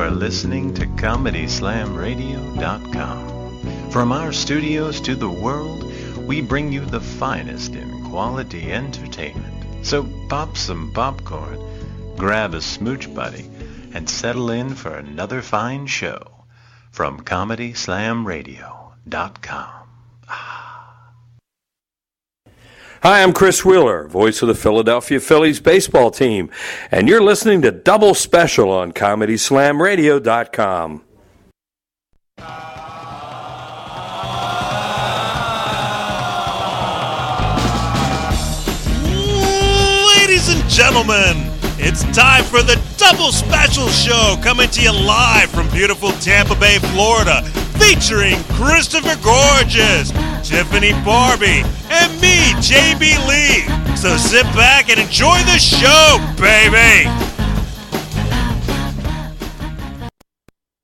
are listening to ComedySlamRadio.com. From our studios to the world, we bring you the finest in quality entertainment. So pop some popcorn, grab a smooch buddy, and settle in for another fine show from ComedySlamRadio.com. Hi, I'm Chris Wheeler, voice of the Philadelphia Phillies baseball team, and you're listening to Double Special on ComedySlamRadio.com. Ladies and gentlemen, it's time for the Double Special Show, coming to you live from beautiful Tampa Bay, Florida, featuring Christopher Gorges, Tiffany Barbee, and me, JB Lee. So sit back and enjoy the show, baby!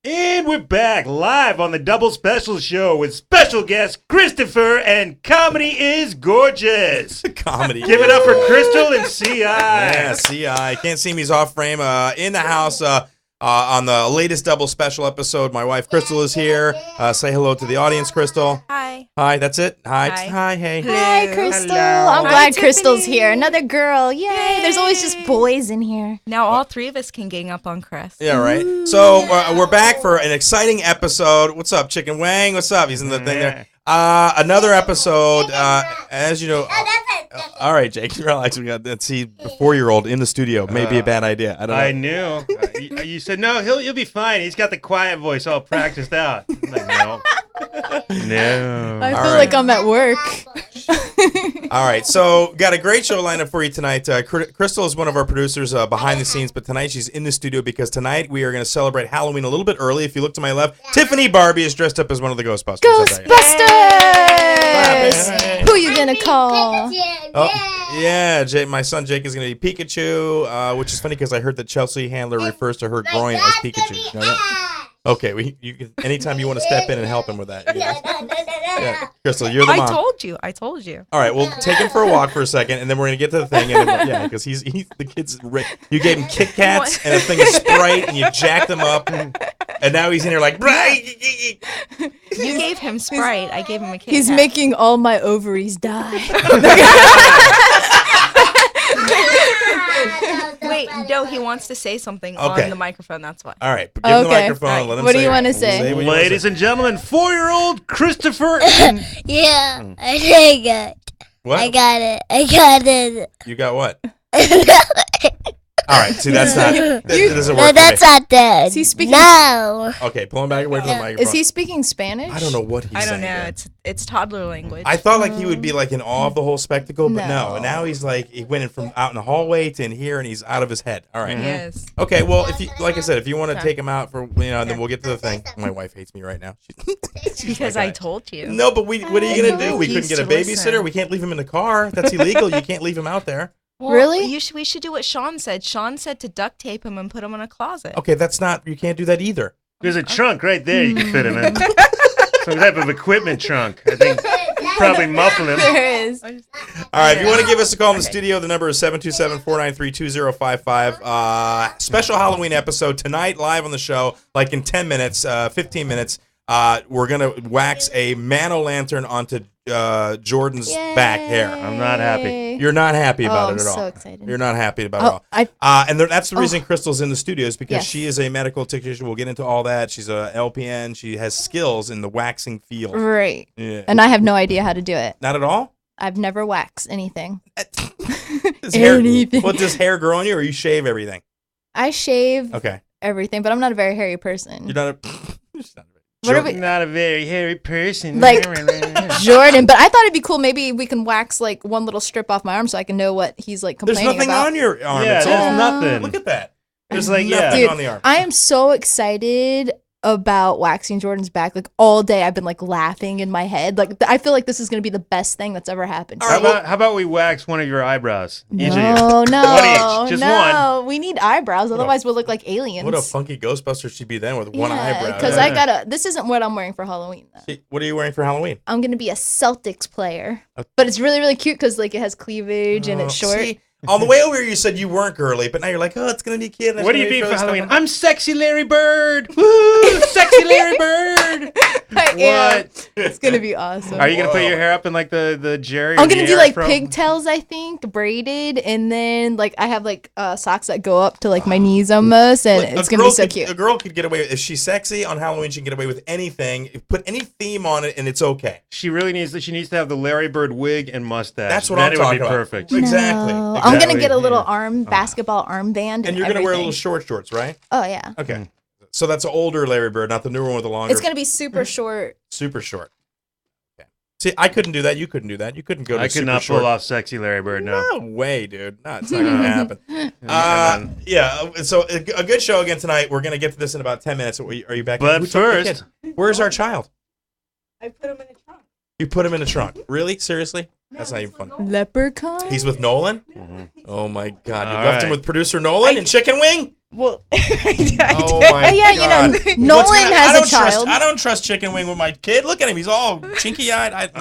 And we're back live on the Double Special Show with special guest Christopher and Comedy is Gorgeous. Comedy. Give it up for Crystal and C.I. Yeah, C.I. Can't see me, he's off frame. In the house on the latest Double Special episode. My wife Crystal is here. Say hello to the audience, Crystal. Hi. Hi, that's it? Hi. Hi. Hey. Hi, Crystal. Hello. I'm Hi, glad Tiffany. Crystal's here. Another girl. Yay. There's always just boys in here. Now all three of us can gang up on Chris. Yeah, right. So we're back for an exciting episode. What's up, Chicken Wang? What's up? He's in the thing there. Another episode, as you know. All right, Jake, relax. We got that. See, the 4-year-old in the studio may be a bad idea. I don't know. I knew. You said, no, he'll be fine. He's got the quiet voice all practiced out. I'm like, no. No. I feel All like right. I'm at work. All right, so got a great show lined up for you tonight. Crystal is one of our producers behind the scenes, but tonight she's in the studio because tonight we are going to celebrate Halloween a little bit early. If you look to my left, Tiffany Barbee is dressed up as one of the Ghostbusters. Ghostbusters! Who you gonna call? Oh, yeah, my son Jake is going to be Pikachu, which is funny because I heard that Chelsea Handler refers to her groin as Pikachu. You know that? Okay, anytime you want to step in and help him with that. Yeah. Crystal, you're the mom. I told you. All right, we'll take him for a walk for a second, and then we're gonna get to the thing. And then, because he's the kid's. You gave him Kit Kats and a thing of Sprite, and you jacked him up, and now he's in here like. You gave him Sprite. I gave him a Kit He's Kat. making all my ovaries die. Wait, no, he wants to say something Okay. on the microphone. That's why. All right, give him the Okay. microphone. Let him What do say you it. wanna say? what you wanna Ladies say. and gentlemen, 4-year-old Christopher and Yeah, I think it. What? I got it. You got what? All right, see, that's not. That doesn't work. No, for that's me. not that. Is he speaking? No. Okay, pull him back away from the microphone. Is he speaking Spanish? I don't know what he's I don't saying. know. It's toddler language. I thought like he would be like in awe of the whole spectacle, but no. No. Now he's like he went in from out in the hallway to in here, and he's out of his head. All right. Yes. Okay. Well, if you like I said, if you want to take him out for then we'll get to the thing. My wife hates me right now. She's Because like, I told you. No, but what are you gonna do? We couldn't He's get a to babysitter. listen. We can't leave him in the car. That's illegal. You can't leave him out there. Well, Really? we should do what Sean said. Sean said to duct tape him and put him in a closet. Okay, that's not. You can't do that either. there's a trunk right there you can fit him in. Some type of equipment trunk. I think probably muffle him. There is. All right, if you want to give us a call in the studio, the number is 727-493-2055. Special Halloween episode tonight, live on the show, like in 10 minutes, 15 minutes. We're going to wax a man-o'-lantern onto Jordan's back hair. I'm not happy. You're not happy about I'm it at all. so excited. You're not happy about it I at all. And that's the reason Crystal's in the studio is because Yes. she is a medical technician. We'll get into all that. She's a LPN. She has skills in the waxing field. right. Yeah. And I have no idea how to do it. Not at all? I've never waxed anything. Does hair, Anything. What, does hair grow on you or you shave everything? I shave Okay. everything, but I'm not a very hairy person. You're not a... You're just not a What are we- Not a very hairy person. Like- Jordan, but I thought it'd be cool. Maybe we can wax like one little strip off my arm so I can know what he's like There's complaining nothing about. on your arm. Yeah, It's there's all... nothing. Look at that. There's like, yeah. Nothing Dude, on the arm. I am so excited about waxing Jordan's back. Like all day, I've been like laughing in my head. Like I feel like this is gonna be the best thing that's ever happened. How about we wax one of your eyebrows? Each of you. No, no, One each. Just no. We need eyebrows, otherwise we'll look like aliens. What a funky Ghostbuster she'd be then with one eyebrow. Because I gotta. This isn't what I'm wearing for Halloween though. What are you wearing for Halloween? I'm gonna be a Celtics player, but it's really really cute because like it has cleavage and it's short. See, On the way over here, you said you weren't girly, but now you're like, oh, it's gonna be cute. What do you mean for Halloween? I'm sexy Larry Bird. Woo! Sexy Larry Bird. What? It's gonna be awesome. Are you gonna put your hair up in like the Jerry? I'm gonna do like pigtails, I think, braided, and then like I have like socks that go up to like my knees almost, and it's gonna be so cute. A girl could get away if she's sexy on Halloween. She can get away with anything. Put any theme on it, and it's okay. She needs to have the Larry Bird wig and mustache. That's what I'm talking about. Perfect. Exactly. I'm gonna get a little basketball armband, and you're gonna wear little shorts, right? Oh yeah. Okay. So that's an older Larry Bird, not the newer one with the longer. It's gonna be super short. Super short. Okay. See, I couldn't do that. You couldn't do that. You couldn't go to I could not pull off sexy Larry Bird. No way, dude. No, it's not gonna happen. Yeah. So a good show again tonight. We're gonna get to this in about 10 minutes. Are you back? But first, where's our child? I put him in a trunk. You put him in a trunk? Really? Seriously? That's not even funny. Leprechaun? He's with Nolan? Mm-hmm. Oh my God. You left him with producer Nolan and Chicken Wing? Well, I did. Oh my God. Nolan has a child. I don't trust Chicken Wing with my kid. Look at him. He's all chinky-eyed. But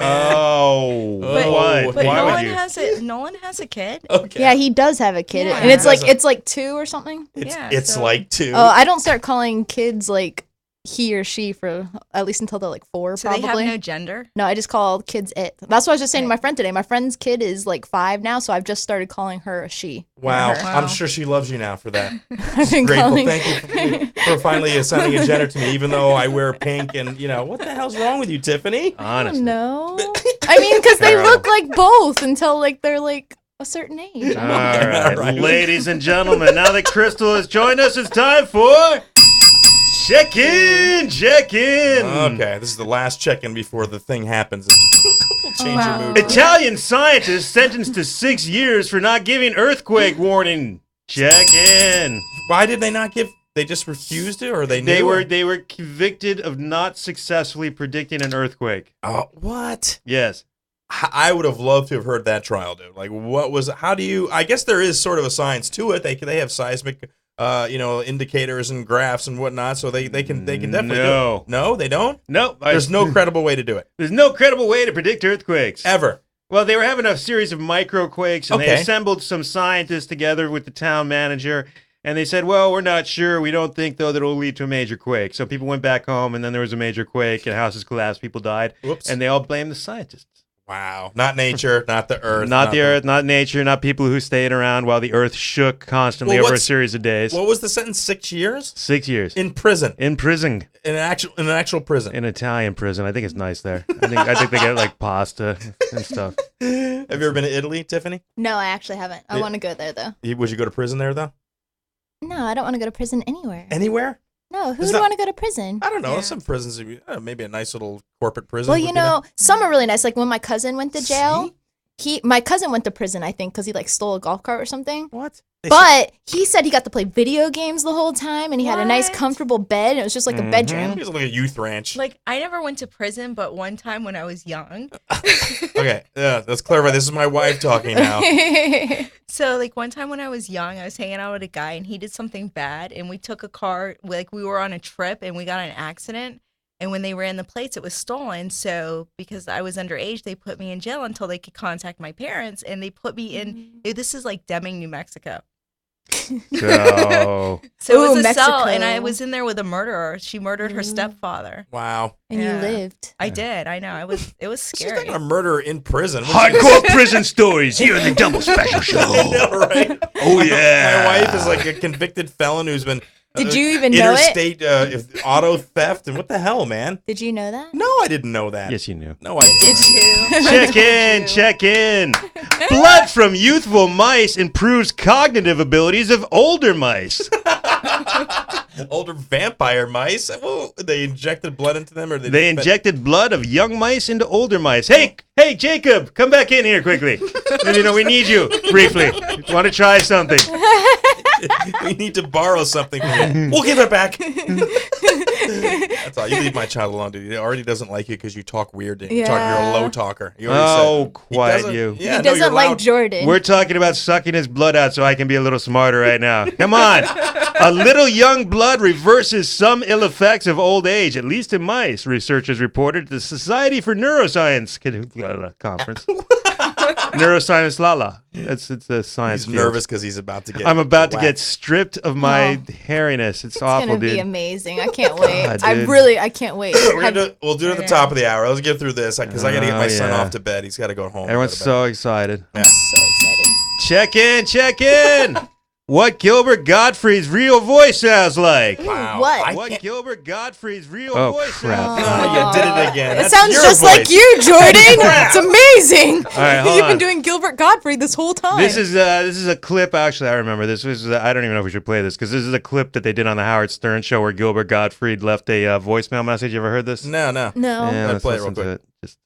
Nolan has a kid. Okay. Yeah, he does have a kid. Yeah. And it's like 2 or something. It's like 2. Oh, I don't start calling kids like he or she for at least until they're like 4, so probably. They have no gender? No, I just call kids it. That's what I was just saying to my friend today. My friend's kid is like 5 now, so I've just started calling her a she. Wow. I'm sure she loves you now for that. I've been grateful. calling... Thank you for finally assigning a gender to me, even though I wear pink and, what the hell's wrong with you, Tiffany? Honestly. No. I mean, because they look like both until like they're like a certain age. All right. Ladies and gentlemen, now that Crystal has joined us, it's time for... Check in. Okay, this is the last check-in before the thing happens. We'll change your mood. Italian scientist sentenced to 6 years for not giving earthquake warning. Check in. Why did they not give? They just refused it, or they knew? They were convicted of not successfully predicting an earthquake. Oh, what? Yes. I would have loved to have heard that trial, dude. Like, what was? How do you? I guess there is sort of a science to it. They have seismic. Indicators and graphs and whatnot, so they can definitely do it. No, they don't? No. There's no credible way to do it. There's no credible way to predict earthquakes. Ever. Well, they were having a series of microquakes, and they assembled some scientists together with the town manager, and they said, well, we're not sure. We don't think, though, that it will lead to a major quake. So people went back home, and then there was a major quake, and houses collapsed, people died. Whoops. And they all blamed the scientists. Wow. Not nature, not the earth. Not the earth, not nature, not people who stayed around while the earth shook constantly over a series of days. What was the sentence? 6 years? 6 years. In prison. In prison. In an actual prison. In Italian prison. I think it's nice there. I think they get like pasta and stuff. Have you ever been to Italy, Tiffany? No, I actually haven't. I want to go there, though. Would you go to prison there, though? No, I don't want to go to prison anywhere. Anywhere? No, who would want to go to prison? I don't know. Yeah. Some prisons, maybe a nice little corporate prison. Well, some are really nice. Like when my cousin went to jail, my cousin went to prison, I think, because he like stole a golf cart or something. What? But he said he got to play video games the whole time, and he had a nice, comfortable bed, and it was just like a bedroom. It was like a youth ranch. Like, I never went to prison, but one time when I was young. Okay, yeah, let's clarify. This is my wife talking now. So, like, one time when I was young, I was hanging out with a guy, and he did something bad, and we took a car, like, we were on a trip, and we got in an accident, and when they ran the plates, it was stolen. So, because I was underage, they put me in jail until they could contact my parents, and they put me in, this is like Deming, New Mexico. So it was a Mexico. cell, and I was in there with a murderer. She murdered her stepfather. Wow. And you lived. I did. I know. It was scary. She's not gonna murder in prison. hardcore prison stories here in the Double Special Show. I know, right? Oh yeah. My wife is like a convicted felon who's been. Did you even know it? Interstate auto theft and what the hell, man? Did you know that? No, I didn't know that. Yes, you knew. No, I didn't. Check in. Blood from youthful mice improves cognitive abilities of older mice. Older vampire mice. Whoa, they injected blood into them, or they injected blood of young mice into older mice. Hey, Jacob, come back in here quickly. We need you briefly. Want to try something? We need to borrow something from you. We'll give it back. That's all. You leave my child alone, dude. He already doesn't like you because you talk weird. You're a low talker. Quiet you. Yeah, he doesn't like Jordan. We're talking about sucking his blood out so I can be a little smarter right now. Come on. A little young blood reverses some ill effects of old age, at least in mice, researchers reported at the Society for Neuroscience conference. Neuroscience Lala. It's a science. He's nervous because he's about to get. I'm about to waxed. get stripped of my hairiness. It's awful, gonna dude. be amazing. I can't wait. God, I dude. can't wait. We'll do it at the top of the hour. Let's get through this because I got to get my son yeah. off to bed. He's got to go home. Everyone's so excited. Yeah. So excited. Check in. What Gilbert Gottfried's real voice sounds like. Wow. What? What Gilbert Gottfried's real Oh, voice crap. sounds like. Oh, you did it again. It That's sounds your just voice. like you, Jordan. It's amazing. All right, hold You've on. been doing Gilbert Gottfried this whole time. This is a clip. Actually, I remember this was. I don't even know if we should play this because this is a clip that they did on the Howard Stern show where Gilbert Gottfried left a voicemail message. You ever heard this? No. no. Yeah, let's play it real listen to quick. it. Just.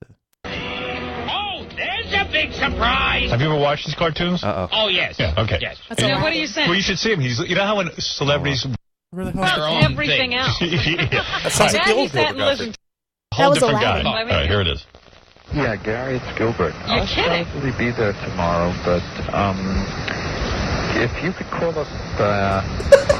Oh, there's a big surprise. Have you ever watched these cartoons? Uh-oh. Oh, yes. Yeah, okay. Yes. And What are you saying? Well, you should see him. You know how when celebrities Where the hell's Their own everything thing. else. that sounds like the Daddy old sat Gilbert and Gottfried. listened. whole was different guy. Aladdin. All right, here it is. Yeah, Gary, it's Gilbert. I'll kidding. probably be there tomorrow, but if you could call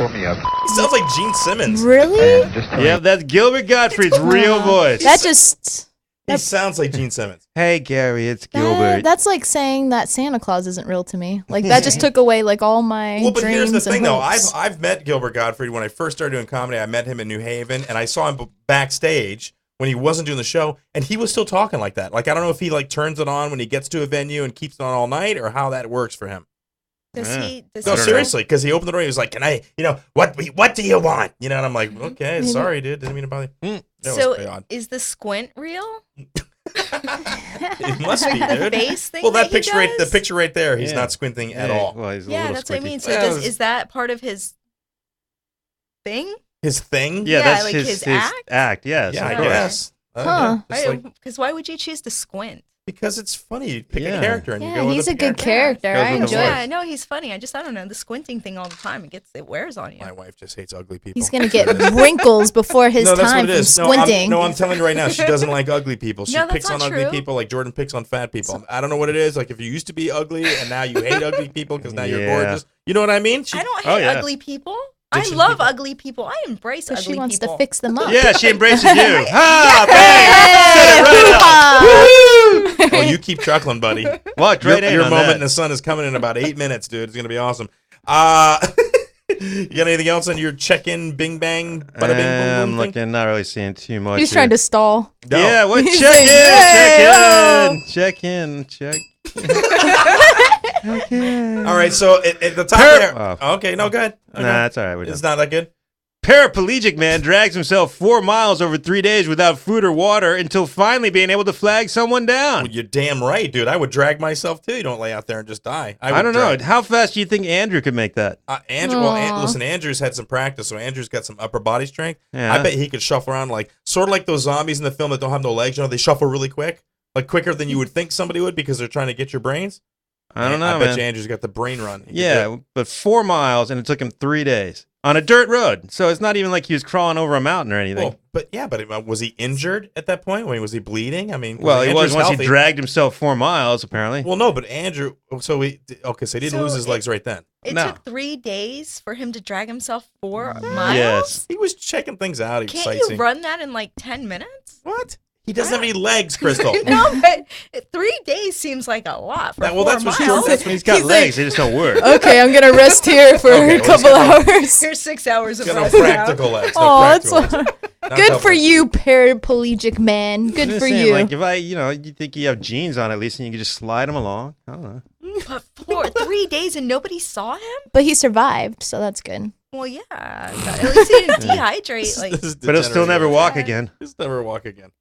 me up. He sounds like Gene Simmons. Really? And just tell Yeah, me that's Gilbert Gottfried's real voice. That just. He sounds like Gene Simmons. Hey, Gary, it's Gilbert. That's like saying that Santa Claus isn't real to me. Like that just took away like all my Well, but dreams here's the thing, and though. hopes. I've met Gilbert Gottfried when I first started doing comedy. I met him in New Haven, and I saw him backstage when he wasn't doing the show, and he was still talking like that. Like I don't know if he like turns it on when he gets to a venue and keeps it on all night, or how that works for him. Does Yeah. he? Does No, he seriously, because he opened the door. He was like, "Can I? What do you want?" And I'm like, "Okay, sorry, dude. Didn't mean to bother you." That was pretty So odd. is the squint real? It must be, The dude. face thing Well, that he picture does? the picture right there. He's Yeah. not squinting at Yeah, all. Well, he's a Yeah, little that's what I squinty. mean. So Yeah, is that part of his thing? His thing. Yeah, Yeah, that's like his his act. Yes, Yeah, of I course. guess. Huh. Because why would you choose to squint? Because it's funny. You pick Yeah. a character and you Yeah, go with he's the a good character. character. Goes I with the enjoy voice. Yeah, it. no, he's funny. I don't know, the squinting thing all the time. It wears on you. My wife just hates ugly people. He's gonna get wrinkles before his No, that's time what it from is. squinting. No, I'm telling you right now, she doesn't like ugly people. She No, that's picks on not ugly true. people like Jordan picks on fat people. I don't know what it is. Like if you used to be ugly and now you hate ugly people because now you're Yeah. gorgeous. You know what I mean? I don't Oh, hate yeah. ugly people. Did I she- love ugly people. I embrace So ugly she wants people. to fix them up. Yeah, she embraces you. Ah, Hey, Well, you keep chuckling, buddy. Walked right in Your on moment that. in the sun is coming in about 8 minutes, dude. It's gonna be awesome. You got anything else on your check-in, bing bang, bada bing boom I'm boom thing? looking, not really seeing too much. He's here. trying to stall. No. Yeah, what? He's Check saying, in, check in, check. All right, so at the top there. Okay, no, go ahead. Nah, that's all right. We're done. It's not that good. Paraplegic man drags himself 4 miles over 3 days without food or water until finally being able to flag someone down. Well, you're damn right, dude. I would drag myself too. You don't lay out there and just die. I don't know. How fast do you think Andrew could make that? Andrew, listen, Andrew's had some practice, so Andrew's got some upper body strength. Yeah. I bet he could shuffle around sort of like those zombies in the film that don't have no legs. They shuffle really quick, like quicker than you would think somebody would because they're trying to get your brains. I don't know, I bet man. you Andrew's got the brain run. He could do Yeah, it. but 4 miles and it took him 3 days on a dirt road. So it's not even like he was crawling over a mountain or anything. Well, but was he injured at that point? Was he bleeding? I mean, Well, he was Andrew's once healthy. he dragged himself 4 miles, apparently. Well, no, but Andrew. So he didn't So lose his legs right then. It No. took 3 days for him to drag himself 4 miles. Yes. He was checking things out. He was Can't sightseeing. you run that in like 10 minutes? What? He doesn't have any legs, Crystal. No, but 3 days seems like a lot for Well, 4 that's what miles. He's got legs, they just don't work. Okay, I'm gonna rest here for Okay, a well, couple hours. Here's 6 hours of He's got no rest now. practical legs. No Oh, practical it's legs. Not good for helpful. you, paraplegic man. I'm Good just for saying, you. Like if you think you have jeans on at least and you can just slide them along. I don't know. But 3 days and nobody saw him? But he survived, so that's good. Well, yeah. At least he didn't dehydrate. Like, This is But he'll still never degenerating. walk again. He'll never walk again.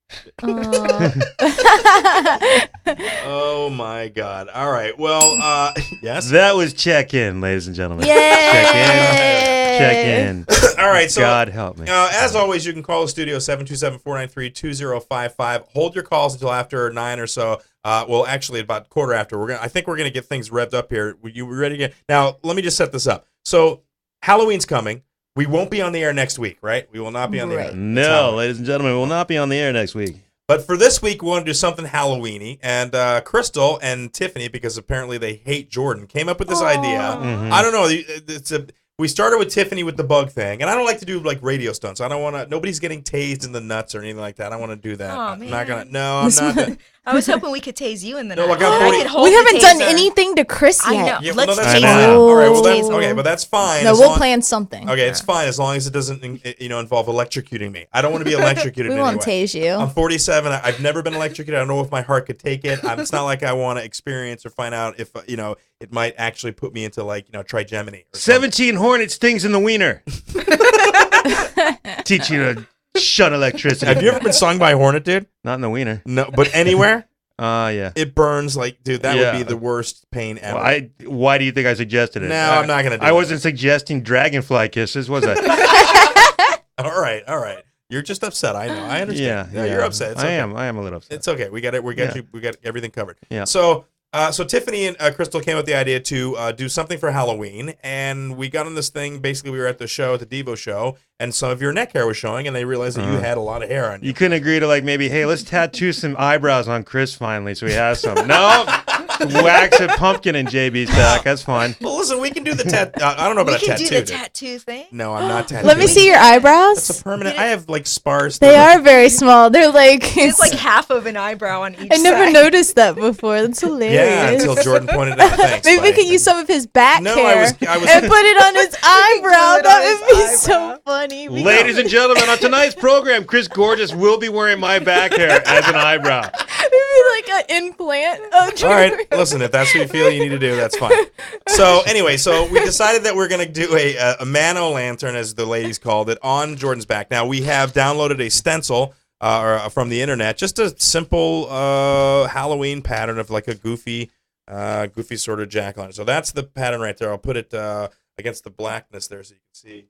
Uh, Oh my God! All right. Well, yes. That was check in, ladies and gentlemen. Yay! Check in. All right. So, God help me. as always, you can call the studio 727-493-2055. Hold your calls until after 9 or so. Well, actually, about quarter after. I think we're gonna get things revved up here. You ready to get? Now, let me just set this up. So, Halloween's coming. We won't be on the air next week, right? We will not be on the air. It's No, Halloween. ladies and gentlemen, we will not be on the air next week. But for this week, we want to do something Halloween-y. And Crystal and Tiffany, because apparently they hate Jordan, came up with this idea. Mm-hmm. I don't know. we started with Tiffany with the bug thing, and I don't like to do like radio stunts. I don't want to. Nobody's getting tased in the nuts or anything like that. I don't want to do that. Oh, I'm not gonna. man. No, I'm not. I was hoping we could tase you in the No, nuts. look, I'm I 40 could hold We the haven't done taser. anything to Chris I yet. know. Yeah, well, Let's no, that's tase fine. him. All right, well, Let's that's tase him. okay, but that's fine. No, as we'll long- plan something. Okay, it's fine as long as it doesn't, involve electrocuting me. I don't want to be electrocuted. We in won't any way. tase you. I'm 47. I've never been electrocuted. I don't know if my heart could take it. It's not like I want to experience or find out if it might actually put me into trigeminy. Or 17 hornet stings in the wiener. Teach you to shun electricity. Have you ever been stung by a hornet, dude? Not in the wiener. No, but anywhere. Yeah. It burns dude. That Yeah. would be the worst pain ever. Well, why do you think I suggested it? No, I'm not gonna do I that. wasn't suggesting dragonfly kisses, was I? All right. You're just upset. I know. I understand. Yeah, You're upset. It's okay. I am a little upset. It's okay. We got it. We got Yeah. you. We got everything covered. Yeah. So Tiffany and Crystal came up with the idea to do something for Halloween, and we got on this thing. Basically, we were at the show, at the Devo show, and some of your neck hair was showing, and they realized that you had a lot of hair on you. You couldn't agree to maybe, hey, let's tattoo some eyebrows on Chris finally, so he has some. No, wax a pumpkin in JB's back. That's fine. Well, listen, we can do the tattoo. I don't know about We a can tattoo. do the dude. tattoo thing. No, I'm not tattooing. Let me see your eyebrows. That's a permanent. I have spars. They are very small. They're like It's like half of an eyebrow on each I never side. noticed that before. That's hilarious. Yeah, until Jordan pointed out. Thanks. Maybe we buddy. could use some of his back No, hair I was- and put it on his eyebrow. it That on would be his so funny. Ladies and gentlemen, on tonight's program, Chris Gorges will be wearing my back hair as an eyebrow. It'd be like an implant. All right, listen, if that's what you feel you need to do, that's fine. So anyway, we decided that we're going to do a mano-lantern, as the ladies called it, on Jordan's back. Now, we have downloaded a stencil from the internet, just a simple Halloween pattern of like a goofy sort of jack-o'-lantern. So that's the pattern right there. I'll put it against the blackness there so you can see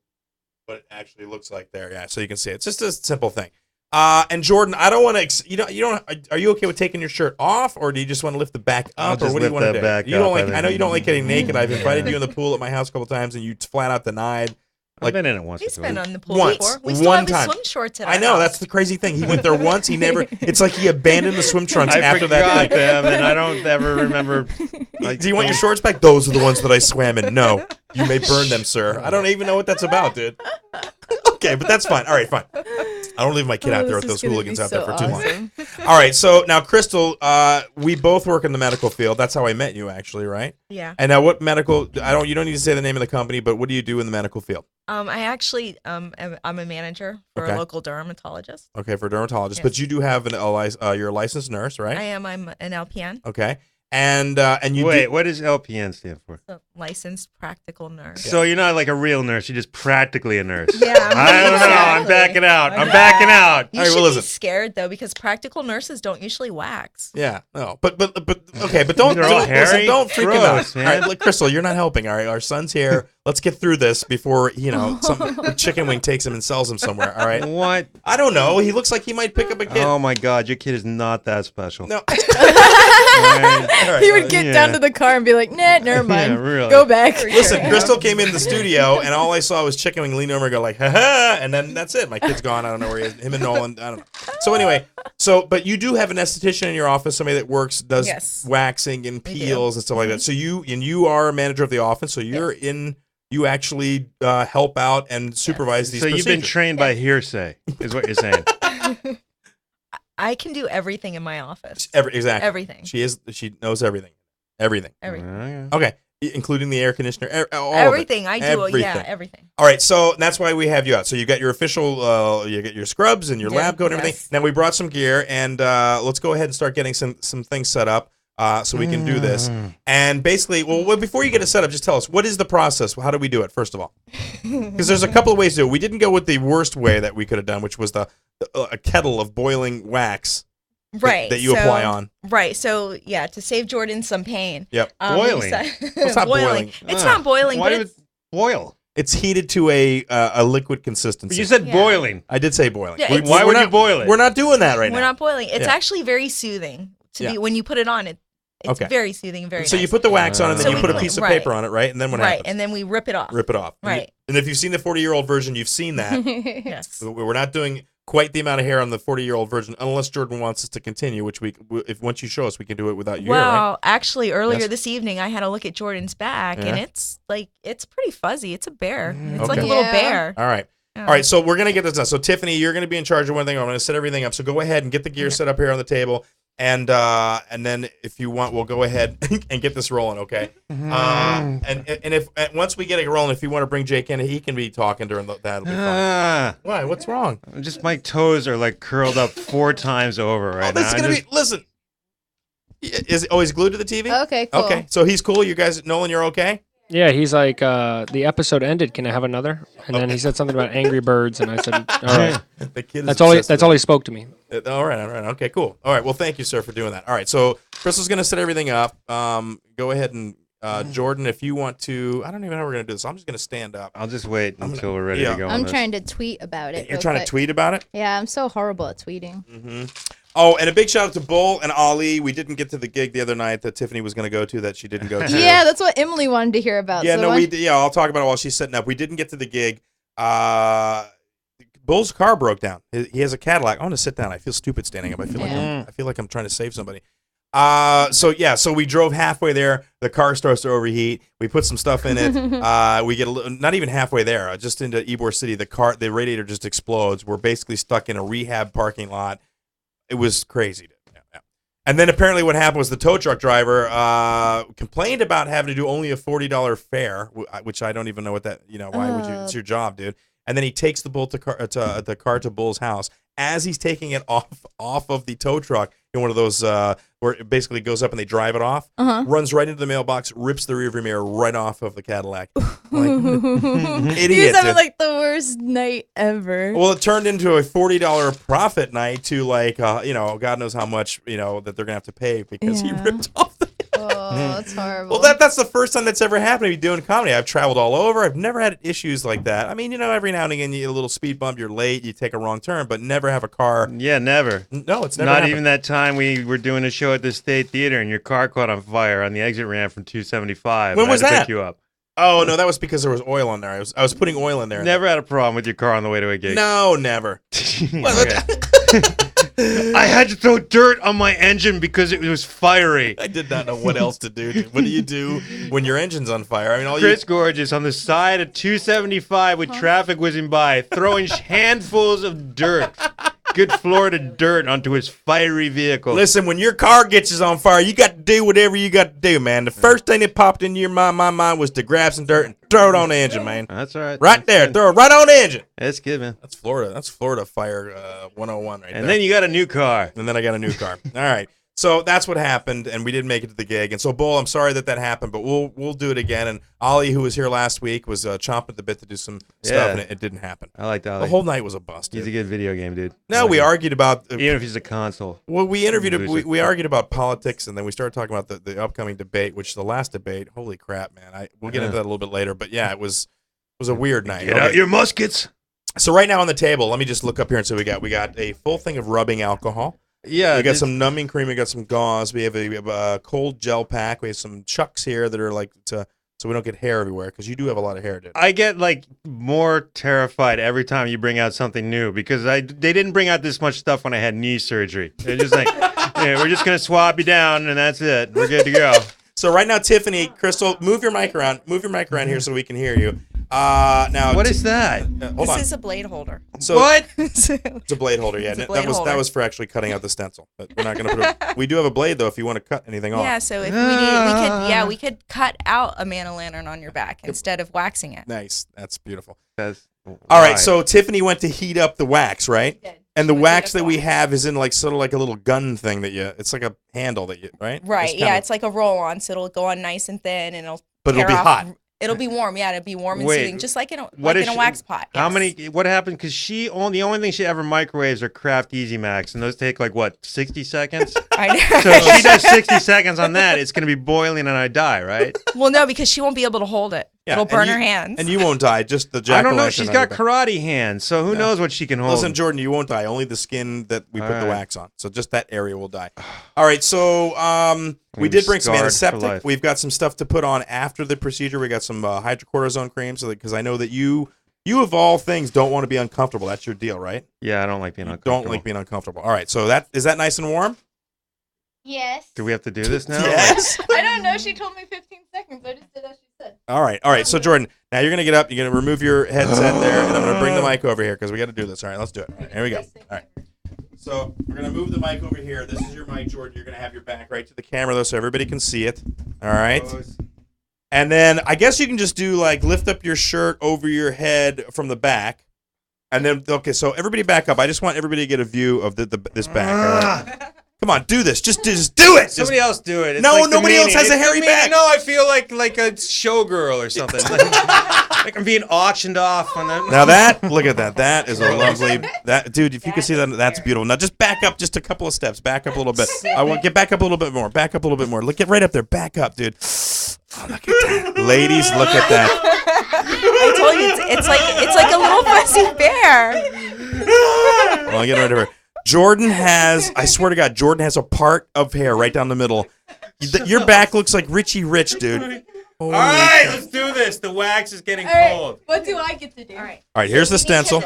what it actually looks like there. Yeah, so you can see it. It's just a simple thing. And Jordan, I don't want to. You don't. Are you okay with taking your shirt off, or do you just want to lift the back I'll up, or just what do you lift want to that do? back You don't up, like. I I know think. you don't like getting naked. I've invited you in the pool at my house a couple times, and you flat out denied. I've been in it once. He's before. been on the pool Once. before. We still One have his time. swim shorts at our I know house. that's the crazy thing. He went there once. He never. It's like he abandoned the swim trunks I after forgot that. them, and I don't ever remember. Do you want your shorts back? Those are the ones that I swam in. No, you may burn them, sir. I don't even know what that's about, dude. Okay, but that's fine. All right, fine. I don't leave my kid out there with those hooligans out there for too long. All right, so now, Crystal, we both work in the medical field. That's how I met you, actually, right? Yeah. And now, what medical? You don't need to say the name of the company, but what do you do in the medical field? I actually I'm a manager for Okay. a local dermatologist. Okay, for dermatologists, Yes. but you do have you're a licensed nurse, right? I am. I'm an LPN. Okay, and you Wait, do, what does LPN stand for? So licensed practical nurse. So you're not like a real nurse. You're just practically a nurse. Yeah, I don't know. I'm exactly. backing out. I'm backing out. You All right, should well, be listen. scared though, because practical nurses don't usually wax. Yeah, no, but okay, but don't They're all listen, hairy? don't freak him Gross, out. man. All right, look, Crystal, you're not helping. All right, our son's here. Let's get through this before some chicken wing takes him and sells him somewhere. All right, What? I don't know. He looks like he might pick up a kid. Oh my God, your kid is not that special. No, He would get down to the car and be like, nah, never mind. Yeah, really. Go back. Listen, Crystal came in the studio, and all I saw was chicken wing lean over and go like, ha ha, and then that's it. My kid's gone. I don't know where he is. Him and Nolan, I don't know. So anyway, but you do have an esthetician in your office, somebody that does Yes. waxing and peels and stuff like that. So you are a manager of the office, so you actually help out and supervise these So procedures. you've been trained by hearsay, is what you're saying. I can do everything in my office. Exactly. Everything. She knows everything. Everything. Everything. Okay. Including the air conditioner. All Everything. Of it. I do. Everything. Yeah, everything. All right, so that's why we have you out. So you got your official, you get your scrubs and your Yeah, lab coat and everything. yes. Now we brought some gear, and let's go ahead and start getting some things set up so we can do this. And basically, well, before you get it set up, just tell us, what is the process? How do we do it, first of all? Because there's a couple of ways to do it. We didn't go with the worst way that we could have done, which was a kettle of boiling wax Right. that you apply on. Right. So yeah, to save Jordan some pain. Yep. we Boiling? It's not boiling. It's not boiling, Why but do it's, it boil? It's heated to a liquid consistency. But you said Yeah. boiling. I did say boiling. Yeah, We- Why we're would you not- boil it? We're not doing that right we're now. not boiling. It's Yeah. actually very soothing to Yeah. be when you put it on. It's Okay. very soothing, very So nice. you put the wax on, and then So you we put a clean- piece of right. paper on it, right? And then what right, happens? and then we rip it off. Rip it off. Right. And if you've seen the 40-year-old version, you've seen that. Yes. We're not doing quite the amount of hair on the 40-year-old version, unless Jordan wants us to continue, which if once you show us, we can do it without you. Well, right? actually, earlier this evening, I had a look at Jordan's back, and it's pretty fuzzy. It's a bear. It's like a little bear. All right. Yeah. All right, so we're going to get this done. So, Tiffany, you're going to be in charge of one thing. I'm going to set everything up. So go ahead and get the gear set up here on the table. And then if you want, we'll go ahead and get this rolling, okay? And if once we get it rolling, if you want to bring Jake in, he can be talking during that. That'll be fine. Why? What's wrong? Just my toes are like curled up 4 times over right now. This is going to be, listen. Is he's glued to the TV? Okay, cool. Okay, so he's cool. You guys, Nolan, you're okay? Yeah, he's like, the episode ended. Can I have another? And then he said something about Angry Birds, and I said, all right. The kid is That's all he spoke to me. All right. Okay, cool. All right, well, thank you, sir, for doing that. All right, so Crystal's going to set everything up. Go ahead and, Jordan, if you want to, I don't even know how we're going to do this. I'm just going to stand up. I'll just wait until we're ready to go. I'm trying to tweet about it. You're trying to tweet about it? Yeah, I'm so horrible at tweeting. Mm-hmm. Oh, and a big shout out to Bull and Ollie. We didn't get to the gig the other night that Tiffany was going to go to that she didn't go to. Yeah, that's what Emily wanted to hear about. Yeah, I'll talk about it while she's setting up. We didn't get to the gig. Bull's car broke down. He has a Cadillac. I want to sit down. I feel stupid standing up. I feel like I'm trying to save somebody. So we drove halfway there. The car starts to overheat. We put some stuff in it. We get not even halfway there. Just into Ybor City, the radiator just explodes. We're basically stuck in a rehab parking lot. It was crazy. Yeah. And then apparently what happened was the tow truck driver complained about having to do only a $40 fare, which I don't even know what that. Why would you? It's your job, dude. And then he takes the car to Bull's house. As he's taking it off of the tow truck in one of those where it basically goes up and they drive it off, runs right into the mailbox, rips the rearview mirror right off of the Cadillac. Idiot. He's having like the worst night ever. Well, it turned into a $40 profit night to God knows how much that they're gonna have to pay because he ripped off the. Oh, that's horrible. Well, that's the first time that's ever happened to me doing comedy. I've traveled all over. I've never had issues like that. I mean, every now and again you get a little speed bump, you're late, you take a wrong turn, but never have a car. Yeah, never. No, it's never Not happened. even that time we were doing a show at the State Theater and your car caught on fire on the exit ramp from 275. When was I had to that? pick you up. Oh, no, that was because there was oil on there. I was putting oil in there. Never had a problem with your car on the way to a gig. No, never. I had to throw dirt on my engine because it was fiery. I did not know what else to do. What do you do when your engine's on fire? I mean, Chris Gorges on the side of 275 with traffic whizzing by, throwing handfuls of dirt. Good Florida dirt onto his fiery vehicle. Listen, when your car gets on fire, you got to do whatever you got to do, man. The first thing that popped into my mind was to grab some dirt and throw it on the engine, man. That's all right. Right there. Throw it right on the engine. That's good, man. That's Florida. That's Florida Fire 101 right there. And then you got a new car. And then I got a new car. All right. So that's what happened, and we didn't make it to the gig. And so, Bull, I'm sorry that happened, but we'll do it again. And Ollie, who was here last week, was chomping at the bit to do some stuff, and it didn't happen. I like Ollie. The whole night was a bust. Dude. He's a good video game dude. No, we argued about even if he's a console. Well, we argued about politics, and then we started talking about the upcoming debate, which the last debate. Holy crap, man! We'll get into that a little bit later, but yeah, it was a weird night. Get out your muskets. So right now on the table, let me just look up here and see what we got a full thing of rubbing alcohol. Yeah, we got some numbing cream. We got some gauze. We have a cold gel pack. We have some chucks here that are like so we don't get hair everywhere because you do have a lot of hair, dude. I get like more terrified every time you bring out something new because they didn't bring out this much stuff when I had knee surgery. They're just like, we're just gonna swab you down and that's it. We're good to go. So right now, Tiffany, Crystal, move your mic around. Move your mic around here so we can hear you. Now, what is that? Hold on. This is a blade holder. So, what? It's a blade holder. Yeah, It's a blade holder. that was for actually cutting out the stencil. But we're not going to put. We do have a blade though, if you want to cut anything off. Yeah, so if we could cut out a man-o'-lantern on your back instead of waxing it. Nice, that's beautiful. All right, so Tiffany went to heat up the wax, right? Did. And the wax that we have is in like sort of like a little gun thing it's like a handle that you right. Right. Yeah, it's like a roll-on, so it'll go on nice and thin, and But it'll be hot. It'll be warm. Yeah, it'll be warm and soothing, just like in a wax pot. How yes. many? What happened? Because the only thing she ever microwaves are Kraft Easy Max, and those take like what 60 seconds. I know. So if she does 60 seconds on that, it's going to be boiling, and I die, right? Well, no, because she won't be able to hold it. Yeah, it'll burn her hands. And you won't die. Just the jack. I don't know. She's got karate hands, so who knows what she can hold. Listen, Jordan, you won't die. Only the skin that we put the wax on. So just that area will die. All right. So we did bring some antiseptic. We've got some stuff to put on after the procedure. We got some hydrocortisone cream, because I know that you You of all things don't want to be uncomfortable. That's your deal, right? Yeah, I don't like being uncomfortable. Don't like being uncomfortable. All right, so is that nice and warm? Yes. Do we have to do this now? Yes. I don't know. She told me 15 seconds. I just did as she said. All right. So Jordan, now you're gonna get up. You're gonna remove your headset there, and I'm gonna bring the mic over here because we got to do this. All right, let's do it. All right, here we go. All right. So we're gonna move the mic over here. This is your mic, Jordan. You're gonna have your back right to the camera though, so everybody can see it. All right. And then I guess you can just do like lift up your shirt over your head from the back, and then okay. So everybody back up. I just want everybody to get a view of this back. All right. Come on, do this. Just do it. Somebody else do it. It's no, like nobody else has a hairy back. No, I feel like a showgirl or something. Like I'm being auctioned off on that. Now look at that. That is a lovely. Dude, if you can see that, that's beautiful. Now just back up just a couple of steps. Back up a little bit. I want get back up a little bit more. Back up a little bit more. Look, get right up there. Back up, dude. Oh, look at that. Ladies, look at that. I told you it's like a little fuzzy bear. Well, I'm getting rid of her. Jordan has, I swear to God, Jordan has a part of hair right down the middle. Your back looks like Richie Rich, dude. All right, let's do this. The wax is getting cold. What do I get to do? All right. All right, here's the stencil.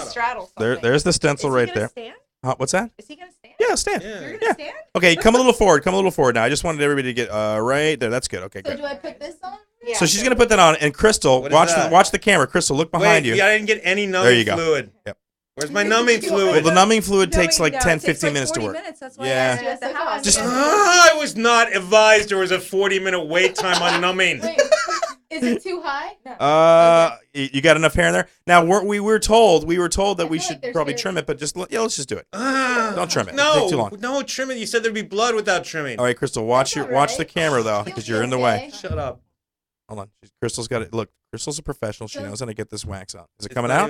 There's the stencil right there. Stand? What's that? Is he gonna stand? Yeah, stand. You're gonna stand? Okay, come a little forward. Come a little forward now. I just wanted everybody to get right there. That's good. Okay, So good. do I put this on? Yeah. So she's gonna put that on, and Crystal, watch the camera. Crystal, look behind you. I didn't get any numbing fluid. Yep. Where's my numbing fluid? Well, the numbing fluid takes like 10, it takes 15 like minutes to 40 work. minutes, that's why Yeah. I asked you at the house. Just- I was not advised there was a 40-minute wait time on numbing. Wait, is it too high? You got enough hair in there? Now we were told that we should there's probably hair. trim it, but let's just do it. Don't trim it. It'll No, take too long. no, trim it. You said there'd be blood without trimming. All right, Crystal, watch the camera though, because you're in the way. Shut up. Hold on, Crystal's got it. Look, Crystal's a professional. She knows how to get this wax on. Is it coming out?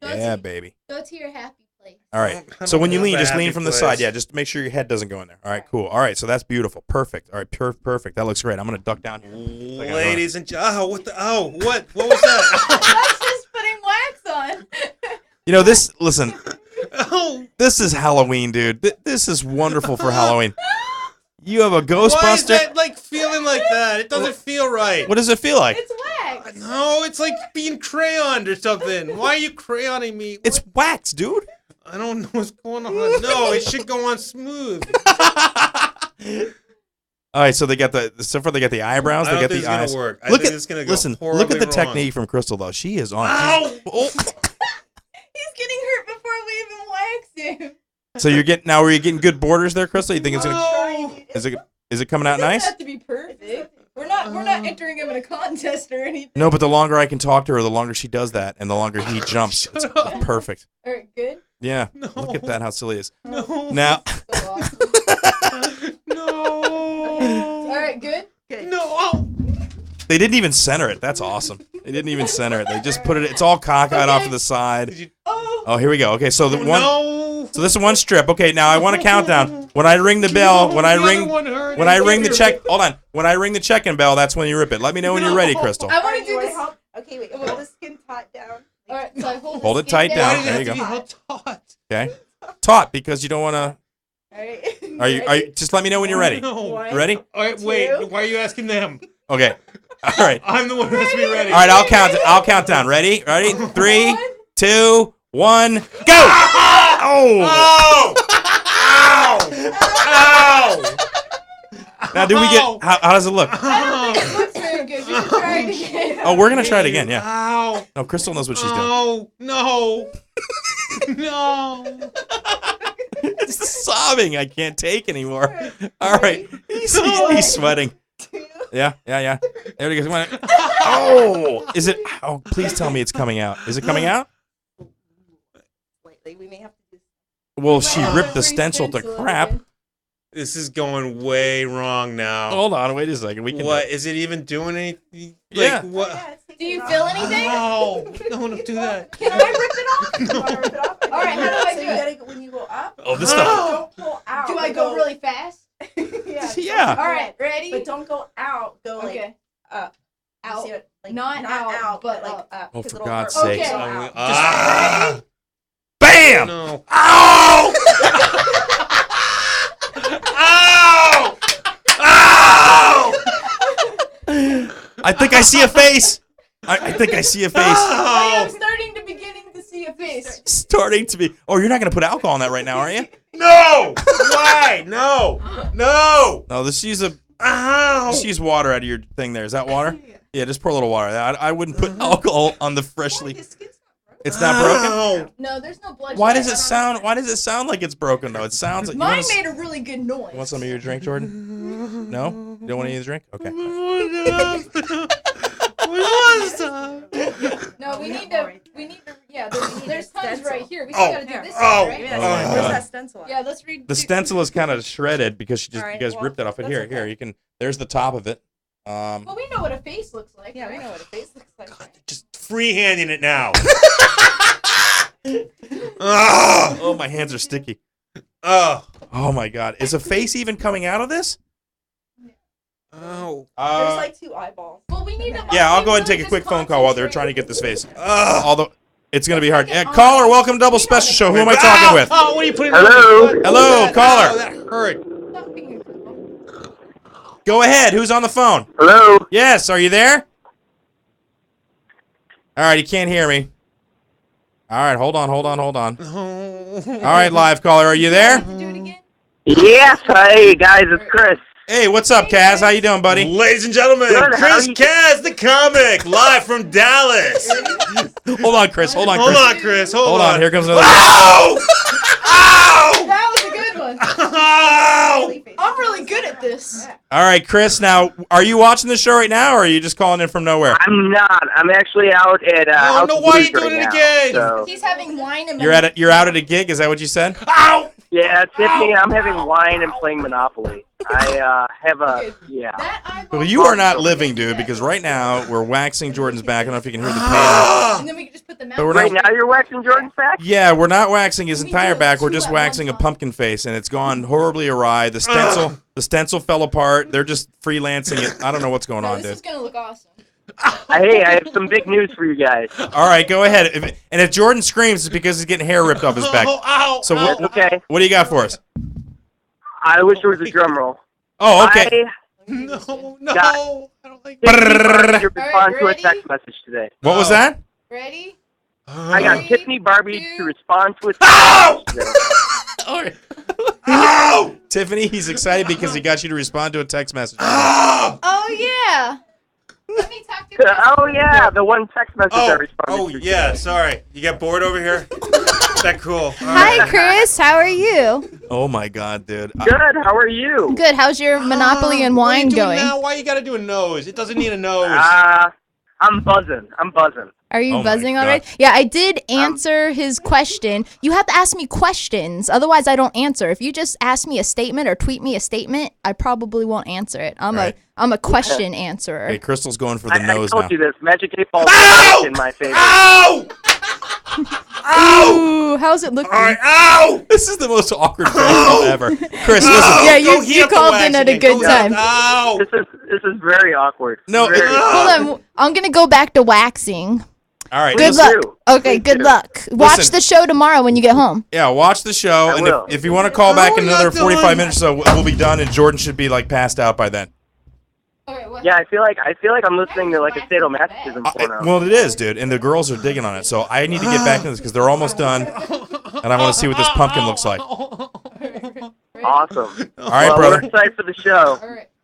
Yeah, baby. Go to your happy place. All right. I So when you don't lean, have a just lean happy from the place. side. Yeah, just make sure your head doesn't go in there. All right, cool. All right, so that's beautiful. Perfect. All right, perfect. That looks great. I'm gonna duck down here. Ladies and what was that? That's just putting wax on. You know this. Listen, Oh, this is Halloween, dude. This is wonderful for Halloween. You have a why is Ghostbuster. that like feeling like that? It doesn't feel right. What does it feel like? It's wax. No, it's like being crayoned or something. Why are you crayoning me? It's wax, dude. I don't know what's going on. No, it should go on smooth. All right, so they got so far they got the eyebrows. I don't They got think the it's eyes. gonna work. I Look think at it's gonna go listen. Look horribly at the wrong. technique from Crystal though. She is on. Ow! Oh. He's getting hurt before we even wax him. So you're getting now. Are you getting good borders there, Crystal? You think it's gonna? No. Is it coming out It doesn't nice? have to be perfect. We're not entering him in a contest or anything. No, but the longer I can talk to her, the longer she does that, and the longer he jumps. It's perfect. All right, good. Yeah. No. Look at that. How silly it is. No. Now. So awesome. No. All right, good. No. Oh. They didn't even center it. That's awesome. They didn't even center it. They just put it. It's all cockeyed off to the side. Oh, here we go. Okay, so the one. No. So this is one strip. Okay, now I want a countdown. When I ring the bell, when I ring the check. Hold on. When I ring the check-in bell, that's when you rip it. Let me know when you're ready, Crystal. I want to do this. Okay, wait. Hold the skin taut down. All right, so I Hold it tight down. There you go. Okay. Taut because you don't want to. All right. Are you? Just let me know when you're ready. No. You ready? All right, wait. Why are you asking them? Okay. All right. I'm the one who has to be ready. All right. I'll count down. Ready? 3, 2, 1, go! Oh! Ow! Ow! Now, do we get? How does it look? It looks very good. We should try it again. Oh, we're gonna try it again. Yeah. Ow! No, Crystal knows what she's doing. Oh no! No! It's sobbing. I can't take anymore. All right. He's sweating. Yeah. There he goes. Come on. Oh, is it? Oh, please tell me it's coming out. Is it coming out? We may have to do. Well, she ripped the stencil to crap. This is going way wrong now. Hold on, wait a second. We can. What is it even doing? Anything? Yeah. What? Do you feel anything? Ow! Don't do that. Can I rip it off? All right, how do I do it? When you go up. Oh, this stuff. Don't pull out. Do I go really fast? Yeah. All right, ready? But don't go out. Go like up. Out. See what, like, Not out, but like up. up. Oh, 'cause for it'll God's hurt. sake. Okay. Out. Ah! Bam! No. Ow! Ow! Ow! I think I see a face. I think I see a face. I am Ow! starting starting to be. Oh, you're not going to put alcohol in that right now, are you? No! Why? No! No! No, let's use Ow! just use water out of your thing there. Is that water? Yeah, just pour a little water. I wouldn't put alcohol on the freshly. It's not broken? No, there's no blood. Why does it sound like it's broken though? It sounds like Mine made a really good noise. You want some of your drink, Jordan? No? You don't want any of the drink? Okay. No, we need to. Yeah, there's tons right here. We still gotta do this side, right? Where's that stencil? Yeah, let's read. The stencil is kind of shredded because you guys well, ripped it off it. that's Here, okay. here, you can. There's the top of it. Well, we know what a face looks like. Yeah, we know what a face looks like. Just freehanding it now. Oh, my hands are sticky. Oh. Oh my God, is a face even coming out of this? Oh. There's like 2 eyeballs. Well, we need to. Yeah, I'll go ahead and take a quick phone call while they're trying to get this face. Although it's gonna be hard. Yeah, caller, welcome to Double Special Show. Who am I talking with? Oh, what are you putting? Hello, Oh, caller. that hurt. Go ahead. Who's on the phone? Hello. Yes, are you there? All right, you can't hear me. All right, hold on. All right, live caller, are you there? Yes, hey guys, it's Chris. Hey, what's up, Kaz? How you doing, buddy? Ladies and gentlemen, Good, how Chris are you? Kaz, the comic, live from Dallas. Hold on, Chris. Hold on, Chris. Hold on. Here comes another. Ow! Ow! That was a good one. Ow! I'm really good at this. All right, Chris. Now, are you watching the show right now, or are you just calling in from nowhere? I'm not. I'm actually out at. Oh no! Why are you doing it again? So. He's having wine and. You're out at a gig. Is that what you said? Ow! Yeah, Tiffany, I'm having wine and playing Monopoly. I have a Well, you are not living, dude, because right now we're waxing Jordan's back. I don't know if you can hear the pain. And then we can just put the But we're Right not. now you're waxing Jordan's back? Yeah, we're not waxing his entire back. We're just waxing a pumpkin face, and it's gone horribly awry. The stencil fell apart. They're just freelancing it. I don't know what's going on, This is dude. gonna look awesome. Hey, I have some big news for you guys. All right, go ahead. And if Jordan screams, it's because he's getting hair ripped off his back. Ow! So That's okay. what do you got for us? I wish there was a drum roll. Oh, okay. No. Got- I don't like Tiffany Barbee to All right, respond to a ready? text message today. What was that? Ready? I got Tiffany Barbee to respond to a text message today. Ow! Tiffany, he's excited because he got you to respond to a text message. Oh yeah. Let me talk to Chris. Oh yeah, the one text message I responded to. Yeah. Sorry, you got bored over here. Is that cool? All Hi, right. Chris. How are you? Oh my God, dude. Good. How are you? Good. How's your Monopoly and What are you wine doing going? now? Why you gotta do a nose? It doesn't need a nose. I'm buzzing. Are you Oh my buzzing God. already? Yeah, I did answer his question. You have to ask me questions, otherwise I don't answer. If you just ask me a statement or tweet me a statement, I probably won't answer it. I'm a question answerer. Hey, Crystal's going for the I nose told now. you this. Magic 8 Ball in my favor. Ow! Ooh, how's it looking? All right. Ow! This is the most awkward phone call ever. Chris, listen. Yeah, Go you heat up the called wax in at a again. good Go time. Ow! This is very awkward. No, Very Hold on, I'm gonna go back to waxing. All right. Good Please luck. do. Okay, Please good do. luck. Watch Listen. the show tomorrow when you get home. Yeah, watch the show, I and will. if you want to call back in you're another not 45 done. minutes or so, we'll be done, and Jordan should be like passed out by then. Yeah, I feel like I'm listening to like a sadomasochism porno. Well, it is, dude, and the girls are digging on it. So I need to get back to this because they're almost done, and I want to see what this pumpkin looks like. Awesome. All right, well, brother. We're excited for the show.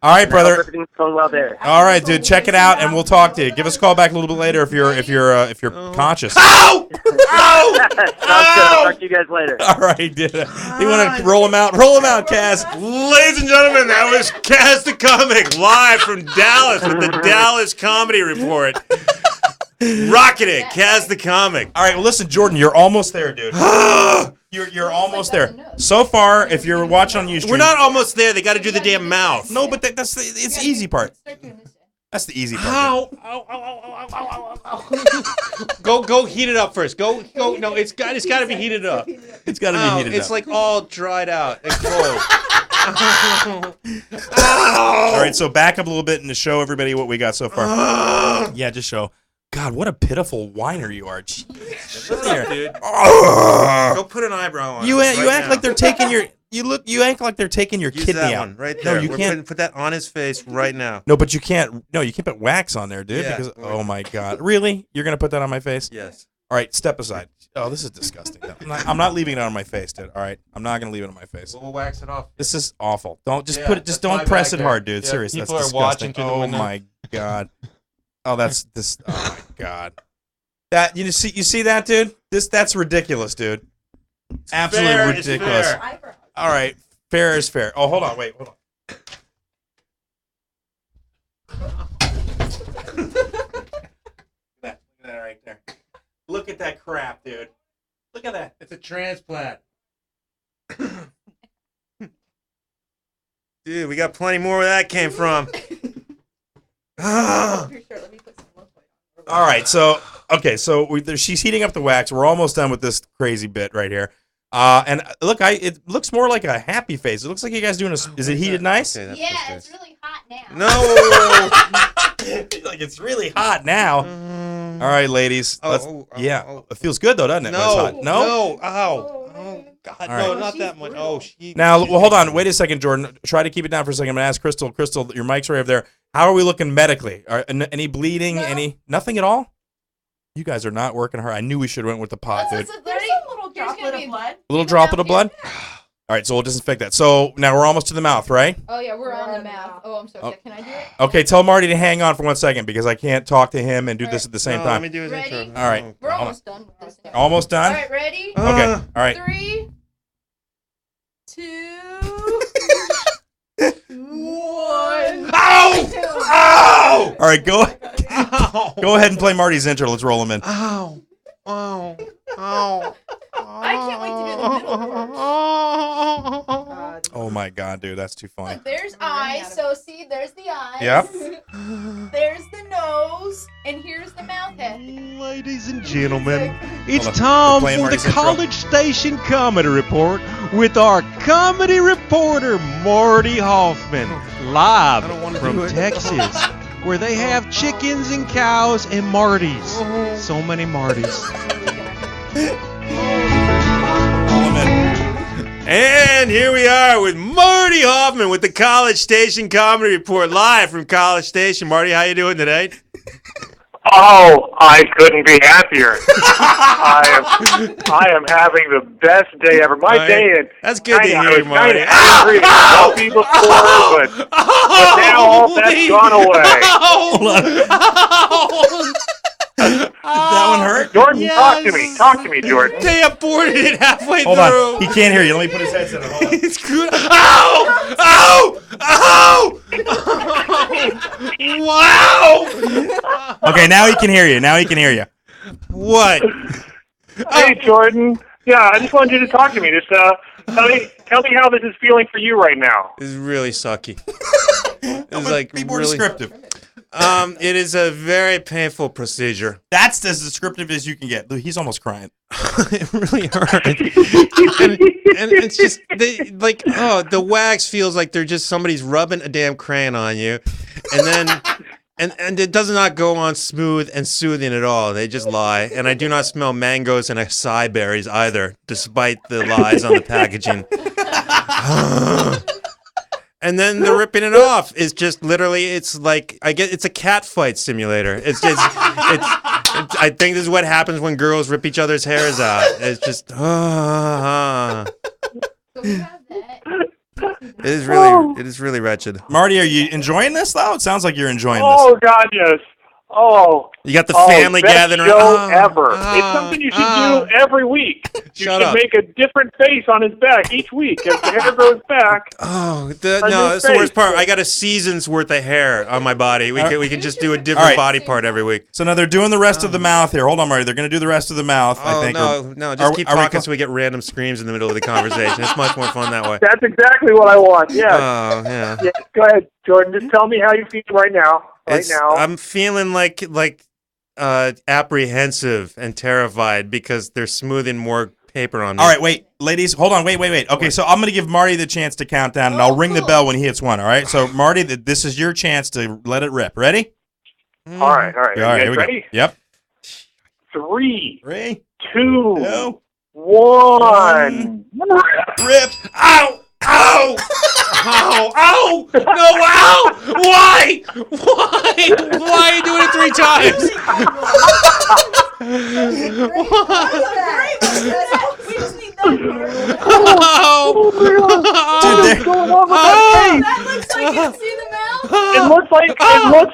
All right, I hope brother. everything's going well there. All right, dude. Check it out, and we'll talk to you. Give us a call back a little bit later if you're conscious. Ow! Ow! Sounds good. I'll talk to you guys later. All right, dude. You want to roll him out? Roll him out, Kaz. Ladies and gentlemen, that was Kaz the Comic live from Dallas with the Dallas Comedy Report. Rocking it, Kaz the Comic. All right, well, listen, Jordan, you're almost there, dude. You're almost there. So far, if you're watching on YouTube, We're not almost there. They got to do the damn mouth. No, but that's it's the easy part. That's the easy part. Ow! Ow! Ow! Ow! Ow! Ow! Ow! Go heat it up first. Go. No, it's got to be heated up. It's got to be heated It's up. like all dried out and cold. All right, so back up a little bit and to show everybody what we got so far. Yeah, just show. God, what a pitiful whiner you are. Jeez. Shut up, dude. Go put an eyebrow on. You it right act now. like they're taking your you act like they're taking your Use kidney that out. one right there. No, you We're can't. put that on his face right now. No, but you can't. No, you can't put wax on there, dude. Yeah. Because oh my God, really? You're gonna put that on my face? Yes. All right, step aside. Oh, this is disgusting. I'm not leaving it on my face, dude. All right, I'm not gonna leave it on my face. We'll wax it off. This is awful. Don't just put it. Just don't press it hard, dude. Yeah, Seriously, people that's are watching disgusting. through the Oh window. my god. Oh, that's this. Oh my god. That you see that, dude? That's ridiculous, dude. Absolutely fair, ridiculous. fair. All right, fair is fair. Oh, hold on, wait, hold on. Look at that right there. Look at that crap, dude. Look at that. It's a transplant. Dude, we got plenty more where that came from. All right, so she's heating up the wax. We're almost done with this crazy bit right here. And look, it looks more like a happy face. It looks like you guys doing is it heated nice? Yeah, it's really hot now. No. Like it's really hot now. All right, ladies. It feels good though, doesn't it? when it's hot? No. Ow. Oh God, All no, right. not that much. Oh, Now, well, hold on. Wait a second, Jordan. Try to keep it down for a second. I'm gonna ask Crystal. Crystal, your mic's right over there. How are we looking medically? Any bleeding? Nothing at all? You guys are not working hard. I knew we should have went with the pot, dude. There's a little droplet of blood. A little droplet of blood? All right, so we'll disinfect that. So now we're almost to the mouth, right? Oh yeah, we're on the mouth. Oh, I'm so sick. Can I do it? Okay, tell Marty to hang on for 1 second because I can't talk to him and do this at the same No, time. let me do his intro. All right. We're almost done with this. Almost done? All right, ready? Okay, all right. 3, 2, 1. Ow! Ow! All right, go ahead and play Marty's intro. Let's roll him in. Ow! Ow! Ow! I can't wait to do the middle part. Oh my God, dude, that's too funny. Look, there's eyes. So see, there's the eyes. Yep. There's the nose, and here's the mouth head. Ladies and gentlemen, it's Hold on. time We're playing for the Marty's intro. College Station Comedy Report with our comedy reporter, Marty Hoffman, live from Texas, where they have chickens and cows and Martys. So many Martys. And here we are with Marty Hoffman with the College Station Comedy Report, live from College Station. Marty, how you doing today? Oh, I couldn't be happier. I am having the best day ever. My day in that's good to I hear, was Marty. kind of angry and grumpy before, but now all that's gone away. That one hurt? Jordan, talk to me. Talk to me, Jordan. They aborted it halfway Hold through. on. He can't hear you. Let me put his headset on. Hold on. It's good. Ow! Ow! Ow! Wow! Okay, now he can hear you. Now he can hear you. What? Hey, Jordan. Yeah, I just wanted you to talk to me. Just tell me how this is feeling for you right now. It's really sucky. It's like Be more really descriptive. It is a very painful procedure. That's as descriptive as you can get. Look, he's almost crying. It really hurt. and it's just the wax feels like they're just somebody's rubbing a damn crayon on you, and then and it does not go on smooth and soothing at all. They just lie, and I do not smell mangoes and acai berries either, despite the lies on the packaging. And then the ripping it off is just literally, it's like, it's a cat fight simulator. It's just, I think this is what happens when girls rip each other's hairs out. It's just, it is really wretched. Marty, are you enjoying this though? It sounds like you're enjoying Oh, this. God, yes. Oh. You got the family best gathering show around. ever. It's something you should do every week. You Shut should up. make a different face on his back each week. As the hair grows back. Oh, new that's the worst face. part. I got a season's worth of hair on my body. We can just do a different All right. body part every week. So now they're doing the rest of the mouth here. Hold on, Marty. They're going to do the rest of the mouth, I think. No, just keep talking so we get random screams in the middle of the conversation. It's much more fun that way. That's exactly what I want. Yeah. Oh, yeah. Yeah. Go ahead, Jordan. Just tell me how you feel right now. I'm feeling like apprehensive and terrified because they're smoothing more paper on me. All right, wait. Ladies, hold on. Wait. Okay, so I'm going to give Marty the chance to count down, and I'll ring the bell when he hits one, all right? So, Marty, this is your chance to let it rip. Ready? All right. All right, here we ready? go. Yep. 3, 2, 1. Rip. Ow! Ow! Ow! Ow! No! Ow! Why? Why? Why are you doing it 3 times? What's going on with that face? It looks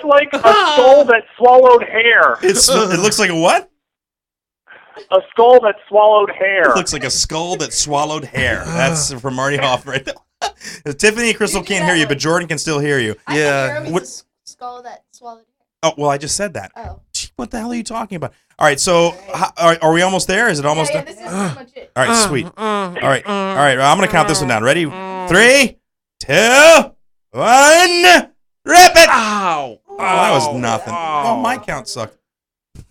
like a skull that swallowed hair. It looks like a what? A skull that swallowed hair. It looks like a skull that swallowed hair. That's from Marty Hoffman right there. Tiffany and Crystal can't hear you, but Jordan can still hear you. Yeah. Skull that swallowed hair. Oh, well, I just said that. Oh. Gee, what the hell are you talking about? All right, so are we almost there? Is it almost done? This is pretty much it. All right, sweet. All right. I'm going to count this one down. Ready? 3, 2, 1. Rip it! Ow! Oh, that was nothing. Oh, my count sucked.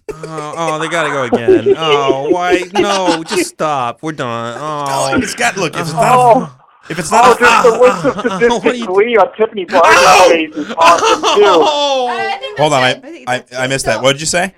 Oh, they gotta go again. Oh, why? No, just stop. We're done. Oh, it's got. Look, if it's not. If it's not. Just the list of sadistic glee on Tiffany Barbee's face is awesome too. Hold on, I missed that. What did you say?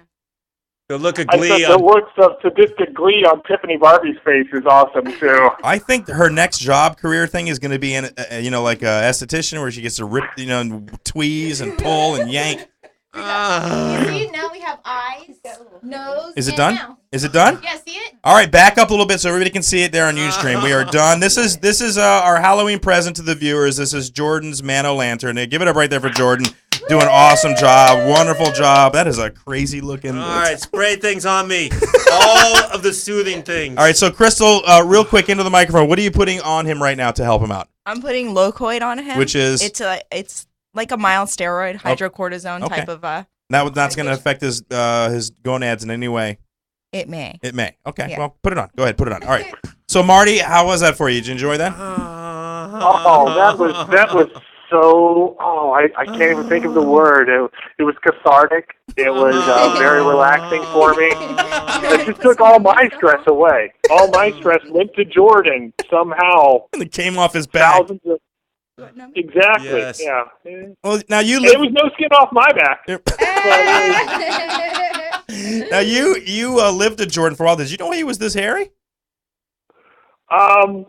The look of I glee. said the looks of sadistic glee on Tiffany Barbie's face is awesome too. I think her next job career thing is going to be in, like a esthetician where she gets to rip, and tweeze and pull and yank. You see, now we have eyes, nose. Is it and done? mouth. Is it done? Yeah, see it? All right, back up a little bit so everybody can see it there on Ustream. We are done. This is our Halloween present to the viewers. This is Jordan's Man-O-Lantern. Give it up right there for Jordan. Doing an awesome job. Wonderful job. That is a crazy looking. All right, spray things on me. All of the soothing things. All right, so Crystal, real quick into the microphone. What are you putting on him right now to help him out? I'm putting Locoid on him. Which is? It's like a mild steroid, hydrocortisone type of. That's going to affect his gonads in any way. It may. It may. Okay, Yeah. well, put it on. Go ahead, put it on. All right. So, Marty, how was that for you? Did you enjoy that? Oh, that was so. Oh, I can't even think of the word. It was cathartic. It was very relaxing for me. It just took all my stress away. All my stress went to Jordan somehow. And it came off his back. Exactly. Yes. Yeah. Well, now you There was no skin off my back. Now you lived with Jordan for a while. Did you know why he was this hairy? I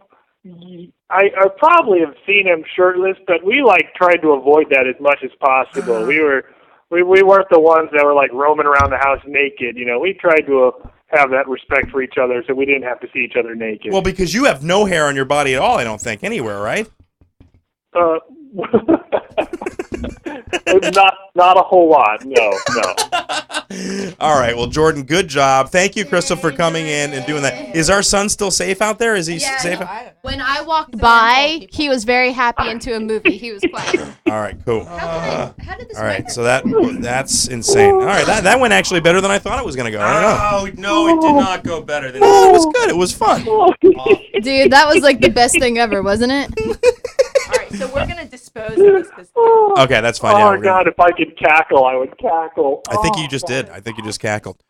probably have seen him shirtless, but we tried to avoid that as much as possible. We weren't the ones that were roaming around the house naked. We tried to have that respect for each other, so we didn't have to see each other naked. Well, because you have no hair on your body at all, I don't think, anywhere, right? Not a whole lot. No. All right. Well, Jordan, good job. Thank you, Crystal, for coming in and doing that. Is our son still safe out there? Is he safe? When I walked by, he was very happy into a movie. He was quiet. All right. Cool. How did this All right. So that's insane. All right. That went actually better than I thought it was going to go. I don't know. No, it did not go better than It was good. It was fun. Dude, that was the best thing ever, wasn't it? All right, so we're gonna dispose of this. Okay, that's fine. Oh, God, if I could cackle, I would cackle. I think you just did. I think you just cackled.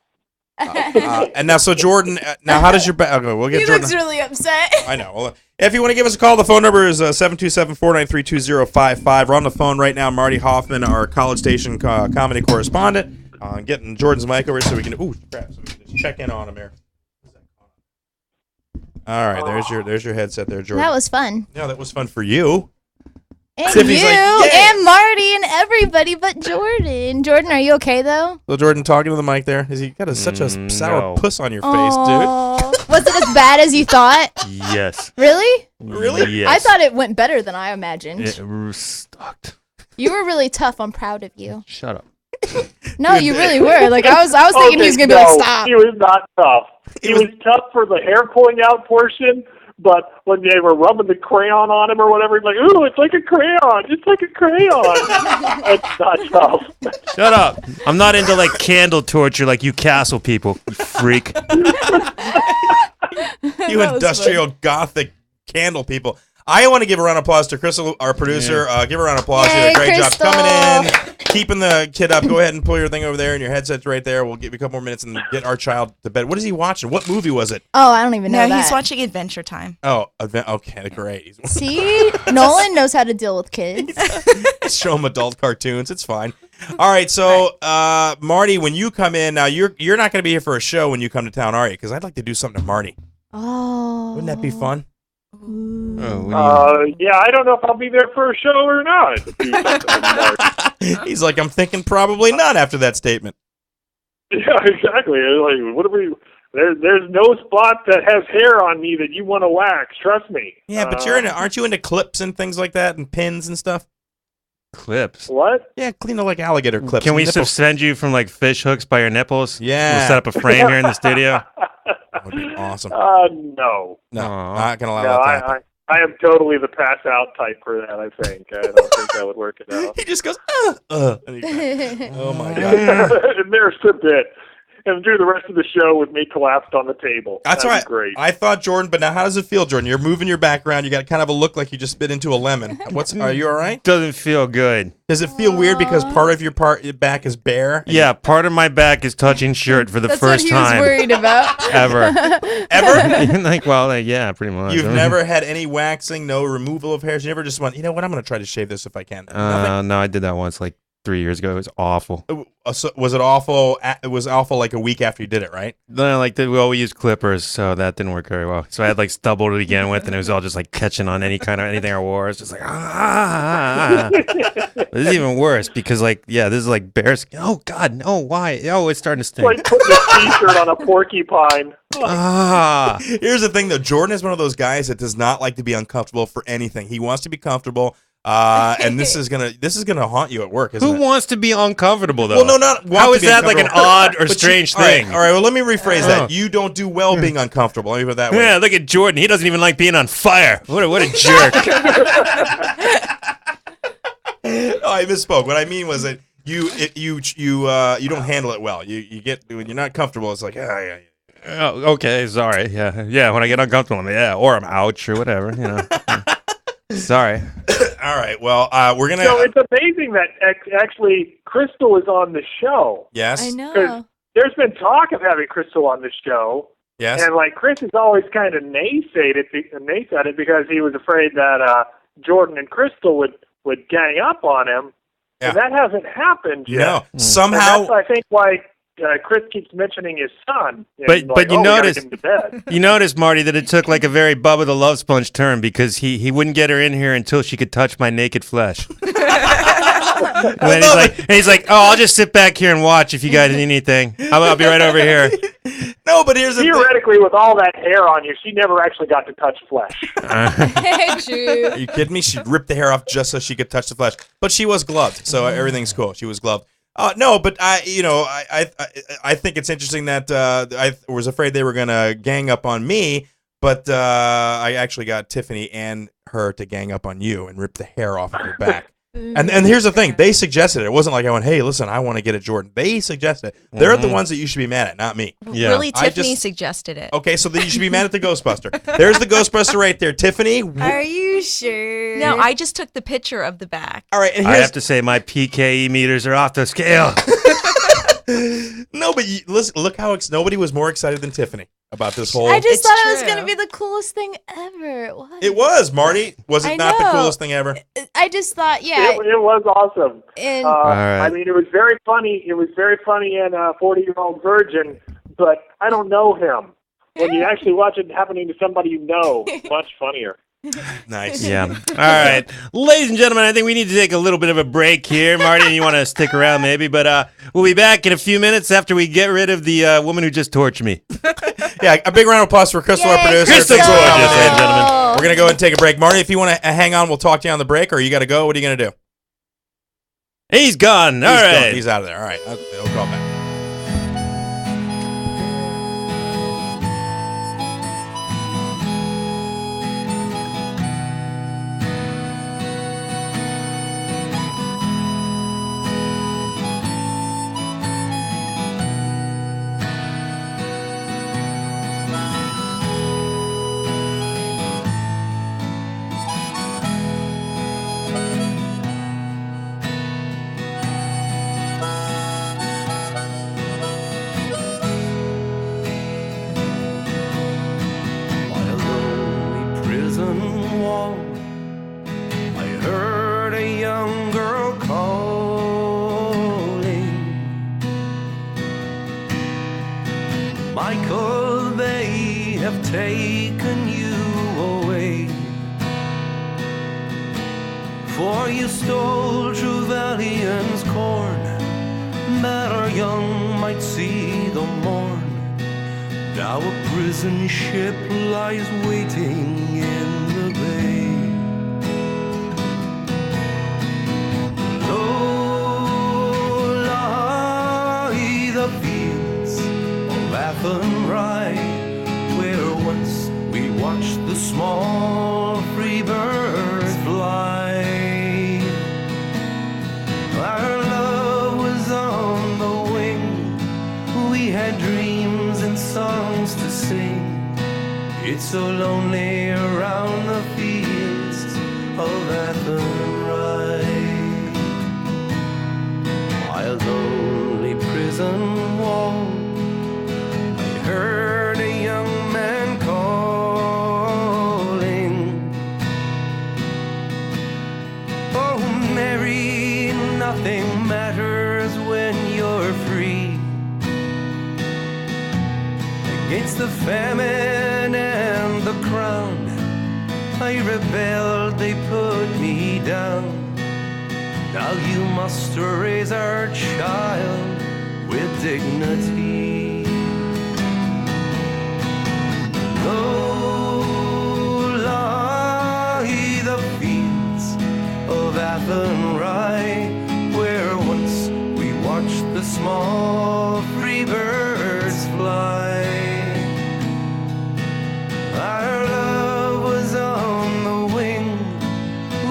And now, so Jordan, now how does your back? Okay, we'll get He Jordan. looks really upset. I know. Well, if you want to give us a call, the phone number is 727-493-2055. We're on the phone right now. Marty Hoffman, our College Station comedy correspondent, getting Jordan's mic over so we can. Ooh, crap! So we can just check in on him here. All right, there's your headset there, Jordan. That was fun. Yeah, that was fun for you. And Tiffany's you, yeah. and Marty, and everybody but Jordan. Jordan, are you okay, though? So, Jordan, talking to the mic there. Is he got such a sour puss on your face, Aw. Was it as bad as you thought? Yes. Really? Really? Yes. I thought it went better than I imagined. It sucked. You were really tough. I'm proud of you. Shut up. No, you really were. I was thinking he was gonna be like, stop. He was not tough. He was tough for the hair pulling out portion, but when they were rubbing the crayon on him or whatever, he's like, ooh, it's like a crayon. It's like a crayon. It's not tough. Shut up. I'm not into candle torture like you castle people, you freak. You industrial gothic candle people. I want to give a round of applause to Crystal, our producer. Give her a round of applause. Yay, She did a great Crystal. job coming in, keeping the kid up. Go ahead and pull your thing over there, and your headset's right there. We'll give you a couple more minutes and get our child to bed. What is he watching? What movie was it? Oh, I don't even know No, that. he's watching Adventure Time. Oh, okay, great. See, Nolan knows how to deal with kids. Show him adult cartoons. It's fine. All right, so Marty, when you come in now, you're not going to be here for a show when you come to town, are you? Because I'd like to do something to Marty. Oh, wouldn't that be fun? Yeah, I don't know if I'll be there for a show or not. He's like, I'm thinking probably not after that statement. Yeah, exactly. Like, what are we? There's no spot that has hair on me that you want to wax. Trust me. Yeah, but aren't you into clips and things like that and pins and stuff? Clips. What? Yeah, like alligator clips. Can we nipple- suspend you from like fish hooks by your nipples? Yeah. We'll set up a frame here in the studio. That would be awesome. No. No, Aw. not gonna allow No, that to happen. I am totally the pass out type for that. I think. I don't think that would work it out. He just goes, and he's oh my god. And there's the bit. And do the rest of the show with me collapsed on the table. That's That'd right. be great. I thought Jordan, but now how does it feel, Jordan? You're moving your back around. You got kind of a look like you just bit into a lemon. Are you all right? Doesn't feel good. Does it feel weird because part of your back is bare? Yeah, part of my back is touching shirt for the That's first what he was time worried about. ever. Ever? Yeah, pretty much. You've never had any waxing, no removal of hairs. You never just went, you know what? I'm going to try to shave this if I can. No, I did that once, like 3 years ago. It was awful. So was it awful? It was awful like a week after you did it, right? No, we used clippers, so that didn't work very well. So I had like stubble to begin with, and it was all just like catching on anything I wore. It's just like This is even worse because this is like bear skin. Oh God, no! Why? Oh, it's starting to stink. Like putting a t-shirt on a porcupine. Here's the thing, though. Jordan is one of those guys that does not like to be uncomfortable for anything. He wants to be comfortable. And this is gonna haunt you at work, isn't it? Who wants to be uncomfortable though? Well, no, not. How is that like an odd or strange thing? All right. Well, let me rephrase that. You don't do well being uncomfortable. Let me put it that way. Yeah, look at Jordan. He doesn't even like being on fire. What a jerk. Oh, I misspoke. What I mean was that you don't handle it well. You get when you're not comfortable. It's like yeah. Oh, okay, sorry. Yeah. When I get uncomfortable, or I'm ouch or whatever. Sorry. All right. Well, we're gonna. So it's amazing that actually Crystal is on the show. Yes. I know. Because there's been talk of having Crystal on the show. Yes. And like Chris has always kind of naysayed it because he was afraid that Jordan and Crystal would gang up on him. Yeah. And that hasn't happened yet. No. Somehow. And that's, I think, why Chris keeps mentioning his son. But you notice, Marty, that it took like a very Bubba the Love Sponge turn because he wouldn't get her in here until she could touch my naked flesh. And he's like, oh, I'll just sit back here and watch if you guys need anything. I'll be right over here. No, but here's the theoretically, with all that hair on you, she never actually got to touch flesh. True. Are you kidding me? She ripped the hair off just so she could touch the flesh. But she was gloved, so everything's cool. She was gloved. No, but I think it's interesting that I was afraid they were gonna gang up on me, but I actually got Tiffany and her to gang up on you and rip the hair off of your back. And here's the thing, they suggested it. It wasn't like I went, hey, listen, I want to get at Jordan. They suggested it. They're the ones that you should be mad at, not me. Yeah. Really, Tiffany suggested it. Okay, so then you should be mad at the Ghostbuster. There's the Ghostbuster right there, Tiffany. Are you sure? No, I just took the picture of the back. All right, and I have to say my PKE meters are off the scale. No, but listen, look how nobody was more excited than Tiffany about this whole. I just It's thought it was true. gonna be the coolest thing ever. What? It was, Marty. Was it I not the know. coolest thing ever? I just thought, yeah. It was awesome. And right. I mean, it was very funny. It was very funny in 40-Year-Old Virgin, but I don't know him. When you actually watch it happening to somebody you know, it's much funnier. Nice. Yeah. All right. Ladies and gentlemen, I think we need to take a little bit of a break here. Marty, you want to stick around maybe, but we'll be back in a few minutes after we get rid of the woman who just tortured me. Yeah, a big round of applause for Crystal, our producer. Crystal Thanks for Gorges, coming in. ladies and gentlemen. We're going to go ahead and take a break. Marty, if you want to hang on, we'll talk to you on the break, or you got to go. What are you going to do? He's gone. All right. He's out of there. All right. We'll call back. Michael, they have taken you away, for you stole Trevelyan's corn, that our young might see the morn. Now a prison ship lies waiting in the bay. Low lie the fields of Athenry, where once we watched the small free birds fly. Our love was on the wing, we had dreams and songs to sing. It's so lonely around the fields of Athenry. By a lonely prison wall, I heard a young man calling, oh Mary, nothing matters when you're free. Against the famine and the crown, I rebelled, they put me down. Now you must raise our child with dignity. Low lie the fields of Athenry, where once we watched the small free birds fly. Our love was on the wing,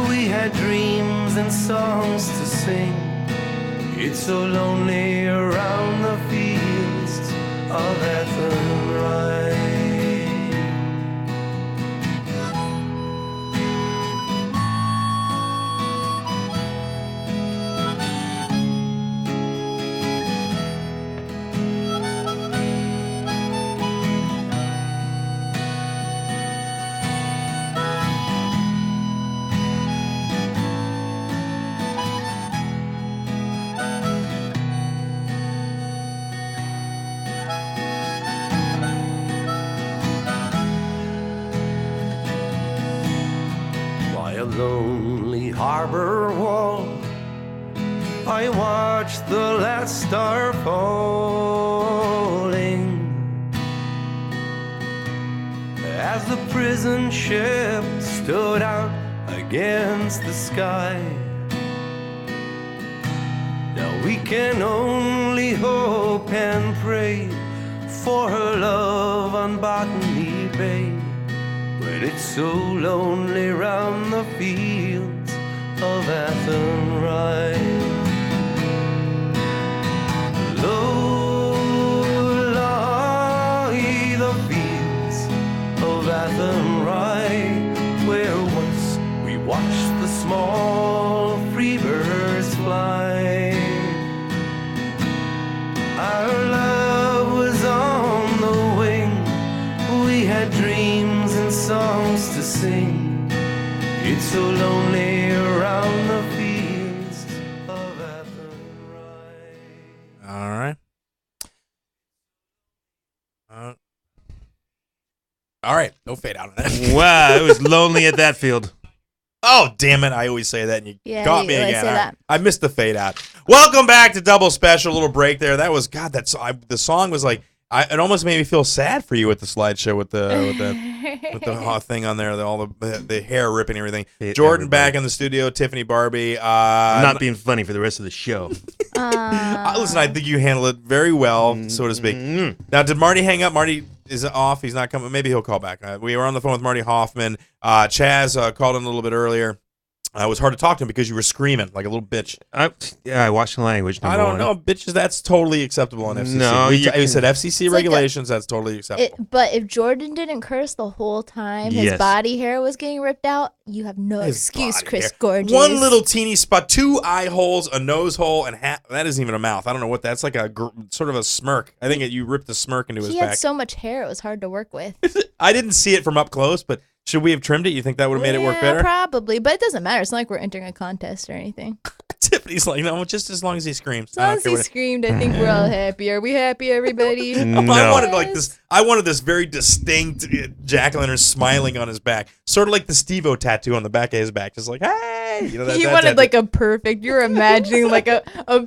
we had dreams and songs to sing. It's so lonely around the fields of Athenry. Lonely harbor wall, I watched the last star falling as the prison ship stood out against the sky. Now we can only hope and pray for her love on Botany Bay, when it's so lonely round the fields of Athenry. Low lie the fields of Athenry, where once we watched the small free birds fly. Our love was on the wing, we had dreams and songs to sing. It's so lonely around the fields of Athenry. All right. All right. No fade out on that. Wow, it was lonely at that field. Oh, damn it. I always say that, and you got me you always again. say that. I missed the fade out. Welcome back to Double Special. A little break there. That was, God, the song was like, it almost made me feel sad for you with the slideshow with the hot thing on there, all the hair ripping and everything. Jordan back in the studio, Tiffany Barbee. I'm not being funny for the rest of the show. Listen, I think you handled it very well, so to speak. Now, did Marty hang up? Marty is off. He's not coming. Maybe he'll call back. We were on the phone with Marty Hoffman. Chaz called in a little bit earlier. It was hard to talk to him because you were screaming like a little bitch. I watched the language. I don't know, bitches. That's totally acceptable on FCC. No, you said FCC regulations. That's totally acceptable. But if Jordan didn't curse the whole time, his body hair was getting ripped out. You have no excuse, Chris Gorges. One little teeny spot, 2 eye holes, a nose hole, and that isn't even a mouth. I don't know what that's like. Sort of a smirk. I think you ripped a smirk into his back. He had so much hair; it was hard to work with. I didn't see it from up close, but Should we have trimmed it? You think that would have made it work better? Probably, but it doesn't matter. It's not like we're entering a contest or anything. Tiffany's like, no, just as long as he screams. As long as he screamed, I think we're all happy. Are we happy, everybody? No. I wanted like this. I wanted this very distinct jack-o'-lantern smiling on his back, sort of like the Steve-O tattoo on the back of his back, just like, hey. You wanted like a perfect. You were imagining like a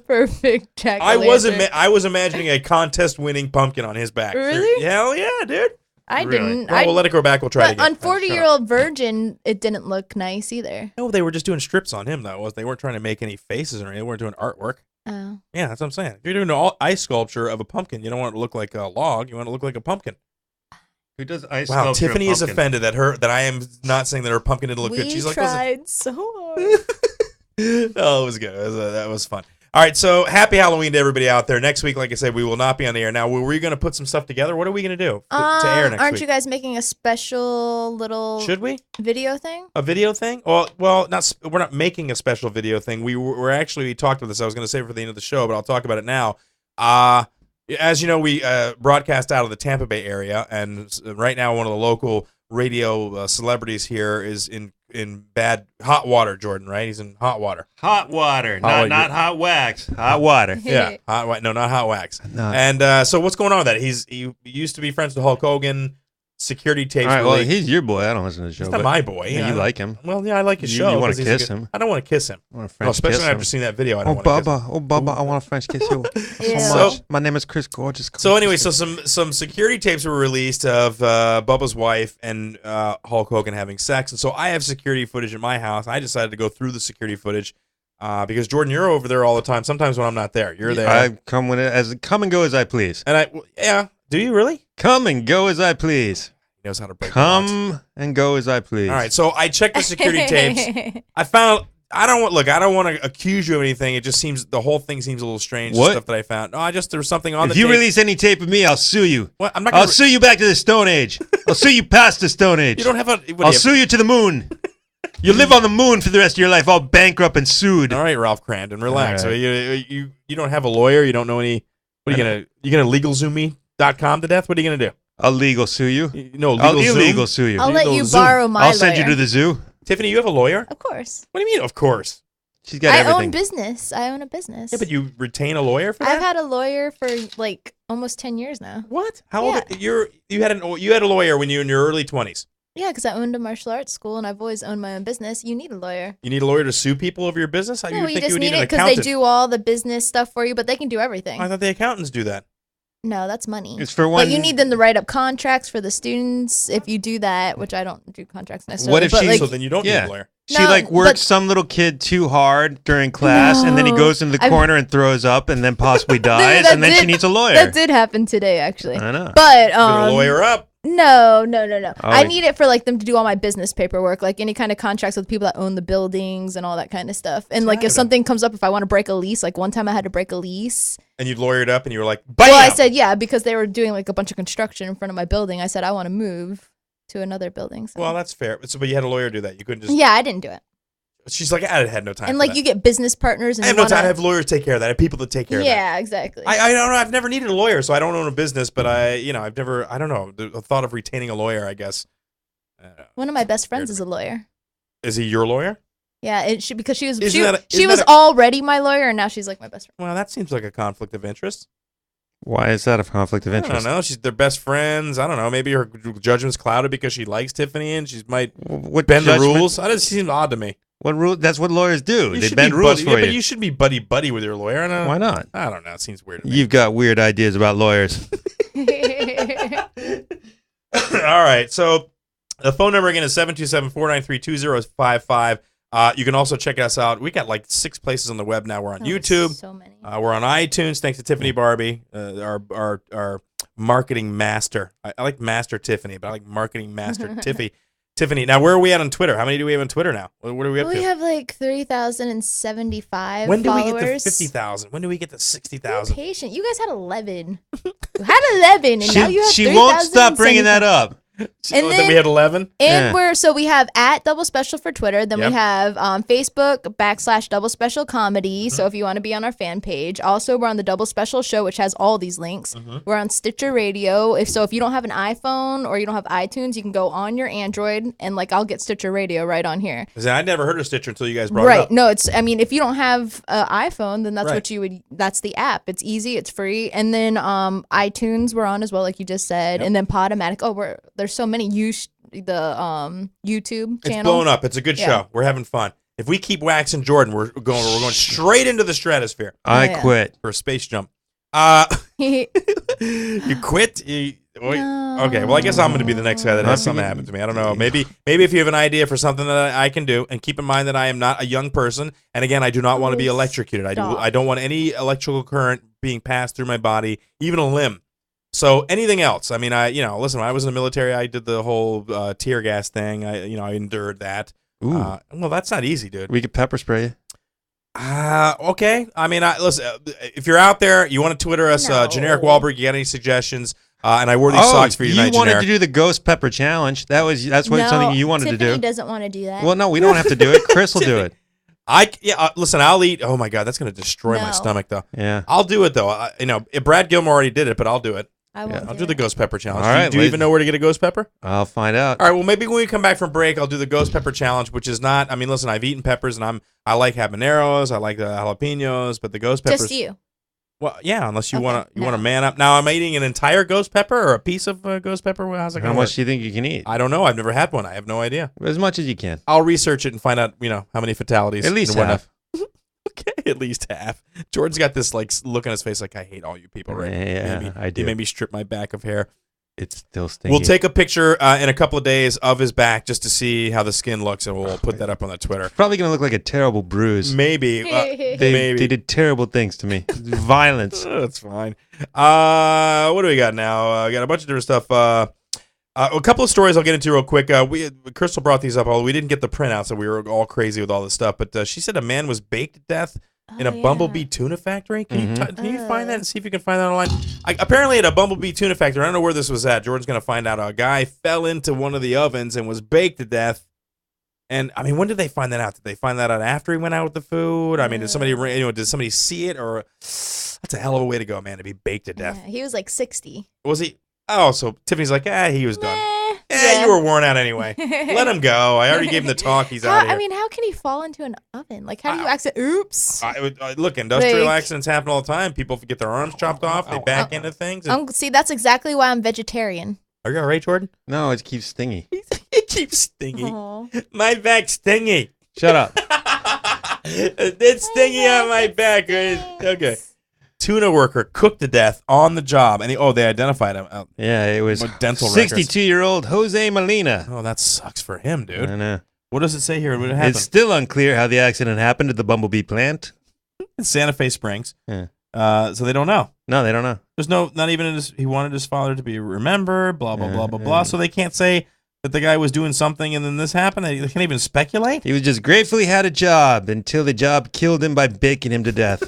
perfect jack-o'-lantern. I was imagining a contest-winning pumpkin on his back. Really? Hell yeah, dude. I didn't. Well, we'll let it grow back. We'll try it again. On 40-year-old virgin, it didn't look nice either. No, they were just doing strips on him, though. They weren't trying to make any faces or anything. They weren't doing artwork. Oh. Yeah, that's what I'm saying. If you're doing an ice sculpture of a pumpkin, you don't want it to look like a log. You want it to look like a pumpkin. Who does ice Wow, sculpture? Tiffany is offended that I am not saying that her pumpkin didn't look good. She's like, tried so hard. Oh, it was good. That was fun. All right, so happy Halloween to everybody out there. Next week, like I said, we will not be on the air. Now, were we going to put some stuff together? What are we going to do to air next week? Aren't you guys making a special little video thing? A video thing? Well, we're not making a special video thing. We talked about this. I was going to save it for the end of the show, but I'll talk about it now. As you know, we broadcast out of the Tampa Bay area, and right now one of the local radio celebrities here is in bad hot water, Jordan, right? He's in hot water. Hot water, not hot wax. Hot water. Yeah, not hot wax. And so what's going on with that? He used to be friends with Hulk Hogan. Security tapes. All right, well, he's your boy. I don't listen to the show. He's not my boy. Yeah, you like him. Well, yeah, I like his show. You want to kiss him? I don't want to kiss him. I want a French especially kiss after seeing that video. I don't want to kiss him. Bubba, I want a French kiss you. So much. My name is Chris Gorges. So anyway, some security tapes were released of Bubba's wife and Hulk Hogan having sex, and so I have security footage at my house. I decided to go through the security footage because Jordan, you're over there all the time. Sometimes when I'm not there, you're there. I come and go as I please. And do you really? Come and go as I please. Knows how to break Come and go as I please. All right, so I checked the security tapes. I found I don't want to accuse you of anything. It just seems the whole thing seems a little strange. What? The stuff that I found. No, there was something on the If you tape. release any tape of me, I'll sue you. What? I'm not. I'll sue you back to the Stone Age. I'll sue you past the Stone Age. You don't have a. I'll sue you to the moon. You live on the moon for the rest of your life, all bankrupt and sued. All right, Ralph Crandon, relax. All right. So you don't have a lawyer. You don't know any. What are you gonna LegalZoom.com to death? What are you gonna do? I'll legal sue you. No, I'll illegal sue you. I'll let you borrow my I'll send you to the zoo. Tiffany, you have a lawyer? Of course. What do you mean, of course? She's got everything. I own business. I own a business. Yeah, but you retain a lawyer for that? I've had a lawyer for like almost 10 years now. What? How old? You had a lawyer when you were in your early 20s. Yeah, because I owned a martial arts school and I've always owned my own business. You need a lawyer. You need a lawyer to sue people over your business? No, you just need it because they do all the business stuff for you, but they can do everything. I thought the accountants do that. No, that's money. It's for one. But you need them to write up contracts for the students. If you do that, which I don't do contracts necessarily. What if she? So then you don't need a lawyer. She works some little kid too hard during class, and then he goes into the corner and throws up, and then possibly dies, and then she needs a lawyer. That did happen today, actually. I know. But a lawyer up. No. I Oh. need it for like them to do all my business paperwork, like any kind of contracts with people that own the buildings and all that kind of stuff. And like if something comes up, if I want to break a lease, like one time I had to break a lease. And you'd lawyered up, and you were like, "Bam!" Well, I said because they were doing like a bunch of construction in front of my building. I said I want to move to another building. So. Well, that's fair. But you had a lawyer do that. You couldn't just. Yeah, I didn't do it. She's like, I had no time. And for like that. you get business partners. And I have no time. I have lawyers take care of that. I have people that take care of that. Yeah, exactly. I don't know. I've never needed a lawyer, so I don't own a business. But I've never. I don't know. The thought of retaining a lawyer, I guess. One of my best friends is a lawyer. Is he your lawyer? Yeah, because she was Isn't was that already my lawyer, and now she's like my best friend. Well, that seems like a conflict of interest. Why is that a conflict of interest? I don't know. They're best friends. I don't know. Maybe her judgment's clouded because she likes Tiffany and she might bend the rules. That just seems odd to me. What rule? That's what lawyers do. They bend rules for you. But you should be buddy with your lawyer. Why not? I don't know. It seems weird to me. You've got weird ideas about lawyers. All right. So the phone number again is 727-493-2055. You can also check us out. We got like 6 places on the web now. We're on YouTube. So many. We're on iTunes. Thanks to Tiffany Barbee, our marketing master. I like Master Tiffany, but I like marketing master Tiffany. Now, where are we at on Twitter? How many do we have on Twitter now? What are we up to? We have like 3,075 When do followers. we get to 50,000? When do we get to 60,000? Patient. You guys had 11. You had 11, and now you have 3,075. She won't stop bringing that up. And then we had 11. And we have at Double Special for Twitter. Then we have Facebook / Double Special Comedy. So if you want to be on our fan page. Also, we're on the Double Special Show, which has all these links. We're on Stitcher Radio. If you don't have an iPhone or you don't have iTunes, you can go on your Android and I'll get Stitcher Radio right on here. I never heard of Stitcher until you guys brought it up. No, if you don't have an iPhone, then that's that's the app. It's easy, it's free. And then iTunes we're on as well, like you just said. And then Podomatic. There's so many YouTube channel. It's blown up. It's a good show. We're having fun. If we keep waxing Jordan, we're going straight into the stratosphere. I quit for a space jump. You quit? No. Okay, well, I guess I'm going to be the next guy that has something happen to me. I don't know. Maybe if you have an idea for something that I can do, and keep in mind that I am not a young person, and again, I do not want to be electrocuted. I don't want any electrical current being passed through my body, even a limb. So anything else? I mean, listen, when I was in the military, I did the whole tear gas thing. I endured that. Ooh. Well, that's not easy, dude. We could pepper spray you. Okay. I mean, listen, if you're out there, you want to Twitter us, Generic Wahlberg, you got any suggestions? And I wore these socks for you tonight, You wanted to do the Ghost Pepper Challenge. That's something you wanted to do. Tiffany doesn't want to do that. Well, no, we don't have to do it. Chris will do it. Listen, I'll eat. Oh my God, that's gonna destroy my stomach, though. Yeah, I'll do it though. Brad Gilmore already did it, but I'll do it. I'll do the Ghost Pepper Challenge. All right, do you even know where to get a Ghost Pepper? I'll find out. All right. Well, maybe when we come back from break, I'll do the Ghost Pepper Challenge, which is not. I mean, listen, I've eaten peppers, and I like habaneros, I like the jalapenos, but the ghost peppers. Just you. Well, yeah, unless you want to man up. Now, I'm eating an entire ghost pepper or a piece of ghost pepper. How's it going? How much do you think you can eat? I don't know. I've never had one. I have no idea. As much as you can. I'll research it and find out. How many fatalities. At least half. Okay, at least half. Jordan's got this look on his face like I hate all you people. Right? Yeah, I do. He made me strip my back of hair. It's still stinky. We'll take a picture in a couple of days of his back just to see how the skin looks, and we'll put that up on the Twitter. Probably going to look like a terrible bruise. Maybe. They did terrible things to me. Violence. That's fine. What do we got now? We got a bunch of different stuff. A couple of stories I'll get into real quick. Crystal brought these up. We didn't get the printouts, so we were all crazy with all this stuff. But she said a man was baked to death in a bumblebee tuna factory. Can you find that and see if you can find that online? Apparently at a bumblebee tuna factory, I don't know where this was at. Jordan's going to find out. A guy fell into one of the ovens and was baked to death. And I mean, when did they find that out? Did they find that out after he went out with the food? I mean, did somebody see it? Or that's a hell of a way to go, man, to be baked to death. Yeah, he was like 60. Was he? Oh, so Tiffany's like, he was done. You were worn out anyway. Let him go. I already gave him the talk. He's out of here. I mean, how can he fall into an oven? Like, how do you accident? Oops. Look, industrial accidents happen all the time. People get their arms chopped off. They back into things. See, that's exactly why I'm vegetarian. Are you all right, Jordan? No, it keeps stingy. It keeps stingy. My back's stingy. Shut up. It's stingy on my back. Okay. Tuna worker cooked to death on the job, and they identified him. Yeah, it was dental 62-year-old Jose Molina. Oh, that sucks for him, dude. I know. What does it say here? What happened? It's still unclear how the accident happened at the Bumblebee plant in Santa Fe Springs. Yeah. So they don't know. No, they don't know. There's not even he wanted his father to be remembered. Blah blah blah blah blah. So they can't say that the guy was doing something and then this happened. They can't even speculate. He was just grateful he had a job until the job killed him by baking him to death.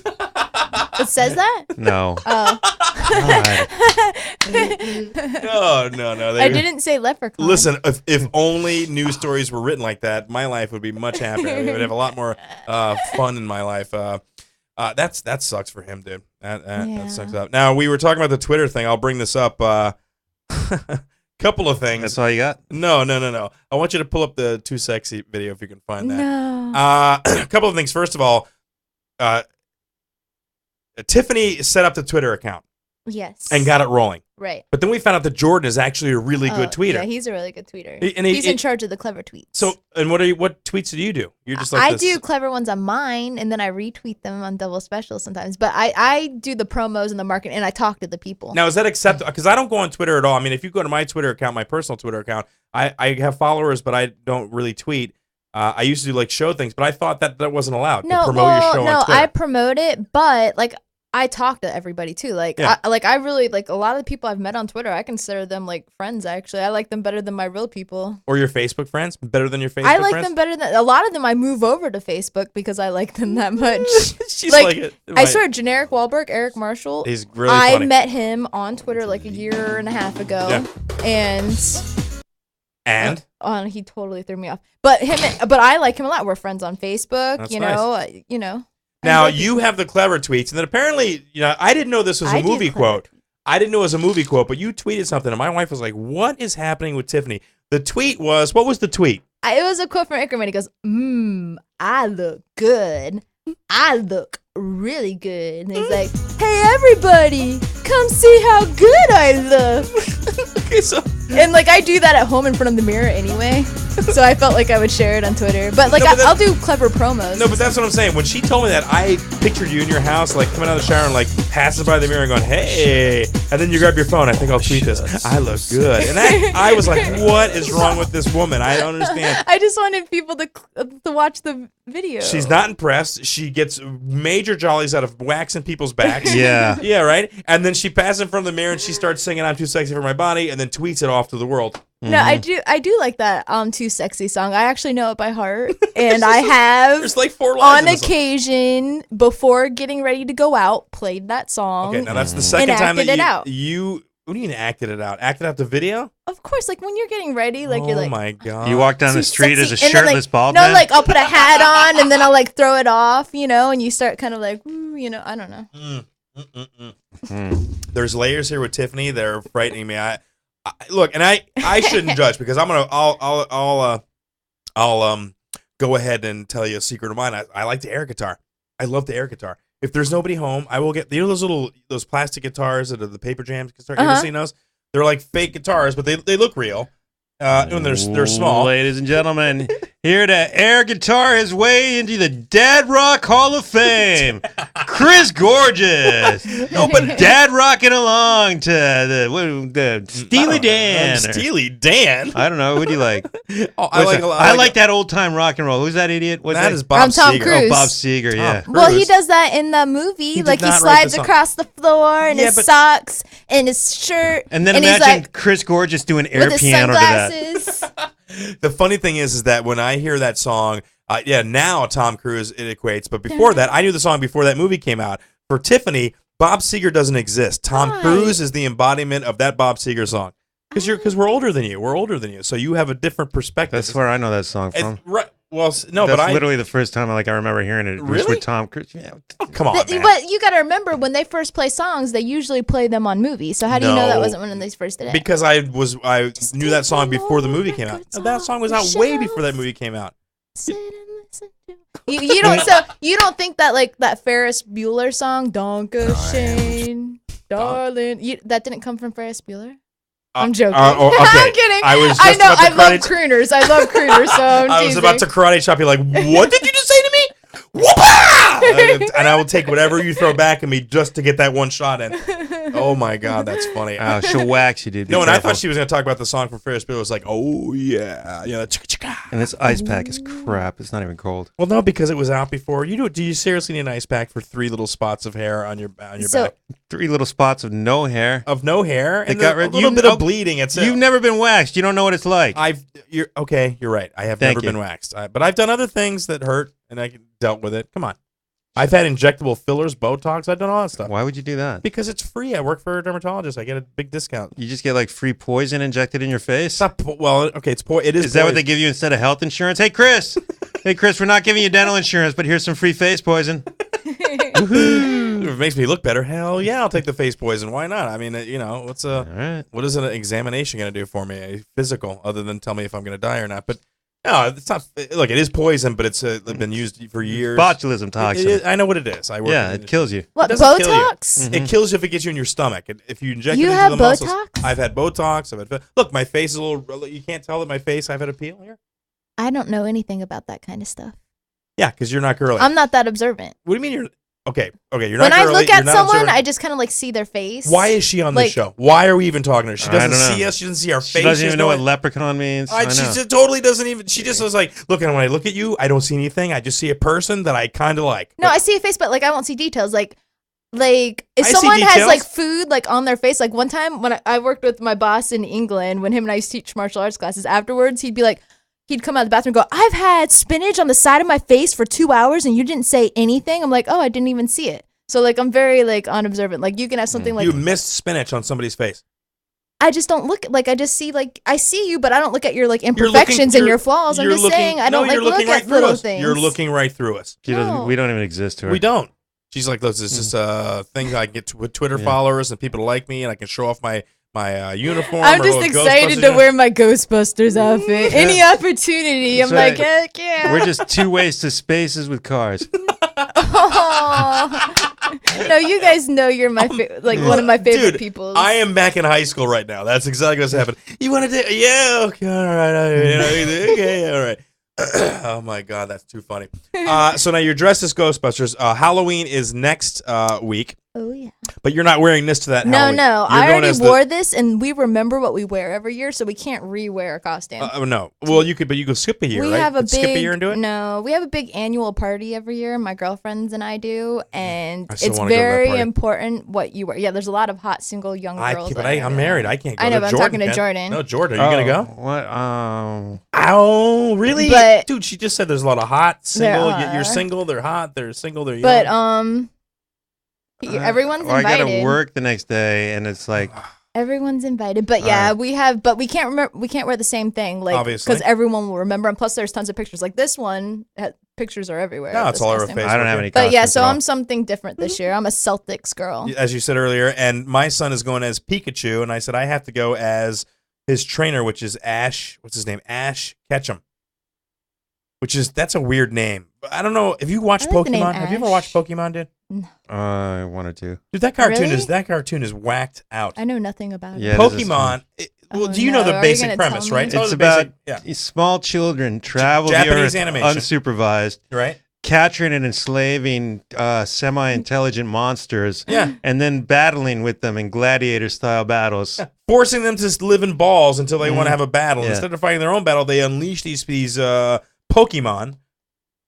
It says that? No. Oh. No. I didn't say leprechaun. Listen, if only news stories were written like that, my life would be much happier. I would have a lot more fun in my life. That sucks for him, dude. That sucks up. Now, we were talking about the Twitter thing. I'll bring this up. Couple of things. That's all you got? No. I want you to pull up the Too Sexy video if you can find that. No. A couple of things. First of all, Tiffany set up the Twitter account. Yes. And got it rolling. Right. But then we found out that Jordan is actually a really good tweeter. Yeah, he's a really good tweeter. And he's in charge of the clever tweets. So, and what tweets do you do? You're just like I do clever ones on mine, and then I retweet them on Double Special sometimes. But I do the promos and the marketing, and I talk to the people. Now, is that acceptable? Because I don't go on Twitter at all. I mean, if you go to my Twitter account, my personal Twitter account, I have followers, but I don't really tweet. I used to do show things, but I thought that wasn't allowed to promote your show on Twitter. I promote it, but I talk to everybody too. I really a lot of the people I've met on Twitter. I consider them friends. Actually, I like them better than my real people. Or your Facebook friends, better than your Facebook. I like friends? them better than a lot of them. I move over to Facebook because I like them that much. She's like it. I swear, Generic Wahlberg, Eric Marshall. He's really funny. I met him on Twitter a year and a half ago, and And he totally threw me off. But I like him a lot. We're friends on Facebook. That's you know. Now you have the clever tweets, and then apparently, I didn't know this was a movie quote. I didn't know it was a movie quote, but you tweeted something, and my wife was like, "What is happening with Tiffany?" The tweet was, what was the tweet? It was a quote from Ickerman. He goes, I look good. I look really good. And he's like, hey, everybody, come see how good I look. Okay, so. And, like, I do that at home in front of the mirror anyway. So I felt like I would share it on Twitter. But, like, I'll do clever promos. No, but that's what I'm saying. When she told me that, I pictured you in your house, like, coming out of the shower and, like, passing by the mirror and going, hey. And then you grab your phone. I think I'll tweet this. I look good. And I was like, what is wrong with this woman? I don't understand. I just wanted people to watch the video. She's not impressed. She gets major jollies out of waxing people's backs. Yeah. Yeah, right? And then she passes in front of the mirror and she starts singing I'm Too Sexy for My Body and then tweets it off to the world. No, I do like that Too Sexy song. I actually know it by heart. And I have, there's like 4 lines on occasion, before getting ready to go out, played that song. Okay, now that's the second time that it out. you what do you mean acted it out? Acted out the video? Of course, like when you're getting ready, like you're like, oh my God. You walk down the street as a sexy. And then, shirtless bald no, man? like I'll put a hat on and then I'll like throw it off, and you start kind of like, I don't know. There's layers here with Tiffany that are frightening me. I look, and I shouldn't judge because I'll go ahead and tell you a secret of mine. I like the air guitar. I love the air guitar. If there's nobody home, I will get those plastic guitars that are the paper jams guitar. You ever seen those? They're like fake guitars, but they look real. And they're small. Ladies and gentlemen, here to air guitar his way into the Dad Rock Hall of Fame, Chris Gorges. No, but Dad rocking along to the Steely Dan. Steely Dan? I don't know. Who do you like? I like that old time rock and roll. Who's that idiot? That is Bob Tom Seger. Cruise. Oh, Bob Seger, yeah. Well, he does that in the movie. Like he slides across the floor in his socks and his shirt. And then and imagine he's like, Chris Gorges doing air with his piano to that. The funny thing is that when I hear that song, now Tom Cruise it equates, but before that, I knew the song before that movie came out. For Tiffany, Bob Seger doesn't exist. Tom Cruise is the embodiment of that Bob Seger song. Because we're older than you. We're older than you, so you have a different perspective. That's where I know that song from. Right. Well, no, that's but literally the first time I remember hearing it. It was with Tom Cruise. Yeah. Oh, come on, man. But you got to remember, when they first play songs, they usually play them on movies. So how do you know that wasn't when they first did it? Because I knew that song before the movie came out. That song was out way before that movie came out. You don't think that like that Ferris Bueller song, Donka Shane, darling, that didn't come from Ferris Bueller? I'm joking. Okay. I'm kidding. I know. I love crooners. So I'm I was about to karate chop you. Like, what did you just say to me? Whoop-ah! And I will take whatever you throw back at me just to get that one shot in. Oh my God, that's funny. Oh, she'll wax you, dude. No, and I thought she was going to talk about the song from Ferris Bueller. It was like, oh yeah, and this ice pack is crap. It's not even cold. Well, no, because it was out before. Do you seriously need an ice pack for 3 little spots of hair on your back? 3 little spots of no hair. Of no hair, and got a little bit of bleeding. You've never been waxed. You don't know what it's like. You're right. I have never been waxed, but I've done other things that hurt, and I dealt with it. Come on. I've had injectable fillers, Botox. I've done all that stuff. Why would you do that? Because it's free. I work for a dermatologist. I get a big discount. You just get like free poison injected in your face? It is poison. Is that what they give you instead of health insurance? Hey, Chris, we're not giving you dental insurance, but here's some free face poison. If it makes me look better, hell yeah, I'll take the face poison. Why not? I mean, what is an examination going to do for me? A physical, other than tell me if I'm going to die or not. But no, it's not. Look, it is poison, but it's been used for years. Botulism toxin. I know what it is. It kills you. What, Botox? Kill you. It kills you if it gets you in your stomach. If you inject you it into have the Botox? muscles. I've had Botox. Look, my face is a little. You can't tell that my face. I've had a peel here. I don't know anything about that kind of stuff. Yeah, because you're not girly. I'm not that observant. What do you mean you're? Okay, you're not. When I girly, look at someone, observant. I just kind of like see their face. Why is she on this show? Why are we even talking to her? She doesn't see us. She doesn't see our face. She doesn't even know what leprechaun means. She just totally doesn't even. She just was like, look, and when I look at you, I don't see anything. I just see a person that I kind of like. No, I see a face, but like I won't see details. Like if someone has like food like on their face, like one time when I worked with my boss in England, when him and I used to teach martial arts classes, afterwards he'd be like, he'd come out of the bathroom and go, I've had spinach on the side of my face for 2 hours and you didn't say anything. I'm like, oh, I didn't even see it. So like I'm very like unobservant. Like you can have something like you missed spinach on somebody's face. I just don't look like I just see like I see you, but I don't look at your like imperfections and your flaws. I'm just saying I don't like look at little things. You're looking right through us. We don't even exist to her. We don't. She's like, look, this is just a thing I get with Twitter followers and people like me, and I can show off my uniform. I'm just excited to wear my Ghostbusters outfit. Any opportunity, I'm like, heck yeah. We're just two ways to spaces with cars. No, you guys know you're my one of my favorite people. I am back in high school right now. That's exactly what's happening. You want to do? Yeah, okay, all right, okay, all right. Oh my God, that's too funny. So now you're dressed as Ghostbusters. Halloween is next week. Oh yeah. But you're not wearing this to that. Halloween. No. I already wore this, and we remember what we wear every year, so we can't re-wear a costume. No. Well, you could skip a year, right? Have a skip a year and do it. No, we have a big annual party every year. My girlfriends and I do, and it's go very important what you wear. Yeah, there's a lot of hot single young girls. But I'm married. I can't go. I know, but I'm talking to Jordan. No, Jordan, are you gonna go? What? Oh, really? But, dude, she just said there's a lot of hot single. You're single. They're hot. They're single. They're young. But everyone's invited. I gotta work the next day, and it's like everyone's invited. But yeah, we can't remember. We can't wear the same thing, like obviously, because everyone will remember. And plus, there's tons of pictures. Like this one, pictures are everywhere. No, it's all over Facebook. I don't have any. But yeah, so I'm something different this year. I'm a Celtics girl, as you said earlier. And my son is going as Pikachu, and I said I have to go as his trainer, which is Ash. What's his name? Ash Ketchum. That's a weird name. I don't know. Have you watched Pokemon? Have you ever watched Pokemon, dude? No. I wanted to. Dude, that cartoon is whacked out. I know nothing about it. Yeah, Pokemon. Do you know the basic premise, right? It's about small children travel the earth unsupervised, right? Capturing and enslaving semi-intelligent monsters, and then battling with them in gladiator-style battles, forcing them to live in balls until they want to have a battle. Instead of fighting their own battle, they unleash these Pokemon,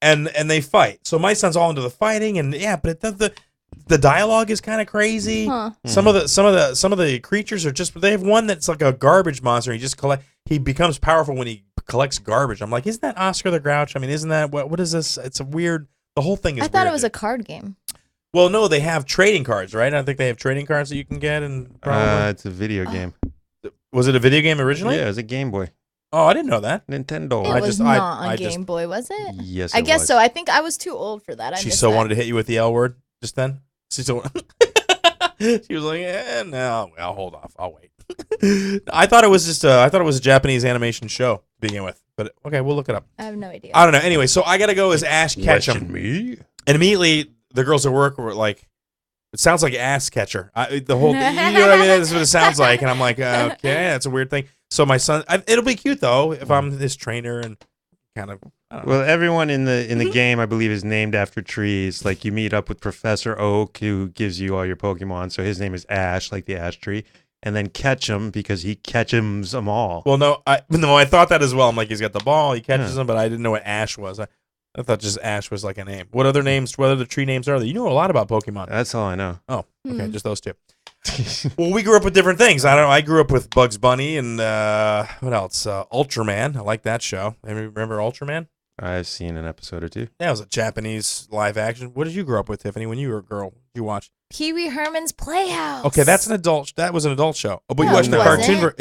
and they fight. So my son's all into the fighting, and but the dialogue is kind of crazy. Huh. Some of the creatures are just. They have one that's like a garbage monster. He becomes powerful when he collects garbage. I'm like, isn't that Oscar the Grouch? I mean, isn't that what is this? It's a weird. The whole thing is. I thought weird, it was a card game. Well, no, they have trading cards, right? I think they have trading cards that you can get, and it's a video game. Was it a video game originally? Yeah, it was a Game Boy. Oh, I didn't know that. Nintendo. It was not on Game Boy, was it? Yes, I guess so. I think I was too old for that. She so wanted to hit you with the L word just then. She was like, no, I'll hold off. I'll wait. I thought it was a Japanese animation show to begin with. But okay, we'll look it up. I have no idea. I don't know. Anyway, so I got to go as Ash Ketchum. Me? And immediately the girls at work were like, it sounds like ass catcher. You know what I mean? That's what it sounds like. And I'm like, okay, that's a weird thing. So my son, it'll be cute though if I'm his trainer and kind of. Well, everyone in the game, I believe, is named after trees. Like you meet up with Professor Oak, who gives you all your Pokemon. So his name is Ash, like the ash tree. And then Ketchum because he catches them all. Well, no, I thought that as well. I'm like, he's got the ball, he catches them, but I didn't know what Ash was. I thought just Ash was like a name. What other names? What other tree names are there? You know a lot about Pokemon. That's all I know. Oh, okay, just those two. Well, we grew up with different things. I don't know. I grew up with Bugs Bunny and what else? Ultraman. I like that show. Remember Ultraman? I've seen an episode or two. Yeah, it was a Japanese live action. What did you grow up with, Tiffany, when you were a girl? You watched Pee-wee Herman's Playhouse. Okay, that's an adult. That was an adult show. Oh, but you No, watched it the wasn't. cartoon.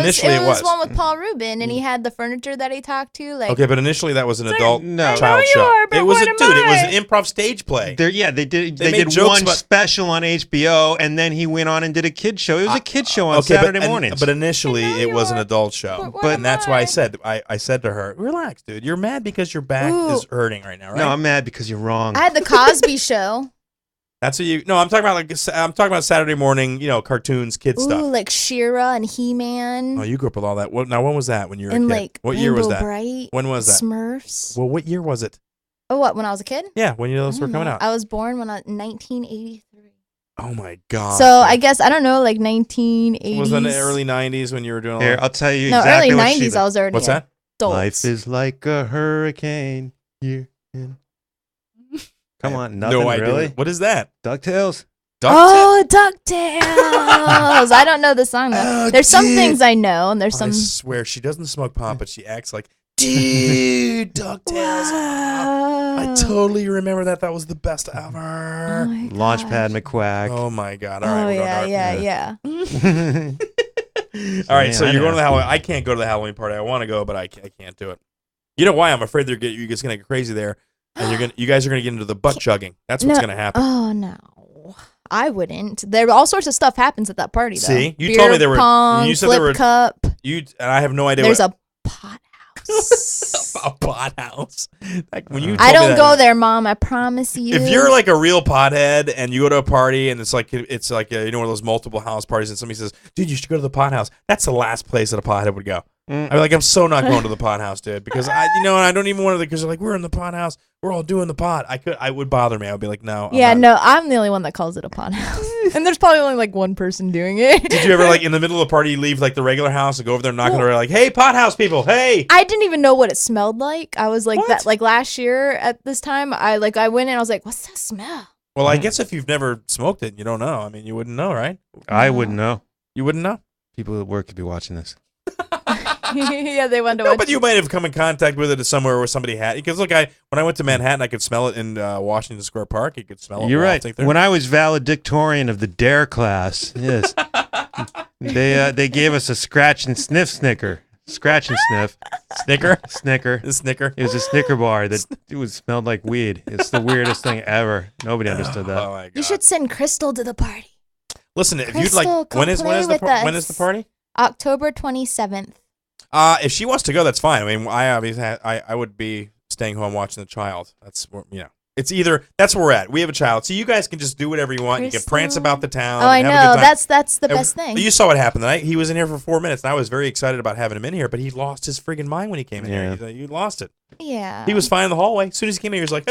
Initially it it was was. one with Paul Rubin, and he had the furniture that he talked to. Like, Okay, but initially that was an adult No. child you show. are, but It was what a am dude. It was I? an improv stage play. They did They made did jokes one about- special on HBO, and then he went on and did a kid show. It was a kid show on Okay, Saturday mornings. But initially it was an adult show. what And that's why I said to her, relax, dude. You're mad because your back is hurting right now, right? No, I'm mad because you're wrong. I had the Cosby Show. That's what you. No, I'm talking about Saturday morning. Cartoons, kid Ooh, stuff. like She-Ra and He-Man. Oh, you grew up with all that. Now, when was that? When you were and a kid? like What year was Rainbow that? Bright, When was that? Smurfs. Well, what year was it? Oh, what? When I was a kid? Yeah, when those were coming out. I was born in 1983. Oh my god. So I guess I don't know, like 1980s. Was it in the early 90s when you were doing all Here, that? I'll tell you No, exactly early what she 90s. did. I was already. What's that? Adults. Life is like a hurricane. Come on, nothing No idea. really. What is that? DuckTales. Oh, DuckTales. I don't know the song though. There's some things I know, and there's some. I swear she doesn't smoke pot, but she acts like, dude, DuckTales. I totally remember that. That was the best ever. Launchpad McQuack. Oh my god! All Oh right, yeah. All right, so you're going to the Halloween. I can't go to the Halloween party. I want to go, but I can't do it. You know why? I'm afraid you're just going to get crazy there, and you guys are going to get into the butt chugging. That's what's going to happen. Oh no, I wouldn't. There all sorts of stuff happens at that party. Though. See, you Beer told me there were. pong, You said flip there were. Cup. And I have no idea. There's a pot house. A pot house. Like when you I don't go there, Mom. I promise you. If you're like a real pothead and you go to a party and it's like one of those multiple house parties and somebody says, "Dude, you should go to the pot house." That's the last place that a pothead would go. I'm so not going to the pot house, dude, because I don't even want to, because they're like, we're in the pot house, we're all doing the pot. I would bother me. I would be like, no. I'm the only one that calls it a pot house, and there's probably only like one person doing it. Did you ever in the middle of the party leave the regular house and go over there and knock on the door like, "Hey, pot house people, hey"? I didn't even know what it smelled like. I was like that last year at this time. I went in and I was like, "What's that smell?" Well, I guess if you've never smoked it, you don't know. I mean, you wouldn't know, right? I wouldn't know. You wouldn't know. People at work could be watching this. Yeah, they wonder. No, but you might have come in contact with it somewhere where somebody had. Because look, when I went to Manhattan, I could smell it in Washington Square Park. You could smell it. You're right. When I was valedictorian of the DARE class, yes, they gave us a scratch and sniff snicker. Scratch and sniff. Snicker? Snicker. A Snicker? It was a Snicker bar that smelled like weed. It's the weirdest thing ever. Nobody understood that. Oh my God. You should send Crystal to the party. Listen, if Crystal, you'd like, when is the party? October 27th. If she wants to go, that's fine. I mean, I obviously I would be staying home watching the child. That's it's either that's where we're at. We have a child, so you guys can just do whatever you want. Crystal. You can prance about the town. Oh, I have know. a good time. That's the best thing. You saw what happened tonight. He was in here for 4 minutes, and I was very excited about having him in here. But he lost his friggin' mind when he came in here. You lost it. Yeah. He was fine in the hallway. As soon as he came in, he was like,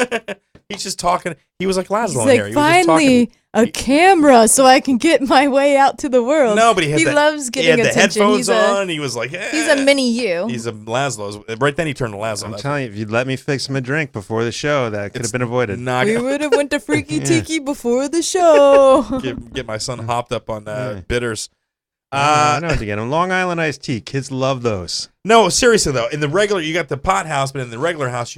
he's just talking. He was like Laszlo in He's here. like, He was just finally, a camera so I can get my way out to the world. No, but he loves getting he had attention. the headphones on. He was like, he's a mini you. He's a Laszlo. Right then he turned to Laszlo. I'm telling you, if you'd let me fix him a drink before the show, that could have been avoided. We would have went to Freaky Tiki before the show. Get my son hopped up on bitters. I know what to get him. Long Island iced tea. Kids love those. No, seriously though, in the regular, you got the pot house, but in the regular house,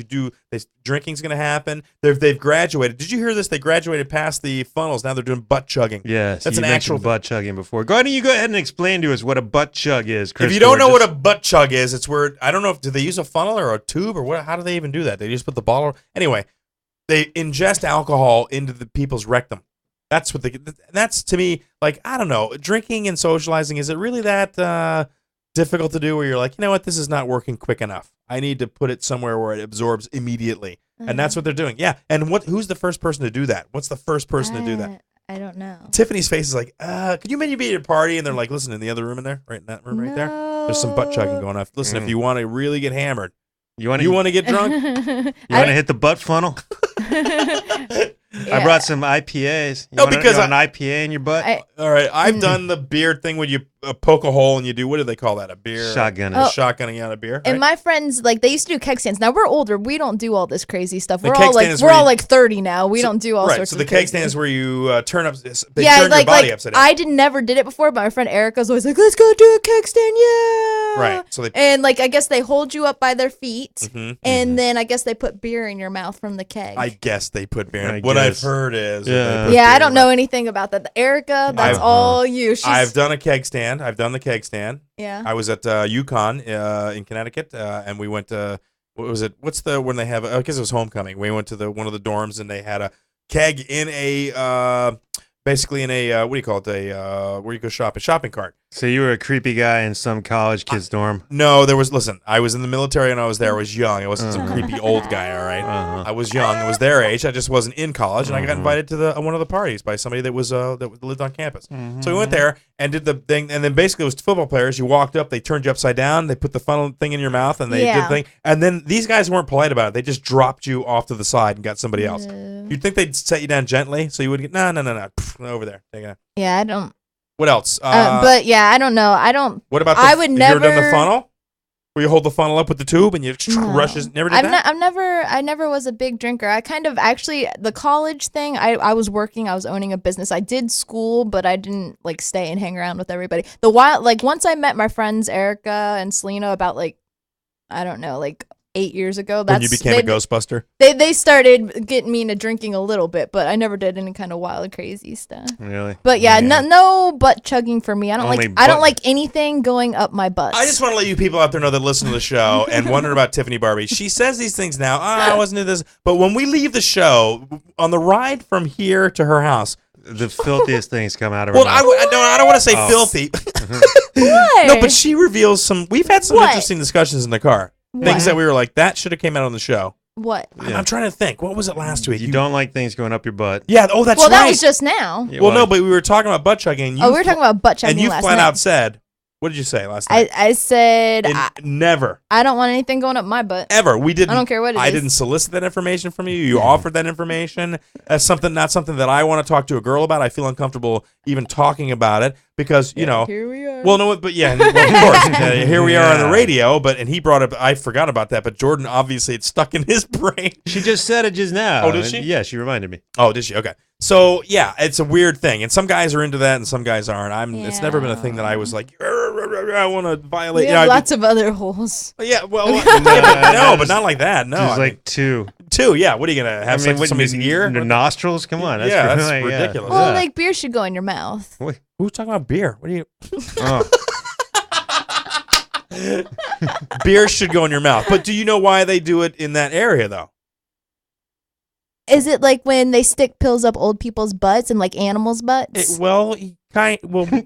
drinking's going to happen. They've graduated. Did you hear this? They graduated past the funnels. Now they're doing butt chugging. Yes, that's an actual butt chugging before. Why don't you go ahead and explain to us what a butt chug is, Chris? If you don't know what a butt chug is, it's where I don't know do they use a funnel or a tube or what? How do they even do that? They just put the bottle. Anyway, they ingest alcohol into the people's rectum. That's what that's to me, like, I don't know, drinking and socializing, is it really that difficult to do where you're like, you know what, this is not working quick enough. I need to put it somewhere where it absorbs immediately. And that's what they're doing. Yeah. And who's the first person to do that? What's the first person to do that? I don't know. Tiffany's face is like, could you maybe be at a party? And they're like, listen, in the other room in there, right in that room right there, there's some butt chugging going on. Listen, if you want to really get hammered, you want to get drunk? You want to hit the butt funnel? I brought some IPAs. You want an IPA in your butt? All right, I've done the beer thing when you poke a hole and you do, what do they call that? A beer? Shotgunning. Shotgunning out a beer. And my friends, they used to do keg stands. Now we're older. We don't do all this crazy stuff. The We're keg all stand is we're where all you- like 30 now. We don't do all sorts So of the crazy keg stand is where you turn up, they yeah, turn your body upside down. I never did it before, but my friend Erica's always like, let's go do a keg stand, yeah. Right. So and I guess they hold you up by their feet, Mhm. and then I guess they put beer in your mouth from the keg. I guess they put beer in I it. What I've guess. heard is Yeah, I don't know anything about that. Erica, that's all you. I've done a keg stand. I've done the keg stand. Yeah. I was at Yukon in Connecticut, and we went to, what was it? What's when they have? I guess it was homecoming. We went to one of the dorms, and they had a keg in basically in a what do you call it? Where you go shop, a shopping cart. So you were a creepy guy in some college kid's dorm? No, listen, I was in the military and I was there. I was young. I wasn't some creepy old guy, all right? I was young. I was their age. I just wasn't in college, and I got invited to one of the parties by somebody that was that lived on campus. So we went there and did the thing, and then basically it was football players. You walked up, they turned you upside down, they put the funnel thing in your mouth, and they did the thing. And then these guys weren't polite about it. They just dropped you off to the side and got somebody else. You'd think they'd set you down gently, so you would get, no, over there. Take it out. Yeah, I don't. What else? But yeah, I don't know. I don't. What about? I would never. You ever done the funnel? Where you hold the funnel up with the tube and you rushes. Never did that. I never was a big drinker. I kind of actually the college thing. I was working. I was owning a business. I did school, but I didn't stay and hang around with everybody. Once I met my friends Erica and Selena about I don't know, 8 years ago. When you became a Ghostbuster? They started getting me into drinking a little bit, but I never did any kind of wild, crazy stuff. Really? But yeah, no butt chugging for me. I don't like anything going up my butt. I just want to let you people out there know that listen to the show and wonder about Tiffany Barbee. She says these things now. I wasn't into this. But when we leave the show, on the ride from here to her house, the filthiest things come out of her well, mouth. I don't want to say filthy. What? No, but she reveals some. We've had some What? interesting discussions in the car. Things that we were like, that should have came out on the show. What? I'm trying to think. What was it last week? You don't like things going up your butt. Yeah. Oh, that's well, right. that was just now. Well, no, but we were talking about butt chugging. We were talking about butt chugging and you last flat night. out said, what did you say last night? I said never. I don't want anything going up my butt. Ever. We didn't. I don't care what it I is. didn't solicit that information from you. You offered that information as not something that I want to talk to a girl about. I feel uncomfortable even talking about it because, you know. Here we are. Well, no, but yeah, well, of course. Here we are on the radio, and he brought up, I forgot about that, but Jordan, obviously, it's stuck in his brain. She just said it just now. Oh, did she? Yeah, she reminded me. Oh, did she? Okay. So, yeah, it's a weird thing. And some guys are into that and some guys aren't. It's never been a thing that I was like, I want to violate. We have lots of other holes. Yeah, well, no, but not like that. No, There's like two. Two, yeah. What are you going to have somebody's ear? Their nostrils? Come on. That's ridiculous. Well, like beer should go in your mouth. Wait, who's talking about beer? What are you? Beer should go in your mouth. But do you know why they do it in that area, though? Is it like when they stick pills up old people's butts and like animals' butts?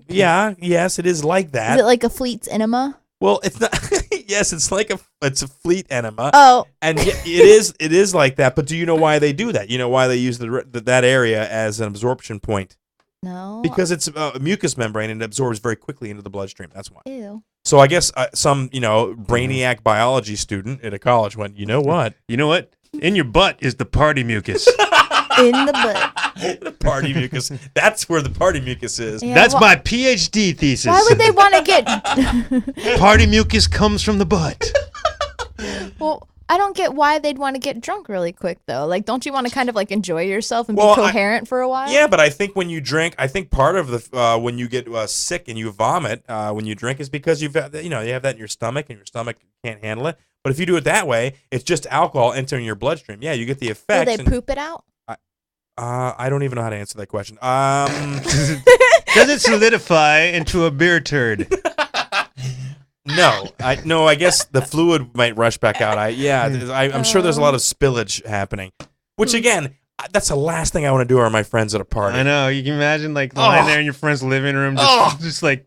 Yeah, yes, it is like that. Is it like a Fleet's enema? Well, it's not. Yes, it's a fleet enema. Oh, and it is like that. But do you know why they do that? You know why they use that area as an absorption point? No. Because it's a mucous membrane and it absorbs very quickly into the bloodstream. That's why. Ew. So I guess some brainiac biology student at a college went, you know what? You know what? In your butt is the party mucus. In the butt. The party mucus. That's where the party mucus is. Yeah, That's my PhD thesis. Why would they want to get... Party mucus comes from the butt. Well, I don't get why they'd want to get drunk really quick, though. Like, don't you want to kind of, like, enjoy yourself and be coherent for a while? Yeah, but I think when you drink, I think part of the when you get sick and you vomit when you drink is because you have that in your stomach and your stomach can't handle it. But if you do it that way, it's just alcohol entering your bloodstream. Yeah, you get the effects. Do they poop it out? I don't even know how to answer that question. Does it solidify into a beer turd? No, I guess the fluid might rush back out. I'm sure there's a lot of spillage happening. Which again, that's the last thing I want to do are my friends at a party. I know. You can imagine like lying there in your friend's living room, just like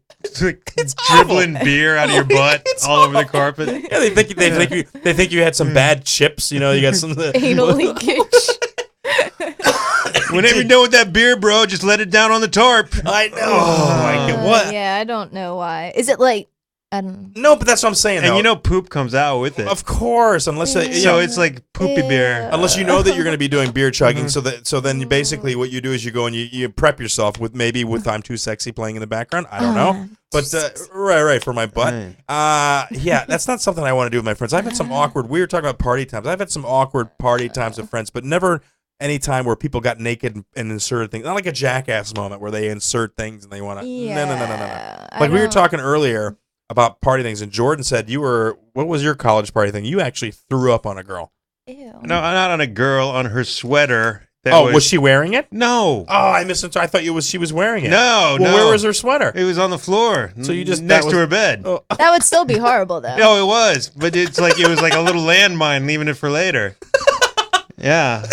dribbling beer out of your butt all over the carpet. Yeah, they think you had some bad chips. You got some anal leakage. Whenever you're done with that beer, bro, just let it down on the tarp. I know. Oh my God, what? Yeah, I don't know why. Is it like I don't. No, but that's what I'm saying. And though. poop comes out with it. Of course, unless so it's like poopy beer. Unless you know that you're going to be doing beer chugging, so then you basically what you do is you go and you prep yourself with I'm Too Sexy playing in the background. I don't know, but right for my butt. Yeah, that's not something I want to do with my friends. I've had some awkward. We were talking about party times. I've had some awkward party times with friends, but never any time where people got naked and inserted things. Not like a Jackass moment where they insert things and they want to. No. Like we were talking earlier about party things, and Jordan said what was your college party thing? You actually threw up on a girl. Ew. No, not on a girl, on her sweater. Was she wearing it? No. Oh, I misunderstood. I thought she was wearing it. No, Where was her sweater? It was on the floor. So you just next to her bed. Oh. That would still be horrible, though. No, it was, but it was like a little landmine, leaving it for later. Yeah.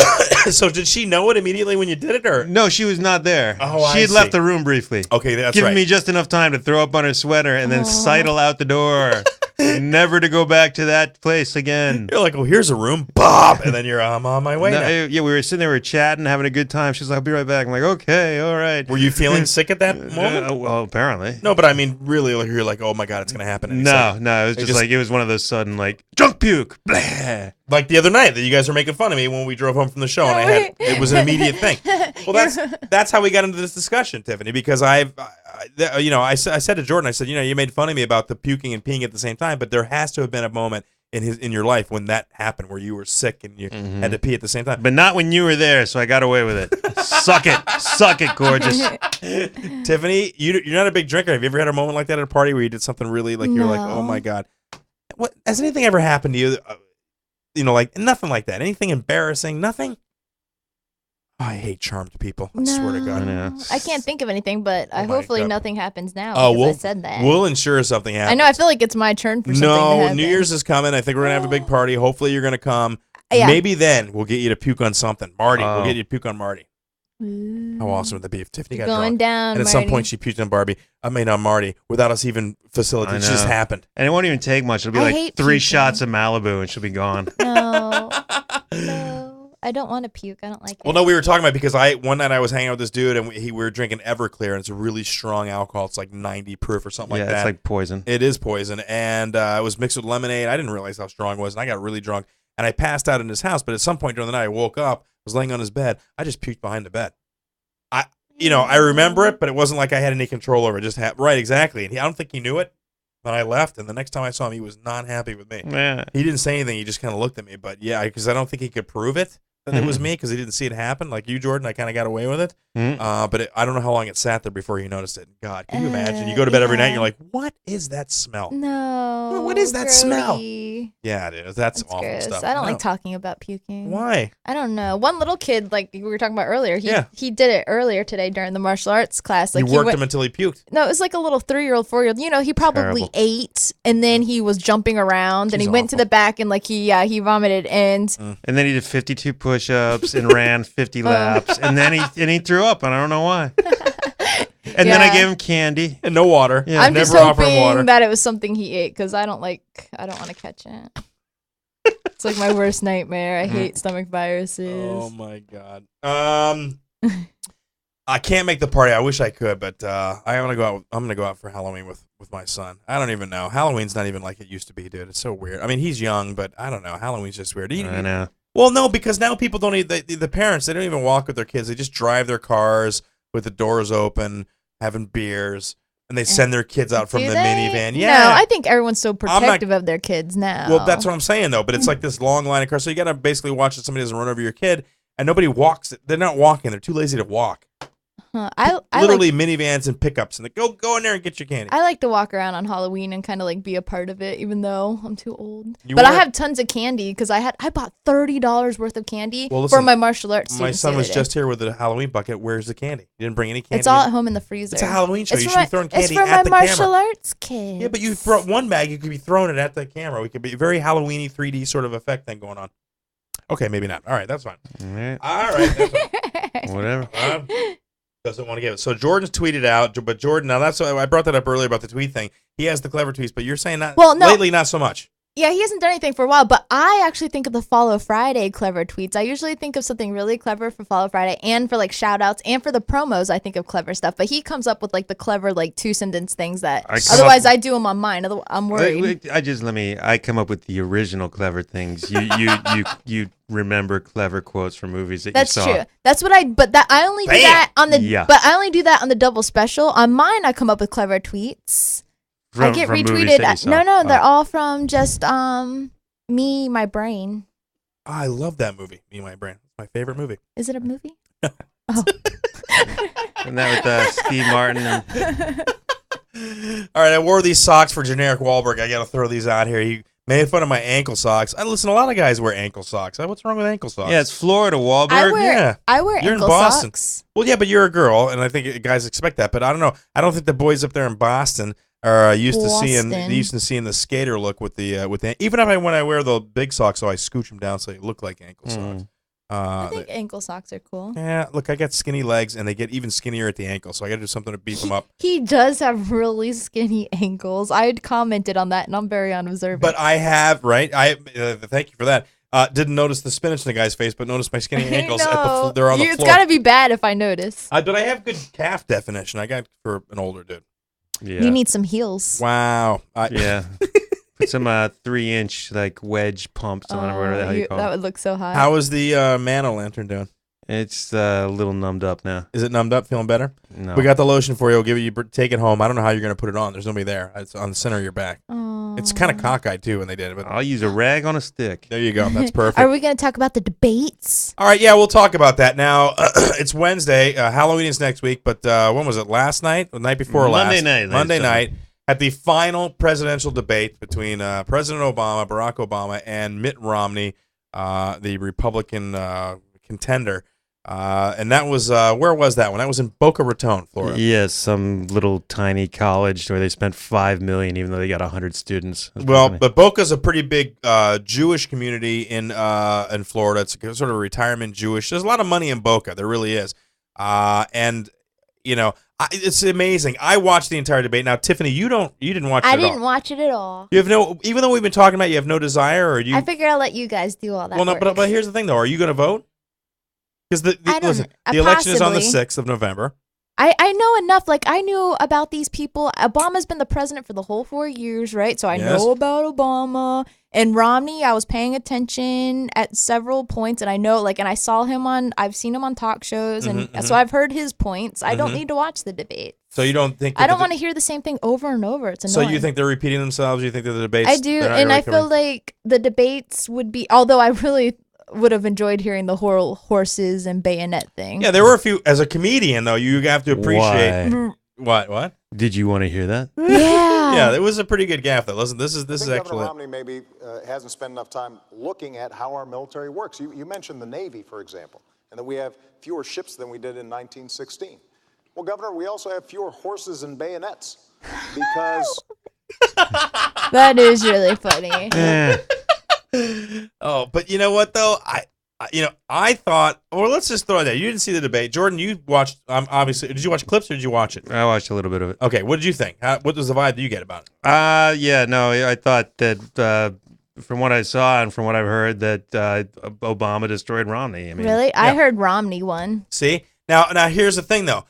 So did she know it immediately when you did it, or no? She was not there. Oh, she had left the room briefly. Okay, that's giving right. me just enough time to throw up on her sweater and then sidle out the door, never to go back to that place again. You're like, here's a room, bop, and then you're on my way. Now. Yeah, we were sitting there, we were chatting, having a good time. She's like, I'll be right back. I'm like, okay, all right. Were you feeling sick at that moment? Well, apparently. No, but I mean, really, you're like, oh my God, it's gonna happen. No, it was just like it was one of those sudden like drunk puke. Blah. Like the other night that you guys were making fun of me when we drove home from the show, and it was an immediate thing. Well, that's how we got into this discussion, Tiffany, because I said to Jordan, I said, you made fun of me about the puking and peeing at the same time, but there has to have been a moment in your life when that happened, where you were sick and you had to pee at the same time. But not when you were there, so I got away with it. Suck it, gorgeous. Tiffany, you're not a big drinker. Have you ever had a moment like that at a party where you did something really like you're like, oh my God? What has anything ever happened to you? like nothing like that. Anything embarrassing? Nothing. Oh, I hate charmed people. I swear to God. I can't think of anything, but hopefully nothing happens now. I said that. We'll ensure something happens. I know. I feel like it's my turn for something to happen. New Year's is coming. I think we're gonna have a big party. Hopefully, you're gonna come. Yeah. Maybe then we'll get you to puke on something. Marty, we'll get you to puke on Marty. How awesome would that be if Tiffany got going drunk down, and at some point she puked on Barbie? On Marty without us even facilitating. It just happened. And it won't even take much. It'll be like 3 shots of Malibu and she'll be gone. No. I don't want to puke. I don't like it. Well, no, we were talking about it because one night I was hanging out with this dude and we were drinking Everclear, and it's a really strong alcohol. It's like 90 proof or something like that. Yeah, it's like poison. It is poison, and it was mixed with lemonade. I didn't realize how strong it was, and I got really drunk, and I passed out in his house. But at some point during the night, I woke up, was laying on his bed. I just puked behind the bed. I remember it, but it wasn't like I had any control over it. Just right, exactly. And I don't think he knew it. But I left, and the next time I saw him, he was not happy with me. Yeah. He didn't say anything. He just kind of looked at me. But yeah, because I don't think he could prove it that it was me, because he didn't see it happen. Like you, Jordan, I kind of got away with it. But I don't know how long it sat there before you noticed it. God, can you imagine? You go to bed every night, and you're like, what is that smell? No. What is that smell? Grody. Yeah, it is. That's awful gross. stuff. I don't like talking about puking. Why? I don't know. One little kid, like we were talking about earlier, he did it earlier today during the martial arts class. Like you worked him until he puked. No, it was like a little 3-year-old, 4-year-old. He probably ate, and then he was jumping around, and he went to the back, and like he vomited, and then he did 52 push-ups and ran 50 laps, and then he threw up, and I don't know why. And then I gave him candy and no water. Yeah, I'm just hoping that it was something he ate, because I don't want to catch it. It's like my worst nightmare. I hate stomach viruses. Oh my God. I can't make the party. I wish I could, but I'm gonna go out. I'm gonna go out for Halloween with my son. I don't even know. Halloween's not even like it used to be, dude. It's so weird. I mean, he's young, but I don't know. Halloween's just weird. I know. Well, no, because now people don't even the parents. They don't even walk with their kids. They just drive their cars with the doors open, having beers, and they send their kids out from the minivan. Yeah. No, I think everyone's so protective of their kids now. Well, that's what I'm saying, though. But it's like this long line of cars. So you got to basically watch that somebody doesn't run over your kid, and nobody walks. They're not walking. They're too lazy to walk. I literally minivans and pickups, and they go in there and get your candy. I like to walk around on Halloween and kind of like be a part of it, even though I'm too old. I have tons of candy because I bought $30 worth of candy for my martial arts. My son was just here with a Halloween bucket. Where's the candy? You didn't bring any candy. It's all at home in the freezer. It's a Halloween show. You should be throwing candy at the camera. It's for my martial arts kids. Yeah, but you throw one bag. You could be throwing it at the camera. We could be a very Halloween-y 3D sort of effect thing going on. Okay, maybe not. All right, that's fine. All right, that's fine. Whatever. Doesn't want to give it. So Jordan's tweeted out, but Jordan, now that's why I brought that up earlier about the tweet thing. He has the clever tweets, but you're saying that lately not so much. Yeah, he hasn't done anything for a while, but I actually think of the Follow Friday clever tweets. I usually think of something really clever for Follow Friday and for like shout outs and for the promos. I think of clever stuff, but he comes up with like the clever like 2-sentence things that otherwise I do them on mine. I'm worried. I come up with the original clever things. You remember clever quotes from movies that you saw. That's true. That's what I only do that on the but I only do that on the double special. On mine I come up with clever tweets. I get retweeted. No, they're all from just Me, My Brain. Oh, I love that movie, Me, My Brain. It's my favorite movie. Is it a movie? Oh. And that with Steve Martin. All right, I wore these socks for generic Wahlberg. I got to throw these out here. He made fun of my ankle socks. I listen, a lot of guys wear ankle socks. What's wrong with ankle socks? Yeah, it's Florida, Wahlberg. I wear you're ankle in Boston. socks. Well, yeah, but you're a girl, and I think guys expect that. But I don't know. I don't think the boys up there in Boston are used to seeing the skater look with the even when I wear the big socks, so I scooch them down so they look like ankle socks. I think ankle socks are cool. Yeah, look, I got skinny legs, and they get even skinnier at the ankle, so I got to do something to beef them up. He does have really skinny ankles. I had commented on that, and I'm very unobservant. But I have, right? Thank you for that. Didn't notice the spinach in the guy's face, but noticed my skinny ankles. They're on the floor. It's got to be bad if I notice. But I have good calf definition. I got for an older dude. Yeah. You need some heels. Wow. Yeah. Put some 3-inch like wedge pumps on or whatever the hell you call it. That would look so hot. How is the Mano Lantern doing? It's a little numbed up now. Is it numbed up? Feeling better? No. We got the lotion for you. We'll give you. Take it home. I don't know how you're going to put it on. There's nobody there. It's on the center of your back. It's kind of cockeyed too when they did it. But I'll use a rag on a stick. There you go. That's perfect. Are we going to talk about the debates? All right. Yeah, we'll talk about that now. It's Wednesday. Halloween is next week. But when was it? Last night? The night before Monday last? night. Monday night. at the final presidential debate between President Obama, Barack Obama, and Mitt Romney, the Republican contender. And that was, where was that one? That was in Boca Raton, Florida. Yes, some little tiny college where they spent $5 million, even though they got 100 students. Well, but Boca's a pretty big Jewish community in Florida. It's sort of a retirement Jewish. There's a lot of money in Boca. There really is. And you know, it's amazing. I watched the entire debate. Now, Tiffany, you didn't watch it at all. I didn't watch it at all. You have no, even though we've been talking about, it, you have no desire, or you. I figure I'll let you guys do all that. Well, no, work. but here's the thing, though. Are you going to vote? Because the election is on the 6th of November. I know enough. Like, I knew about these people. Obama's been the president for the whole 4 years, right? So I know about Obama. And Romney, I was paying attention at several points, and I know, like, and I saw him I've seen him on talk shows, and so I've heard his points. I don't need to watch the debate. So you don't think... I don't want to hear the same thing over and over. It's annoying. So you think they're repeating themselves? You think that the debates... I do, and I feel like the debates would be... Although I really would have enjoyed hearing the whole horses and bayonet thing. Yeah, there were a few... As a comedian, though, you have to appreciate... What? Did you want to hear that? Yeah. Yeah, it was a pretty good gaffe, though. Listen, this is Governor actually... Romney maybe hasn't spent enough time looking at how our military works. You mentioned the Navy, for example, and that we have fewer ships than we did in 1916. Well, Governor, we also have fewer horses and bayonets because... That is really funny. Oh, but you know what, though? I thought, or let's just throw it there. You didn't see the debate. Jordan, you watched, obviously, did you watch clips or did you watch it? I watched a little bit of it. Okay, what did you think? What was the vibe that you get about it? I thought that from what I saw and from what I've heard that Obama destroyed Romney. I mean, Really? I heard Romney won. See? Now here's the thing, though.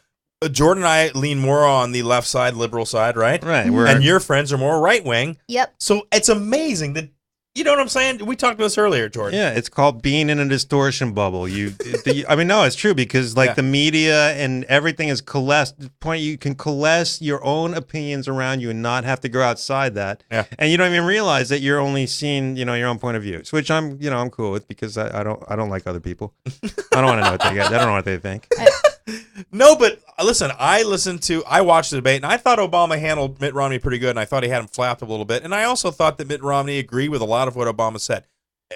Jordan and I lean more on the left side, liberal side, right? Right. And your friends are more right-wing. Yep. So it's amazing that, you know what I'm saying? We talked about this earlier, Jordan. Yeah, it's called being in a distortion bubble. No, it's true because the media and everything is coalesced. To the point you can coalesce your own opinions around you and not have to go outside that. Yeah. And you don't even realize that you're only seeing, your own point of views, which I'm cool with because I don't like other people. I don't want to know what they get. I don't know what they think. No, but listen, I watched the debate, and I thought Obama handled Mitt Romney pretty good, and I thought he had him flapped a little bit. And I also thought that Mitt Romney agreed with a lot of what Obama said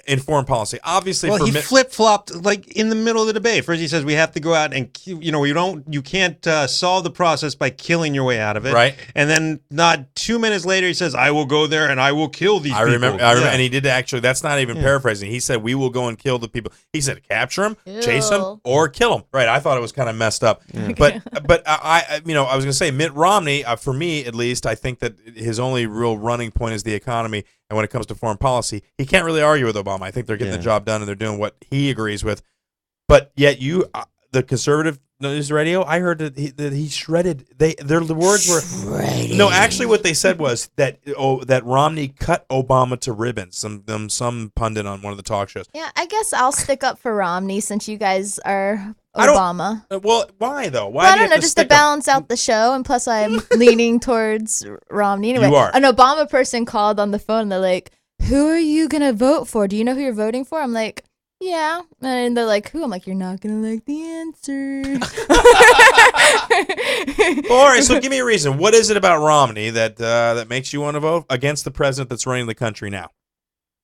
in foreign policy. Obviously, he flip-flopped in the middle of the debate. First, he says we have to go out and you can't solve the process by killing your way out of it. Right. And then not 2 minutes later, he says I will go there and I will kill these people. I remember, and he did actually. That's not even paraphrasing. He said we will go and kill the people. He said capture them, chase them, or kill them. Right. I thought it was kind of messed up. Yeah. But I was going to say Mitt Romney. For me, at least, I think that his only real running point is the economy. And when it comes to foreign policy, he can't really argue with Obama. I think they're getting the job done and they're doing what he agrees with. But yet the conservative news radio, I heard that he shredded. The words were shredding. No, actually, what they said was that Romney cut Obama to ribbons. Some pundit on one of the talk shows. Yeah, I guess I'll stick up for Romney since you guys are Obama. Well, why though? Why? I don't know, just to balance out the show, and plus I'm leaning towards Romney. Anyway, you are. An Obama person called on the phone. And they're like, "Who are you gonna vote for? Do you know who you're voting for?" I'm like, "Yeah," and they're like, "Who?" I'm like, "You're not gonna like the answer." All right, so give me a reason. What is it about Romney that makes you want to vote against the president that's running the country now?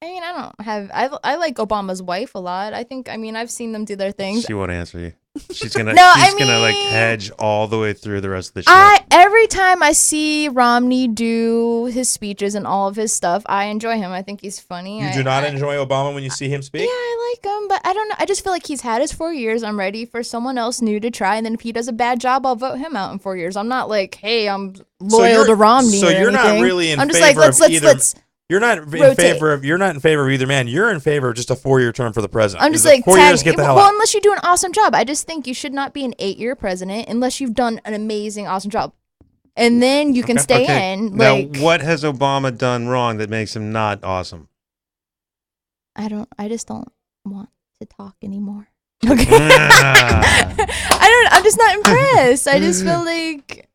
I mean, I like Obama's wife a lot. I've seen them do their things. She won't answer you. She's gonna hedge all the way through the rest of the show. Every time I see Romney do his speeches and all of his stuff, I enjoy him. I think he's funny. You do not enjoy Obama when you see him speak? Yeah, I like him, but I don't know. I just feel like he's had his 4 years. I'm ready for someone else new to try, and then if he does a bad job, I'll vote him out in 4 years. I'm not like, hey, I'm loyal to Romney. So you're anything. Not really in I'm just favor like, of either. Let's You're not in favor of either man. You're in favor of just a 4-year term for the president. I'm just like 4 years, get the hell out. Unless you do an awesome job. I just think you should not be an 8-year president unless you've done an amazing, awesome job. And then you can stay in. Now, what has Obama done wrong that makes him not awesome? I just don't want to talk anymore. Okay. I'm just not impressed. I just feel like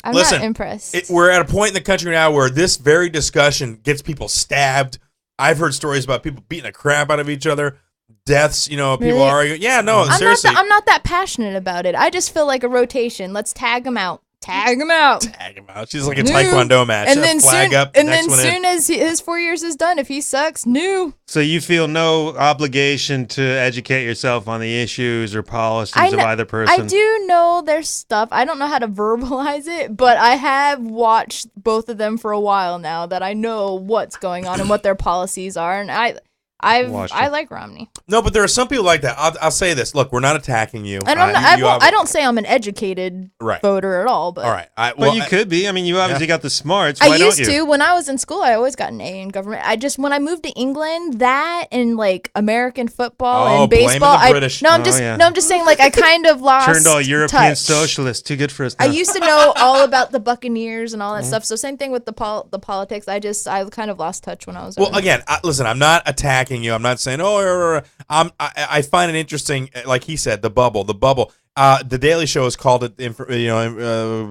I'm not impressed. We're at a point in the country now where this very discussion gets people stabbed. I've heard stories about people beating the crap out of each other, deaths, people arguing. Yeah, no, seriously. I'm not that passionate about it. I just feel like a rotation. Let's tag them out. Tag him out. Tag him out. She's like a Taekwondo match. And then flag soon, up. and next then one in. soon as his 4 years is done, if he sucks, new. So you feel no obligation to educate yourself on the issues or policies of either person? I do know their stuff. I don't know how to verbalize it, but I have watched both of them for a while now that I know what's going on and what their policies are, and I like Romney. No, but there are some people like that. I'll say this. Look, we're not attacking you. And I don't say I'm an educated voter at all. But all right. Well, you could be. I mean, you obviously got the smarts. I Why used don't you? to. When I was in school, I always got an A in government. When I moved to England, that and like American football and baseball. The British. I'm just saying, like, I kind of lost Turned all European touch. socialists. Too good for us now. I used to know all about the Buccaneers and all that stuff. So same thing with the politics. I kind of lost touch when I was. Well, again, listen. I'm not attacking you. I'm not saying I find it interesting. Like he said, the bubble. The Daily Show has called it,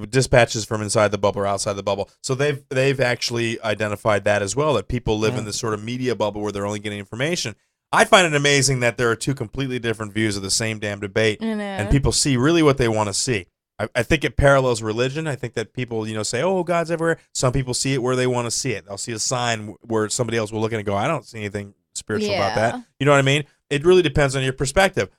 dispatches from inside the bubble or outside the bubble. So they've actually identified that as well. That people live in this sort of media bubble where they're only getting information. I find it amazing that there are two completely different views of the same damn debate, and people see really what they want to see. I think it parallels religion. I think that people, say, "Oh, God's everywhere." Some people see it where they want to see it. They'll see a sign where somebody else will look at it and go, "I don't see anything spiritual about that." You know what I mean? It really depends on your perspective.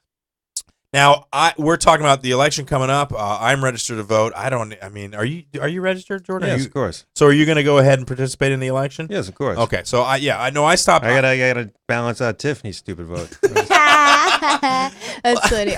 Now, we're talking about the election coming up. I'm registered to vote. Are you registered, Jordan? Yes, of course. So are you going to go ahead and participate in the election? Yes, of course. Okay, so I know I stopped. I gotta balance out Tiffany's stupid vote. That's funny.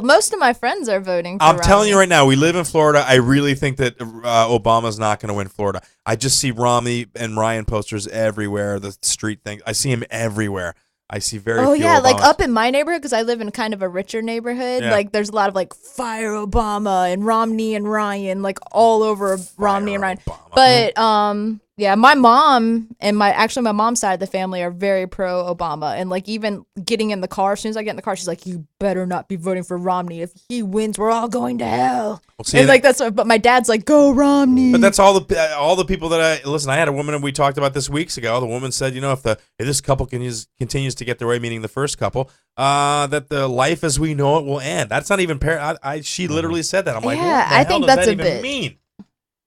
Most of my friends are voting for I'm telling Romney. you right now, we live in Florida. I really think that Obama's not going to win Florida. I just see Romney and Ryan posters everywhere, the street thing. I see him everywhere. I see very few Obamas. Like up in my neighborhood, because I live in kind of a richer neighborhood. Yeah. Like there's a lot of like fire Obama and Romney and Ryan, like all over Romney and Ryan. But my mom and my mom's side of the family are very pro Obama, and like even getting in the car, as soon as I get in the car, she's like, "You better not be voting for Romney. If he wins, we're all going to hell." But my dad's like, "Go Romney." But that's all the people that I had a woman we talked about this weeks ago. The woman said, if this couple continues to get their way, meaning the first couple, that the life as we know it will end. That's not even she literally said that. I'm like, what the hell think does that's that a even bit mean?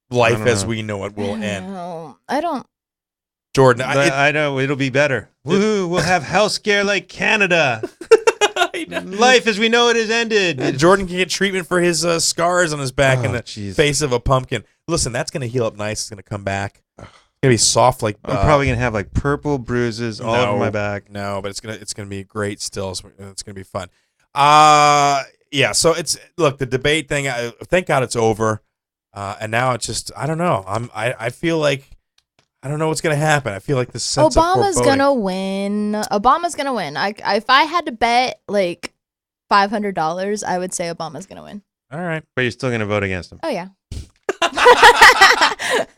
Life as we know it will end. I don't. Jordan, I know it'll be better. Woohoo! We'll have health scare like Canada. Life as we know it has ended. Jordan can get treatment for his scars on his back and the face of a pumpkin. Listen, that's going to heal up nice. It's going to come back. It's going to be soft like. I'm probably going to have like purple bruises all over my back. No, but it's going to be great still. It's going to be fun. So the debate thing. Thank God it's over. And now it's just I don't know. I feel like I don't know what's gonna happen. I feel like this sense Obama's of gonna win. Obama's gonna win. If I had to bet like $500, I would say Obama's gonna win. All right, but you're still gonna vote against him. Oh yeah.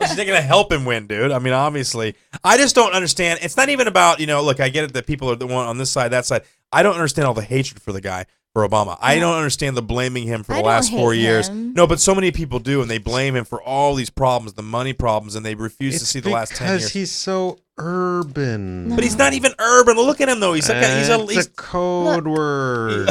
She's not gonna help him win, dude. I mean, obviously, I just don't understand. It's not even about look. I get it that people are the one on this side, that side. I don't understand all the hatred for the guy. For Obama. I don't understand the blaming him for the last 4 years. No, but so many people do, and they blame him for all these problems, the money problems, and they refuse to see the last 10 years. Because he's so urban. But he's not even urban. Look at him, though. He's a code word.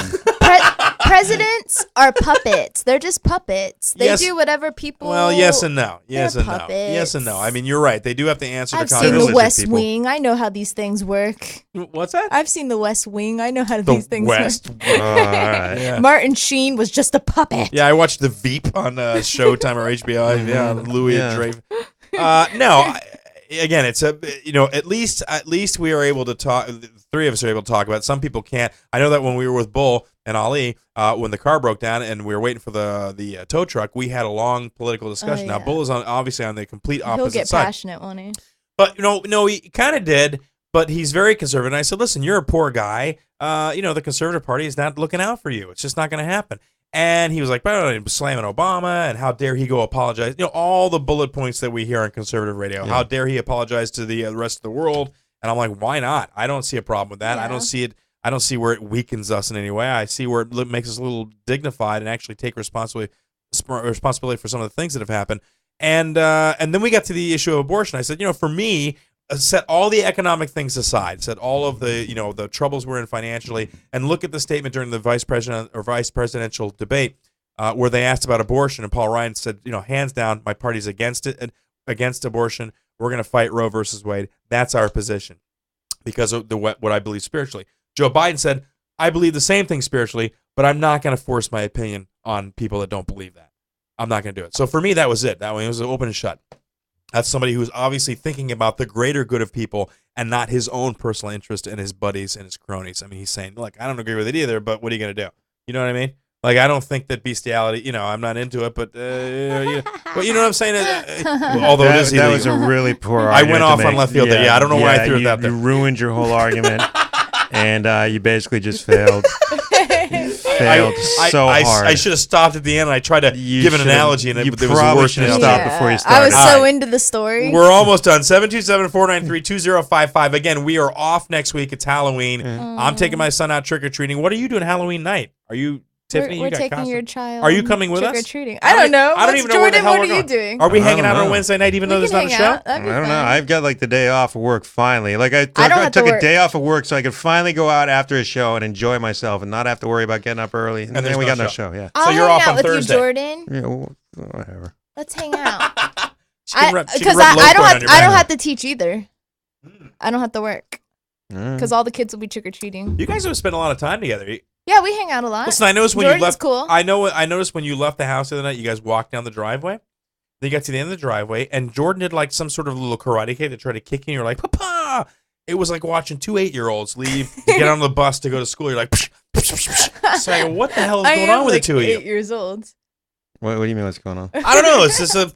Presidents are puppets. They're just puppets. They do whatever people. Well, yes and no. Yes and no. Yes and no. I mean, you're right. They do have to answer I've to seen the West Wing. I know how these things work. What's that? I've seen the West Wing. I know how these things West work. Wing. All right. Yeah. Martin Sheen was just a puppet. Yeah, I watched The Veep on Showtime or HBO. Yeah, Louis Dreyfus. No. Again, it's at least we are able to talk. The three of us are able to talk about it. Some people can't. I know that when we were with Bull and Ali, when the car broke down and we were waiting for the tow truck, we had a long political discussion. Now Bull is obviously on the complete opposite side. He'll get passionate, won't he? But no, he kind of did. But he's very conservative. And I said, listen, you're a poor guy. The Conservative Party is not looking out for you. It's just not going to happen. And he was like, slamming Obama, and how dare he go apologize? All the bullet points that we hear on conservative radio. Yeah. How dare he apologize to the rest of the world? And I'm like, why not? I don't see a problem with that. Yeah. I don't see it. I don't see where it weakens us in any way. I see where it makes us a little dignified and actually take responsibility for some of the things that have happened. And then we got to the issue of abortion. I said, for me, set all the economic things aside, set all of the the troubles we're in financially, and look at the statement during the vice presidential debate. where they asked about abortion, and Paul Ryan said, hands down, my party's against it, against abortion. We're going to fight Roe versus Wade. That's our position because of what I believe spiritually. Joe Biden said, I believe the same thing spiritually, but I'm not going to force my opinion on people that don't believe that. I'm not going to do it. So for me, that was it. That one, it was open and shut. That's somebody who's obviously thinking about the greater good of people and not his own personal interest and his buddies and his cronies. I mean, he's saying, look, I don't agree with it either, but what are you going to do? You know what I mean? Like, I don't think that bestiality, I'm not into it, but, well, you know what I'm saying? Although it is illegal. That was a really poor I argument. went off on left field there. Yeah, I don't know why I threw it out there. You ruined your whole argument, and you basically just failed. So hard. I should have stopped at the end, and I tried to give an analogy, and it was worse should have stopped before you started. I was so into the story. We're almost done. 727-493-2055. Again, we are off next week. It's Halloween. I'm taking my son out trick-or-treating. What are you doing Halloween night? Are you... Tiffany, we're taking your child. Are you coming with us? Trick-or-treating. I don't know. I don't even know where the hell we're going. What are you doing? Are we hanging out on Wednesday night even though there's not a show? I don't know. I've got like the day off of work finally. Like I took a day off of work so I could finally go out after a show and enjoy myself and not have to worry about getting up early. And then we got no show. Yeah. I'll so you're hang off out on with Thursday. You, Jordan. Yeah, whatever. Let's hang out. Because I don't have to teach either. I don't have to work because all the kids will be trick or treating. You guys have spent a lot of time together. Yeah, we hang out a lot. Listen, I noticed when Jordan's you left. Cool. I noticed when you left the house the other night. You guys walked down the driveway. Then you got to the end of the driveway, and Jordan did like some sort of little karate kick to try to kick you. And you're like, "Papa!" It was like watching two 8-year-olds leave to get on the bus to go to school. You're like, psh, psh, psh, psh. So what the hell is going on with the two of you? 8 years old. What do you mean? What's going on? I don't know. It's just a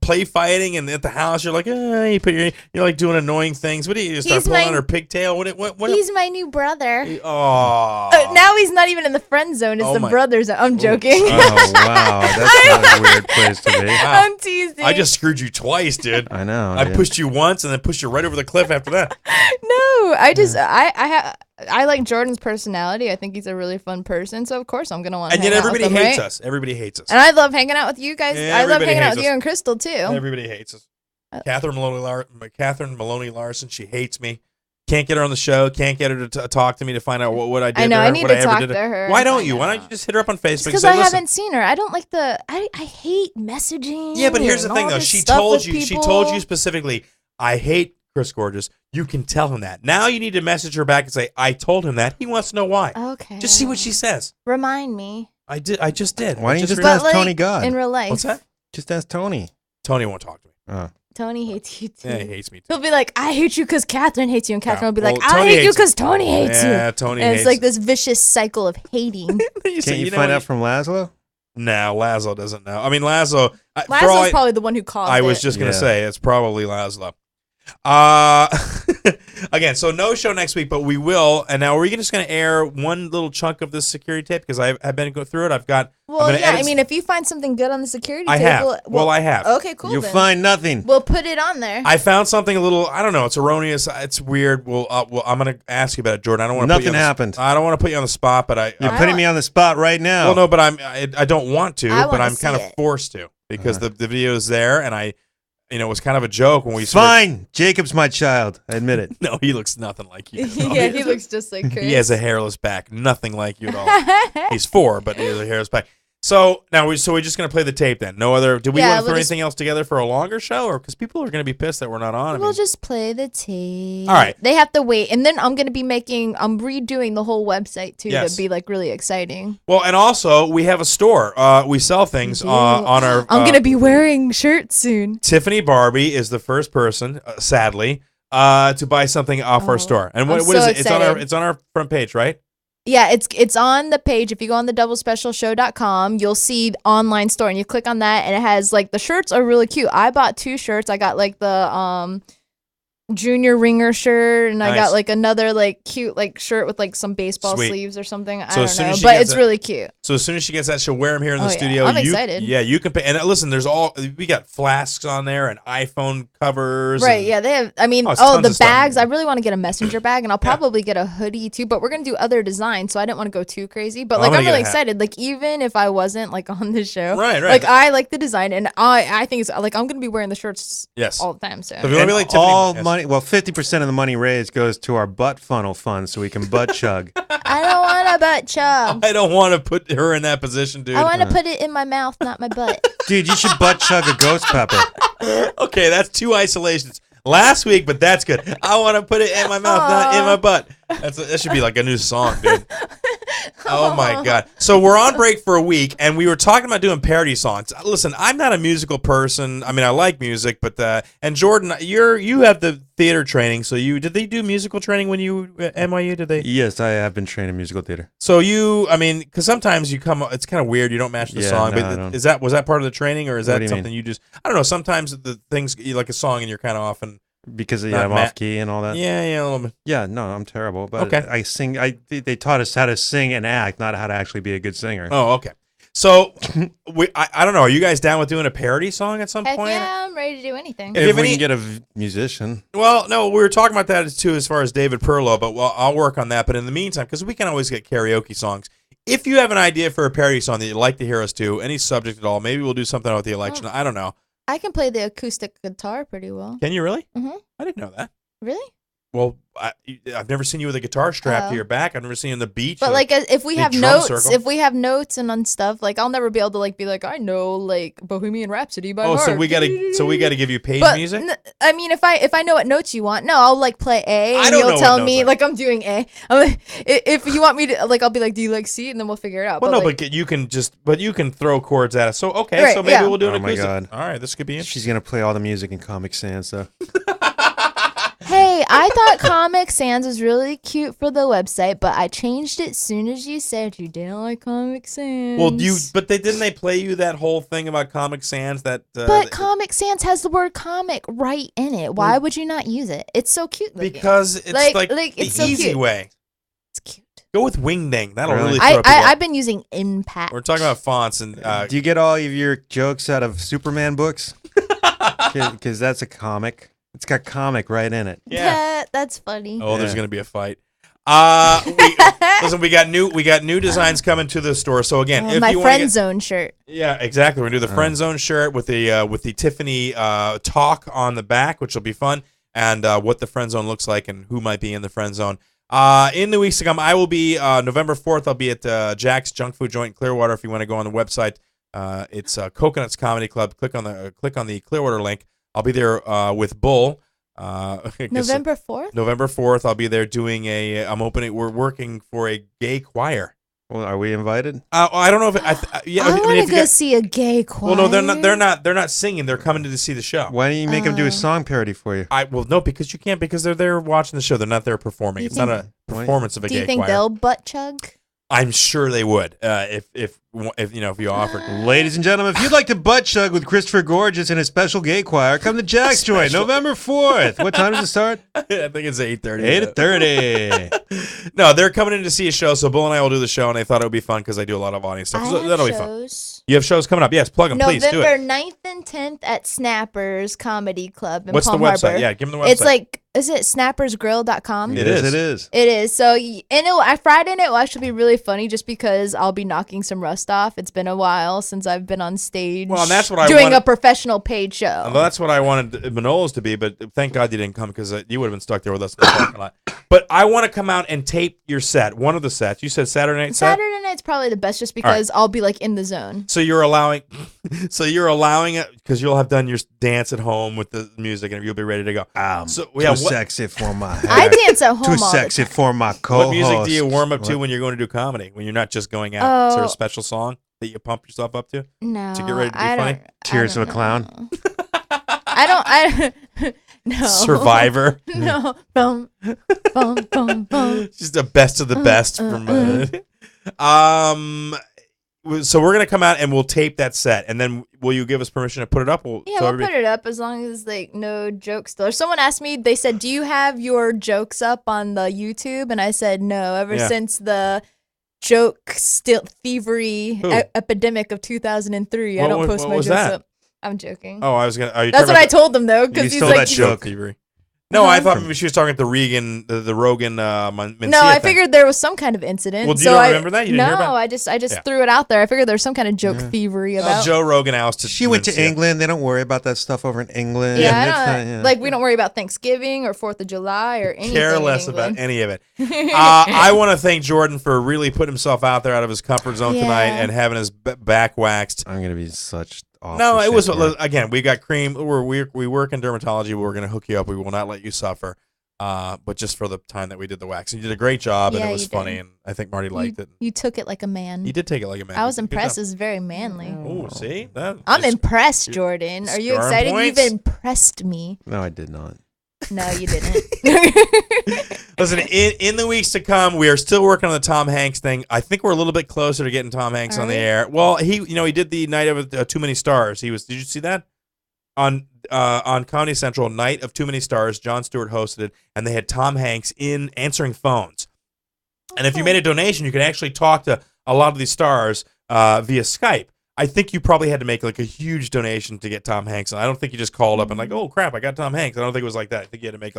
play fighting, and at the house you're like, you're like doing annoying things. What do you start pulling on her pigtail? What? He's my new brother. Oh. Now he's not even in the friend zone. It's the brother zone. I'm joking. Oh wow, that's a weird place to be. Wow. I'm teasing. I just screwed you twice, dude. I know. I pushed you once and then pushed you right over the cliff after that. No, I like Jordan's personality. I think he's a really fun person, so of course I'm gonna want to hang out with him. And yet everybody hates right? us. Everybody hates us. And I love hanging out with you guys. I love hanging out with you and Crystal too. Everybody hates us. Catherine Maloney Larson, she hates me. Can't get her on the show. Can't get her to talk to me to find out what I did. I know. To her, I need what to I talk did to her. Why don't you? Why don't you just hit her up on Facebook? Because I haven't seen her. I don't like I hate messaging. Yeah, but here's the thing, though. She told you specifically, I hate Chris Gorges. You can tell him that. Now you need to message her back and say, I told him that. He wants to know why. Okay. Just see what she says. Remind me. I just did. Why don't you just ask Tony God? In real life. What's that? Just ask Tony. Tony won't talk to me. Oh. Tony hates you too. Yeah, he hates me too. He'll be like, I hate you because Catherine hates you. And Catherine will be like, I hate you because Tony hates you. Yeah, Tony hates And it's like this vicious cycle of hating. Can't you find out from Laszlo? No, Laszlo doesn't know. I mean, Laszlo's probably the one who caused it. I was just going to say, it's probably Laszlo. Again, so no show next week, but we will. And now we're just going to air one little chunk of this security tape because I've been going through it. I've got. Well, yeah. I mean, if you find something good on the security tape, I have. Well, I have. Okay, cool. You find nothing. We'll put it on there. I found something a little. I don't know. It's erroneous. It's weird. Well, I'm going to ask you about it, Jordan. I don't want to. Nothing happened. I don't want to put you on the spot, but You're putting me on the spot right now. Well, no, but I don't want to, but I'm kind of forced to because the video is there, and it was kind of a joke when we. Fine, Jacob's my child. I admit it. No, he looks nothing like you. Yeah, he looks just like Chris. He has a hairless back, nothing like you at all. He's 4, but he has a hairless back. So now we're just gonna play the tape then. No other. Did we want to throw anything else together for a longer show, or because people are gonna be pissed that we're not on? We'll just play the tape. All right. They have to wait, and then I'm redoing the whole website too to be like really exciting. Well, and also we have a store. We sell things on our. I'm gonna be wearing shirts soon. Tiffany Barbee is the first person, sadly, to buy something off our store. And what is it? It's on our front page, right? Yeah, it's on the page. If you go on the doublespecialshow.com, you'll see the online store, and you click on that, and it has like the shirts are really cute. I bought 2 shirts. I got like the junior ringer shirt, and I got like another like cute like shirt with like some baseball sleeves or something. I don't know, but it's really cute. So as soon as she gets that, she'll wear them here in the studio. I'm excited. Yeah, you can pay. And listen, we got flasks on there and iPhone covers. Right, yeah, they have. I mean, the bags. I really want to get a messenger bag, and I'll probably get a hoodie too. But we're gonna do other designs, so I didn't want to go too crazy. But like, I'm really excited. Like, even if I wasn't like on the show, right. Like, I like the design, and I think it's like I'm gonna be wearing the shirts all the time. So if you want to be like Tiffany, money. Well, 50% of the money raised goes to our butt funnel fund, so we can butt chug. I don't want want a butt chug. I don't want to put her in that position, dude. I want to put it in my mouth, not my butt. Dude, you should butt chug a ghost pepper. Okay, that's 2 isolations. Last week, but that's good. I want to put it in my mouth, not in my butt. That should be like a new song, dude. Oh my God. So we're on break for a week, and we were talking about doing parody songs. Listen, I'm not a musical person. I mean, I like music, but and Jordan, you have the theater training. So did they do musical training when you at NYU? Did they? Yes, I have been trained in musical theater. So because sometimes it's kind of weird. You don't match the song. No, but was that part of the training, or is that something mean? you just? I don't know. Sometimes the things you like a song, and you're kind of often. Because I'm off key and all that. Yeah, a little bit. Yeah, no, I'm terrible. But okay. I sing. They taught us how to sing and act, not how to actually be a good singer. Oh, okay. So I don't know. Are you guys down with doing a parody song at some Heck point? yeah, I'm ready to do anything. If we can get a musician. Well, no, we were talking about that too, as far as David Perlow. But I'll work on that. But in the meantime, because we can always get karaoke songs. If you have an idea for a parody song that you'd like to hear us do, any subject at all, maybe we'll do something with the election. I don't know. I can play the acoustic guitar pretty well. Can you really? Mm-hmm. I didn't know that. Really? Well, I've never seen you with a guitar strapped to your back. I've never seen you on the beach. But like, if we have notes, and stuff, like I'll never be able to be like, I know like Bohemian Rhapsody by heart. So we gotta give you page music. I mean, if I know what notes you want, I'll like play A, and you'll tell me like I'm doing A. If you want me to, like, I'll be like, do you like C, and then we'll figure it out. Well, but you can throw chords at us. So okay, right, so maybe we'll do an acoustic. Oh my God! All right, this could be interesting. She's gonna play all the music in Comic Sans, though. Hey, I thought Comic Sans was really cute for the website, but I changed it as soon as you said you didn't like Comic Sans. Well, didn't they play you that whole thing about Comic Sans that? But Comic Sans has the word comic right in it. Why would you not use it? It's so cute looking. Because it's like it's the so easy cute. way. It's cute. Go with Wingding. That'll really throw people I've been using Impact. We're talking about fonts and. Do you get all of your jokes out of Superman books? Because that's a comic. It's got comic right in it. Yeah, that's funny. Oh, there's gonna be a fight. Listen, we got new designs coming to the store. So again, if my you friend zone shirt. Yeah, exactly. We're gonna do the friend zone shirt with the Tiffany talk on the back, which will be fun, and what the friend zone looks like and who might be in the friend zone. In the weeks to come, I will be November 4th. I'll be at Jack's Junk Food Joint in Clearwater. If you want to go on the website, it's Coconuts Comedy Club. Click on the Clearwater link. I'll be there with Bull. November 4th? November 4th, I'll be there doing we're working for a gay choir. Well, are we invited? I don't know if I want to go see a gay choir. Well, no, they're not singing. They're coming to see the show. Why don't you make them do a song parody for you? No, because you can't, because they're there watching the show. They're not there performing. It's not a performance of a gay choir. Do you think they'll butt chug? I'm sure they would if you offered. Ladies and gentlemen, if you'd like to butt chug with Christopher Gorges and his special gay choir, come to Jack's Joint November 4th. What time does it start? I think it's 8:30. 8:30. No, they're coming in to see a show, so Bull and I will do the show, and they thought it would be fun because I do a lot of audience stuff. So that'll be fun. You have shows coming up. Yes, plug them, please. Do it. November 9th and 10th at Snappers Comedy Club in What's Palm the website? Harbor. Yeah, give them the website. It's like, is it snappersgrill.com? It is. It is. So, and Friday night will actually be really funny just because I'll be knocking some rust off. It's been a while since I've been on stage. Well, and that's what doing a professional paid show. Well, that's what I wanted Manolos to be, but thank God you didn't come because you would have been stuck there with us in the parking lot. But I want to come out and tape your set, one of the sets. You said Saturday night set? Saturday night's probably the best just because I'll be like in the zone. So you're allowing it because you'll have done your dance at home with the music and you'll be ready to go. Too sexy for my hair. I dance at home. Too sexy for my co-host. What music do you warm up to when you're going to do comedy? When you're not just going out? Is there a special song that you pump yourself up to? No. To get ready to be funny? Tears of a Clown? No. Survivor? No. Bum, bum, bum, bum. Just the best of the best from so we're gonna come out and we'll tape that set, and then will you give us permission to put it up? We'll put it up as long as like no jokes still. Someone asked me, they said, do you have your jokes up on the YouTube? And I said no. Ever since the joke thievery epidemic of 2003, I don't post my jokes up. I'm joking. Oh, I was gonna. That's what I told them though, because he's like joke thievery. No, I thought maybe she was talking about the Rogan Mencia No, I thing. figured there was some kind of incident. Well, do you so don't remember that? You didn't hear about it? I just threw it out there. I figured there was some kind of joke thievery about. Joe Rogan ousted. She went to England. They don't worry about that stuff over in England. Yeah, like we don't worry about Thanksgiving or 4th of July or anything. Care less about any of it. I want to thank Jordan for really putting himself out there out of his comfort zone tonight and having his back waxed. I'm gonna be such. No, it was again. We got cream. We work in dermatology. We're gonna hook you up. We will not let you suffer. But just for the time that we did the wax, you did a great job, and it was funny, and I think Marty liked it. You took it like a man. You did take it like a man. I was impressed. It was very manly. Oh, see, I'm impressed, Jordan. Are you excited? Points? You've impressed me. No, I did not. No, you didn't. Listen, in the weeks to come, we are still working on the Tom Hanks thing. I think we're a little bit closer to getting Tom Hanks on the air. Well, he did the night of Too Many Stars. Did you see that? On Comedy Central, Night of Too Many Stars, Jon Stewart hosted it, and they had Tom Hanks in answering phones. And if you made a donation, you could actually talk to a lot of these stars via Skype. I think you probably had to make like a huge donation to get Tom Hanks. And I don't think you just called up and like, oh crap, I got Tom Hanks. I don't think it was like that. I think you had to make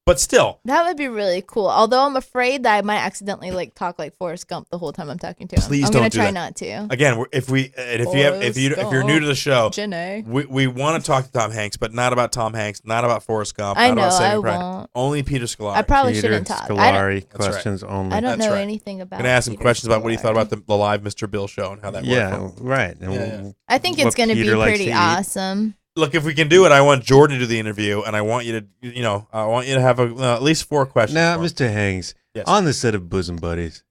but still. That would be really cool. Although I'm afraid that I might accidentally like talk like Forrest Gump the whole time I'm talking to him. Please I'm don't gonna do try that. not to. Again, if you're new to the show, Janae. we want to talk to Tom Hanks, but not about Tom Hanks, not about Forrest Gump, I not know, about Saving I Private. won't. Only Peter Scolari. I probably shouldn't talk. Scolari questions only. I don't know anything about. Gonna ask him Peter questions about what he thought Scolari. about the live Mr. Bill show and how that worked. Yeah, right. And I think it's gonna be pretty awesome. Look, if we can do it, I want Jordan to do the interview, and I want you to, I want you to have at least 4 questions. Now, Mr. Hanks, on the set of Bosom Buddies,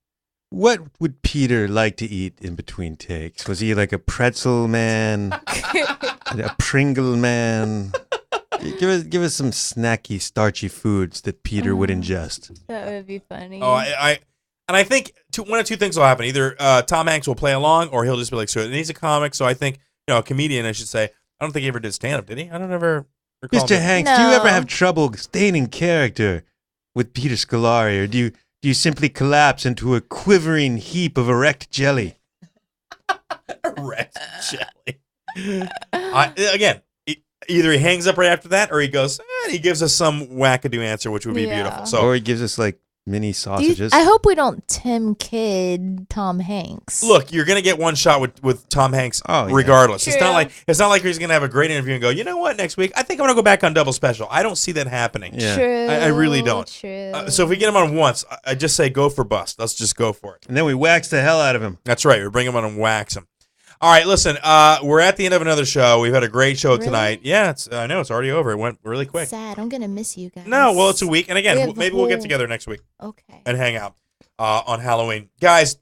what would Peter like to eat in between takes? Was he like a pretzel man, a Pringle man? Give us some snacky, starchy foods that Peter would ingest. That would be funny. Oh, I think one of two things will happen. Either Tom Hanks will play along, or he'll just be like, so, and he's a comic, so I think, a comedian, I should say. I don't think he ever did stand-up, did he? I don't ever recall. Mr. Hanks, do you ever have trouble staying in character with Peter Scolari, or do you simply collapse into a quivering heap of erect jelly? Erect jelly. Again, either he hangs up right after that, or he goes, he gives us some wackadoo answer, which would be beautiful. So, or he gives us like mini sausages. I hope we don't Tim Kidd Tom Hanks. Look, you're gonna get one shot with Tom Hanks, regardless. True. It's not like he's gonna have a great interview and go, you know what, next week I think I'm gonna go back on Double Special. I don't see that happening. Yeah. True. I really don't. True. So if we get him on once, I just say go for bust. Let's just go for it. And then we wax the hell out of him. That's right. We bring him on and wax him. All right, listen. We're at the end of another show. We've had a great show tonight. Yeah, I know it's already over. It went really quick. Sad. I'm gonna miss you guys. No, well, it's a week, and again, maybe we'll get together next week. Okay. And hang out on Halloween, guys.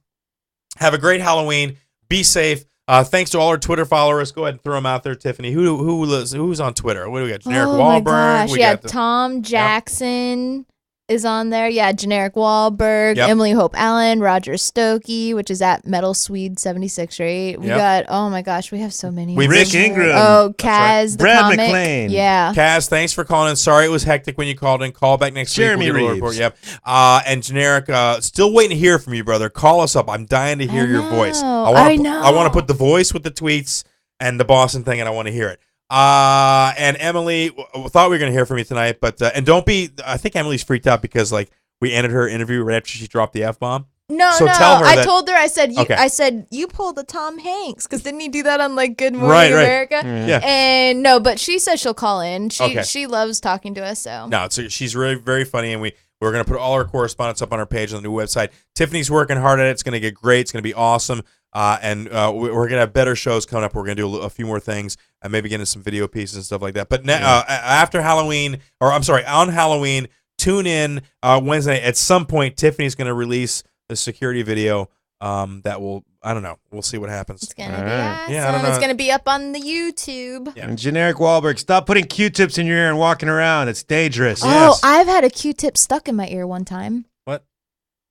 Have a great Halloween. Be safe. Thanks to all our Twitter followers. Go ahead and throw them out there, Tiffany. Who's on Twitter? What do we got? Generic Wahlberg. My gosh. Tom Jackson. Is on there. Yeah, Generic Wahlberg, Emily Hope Allen, Roger Stokey, which is at Metal Swede 76, right? We got, oh my gosh, we have so many. Rick Ingram. Oh, Kaz, the Brad comic. McClain. Yeah. Kaz, thanks for calling in. Sorry it was hectic when you called in. Call back next Jeremy week. We'll Reeves. report. Yep. And Generic, still waiting to hear from you, brother. Call us up. I'm dying to hear your voice. I know. I want to put the voice with the tweets and the Boston thing, and I want to hear it. And Emily, thought we were going to hear from you tonight, but and don't be. I think Emily's freaked out because we ended her interview right after she dropped the F-bomb. No, tell her I told her. I said, Okay. you pulled the Tom Hanks because didn't he do that on Good Morning America? Yeah. And no, but she says she'll call in. Okay. She loves talking to us. So No, she's really very funny, and we're going to put all our correspondence up on our page on the new website. Tiffany's working hard at it. It's going to get great. It's going to be awesome. And we're going to have better shows coming up. We're going to do a few more things and maybe get into some video pieces and stuff like that. But after Halloween, on Halloween, tune in Wednesday. At some point, Tiffany's going to release the security video that will, I don't know. We'll see what happens. it's gonna be awesome. Yeah, I don't know. It's gonna be up on the YouTube. Yeah. And Generic Wahlberg, stop putting Q-tips in your ear and walking around. It's dangerous. Oh, I've had a Q-tip stuck in my ear one time. What?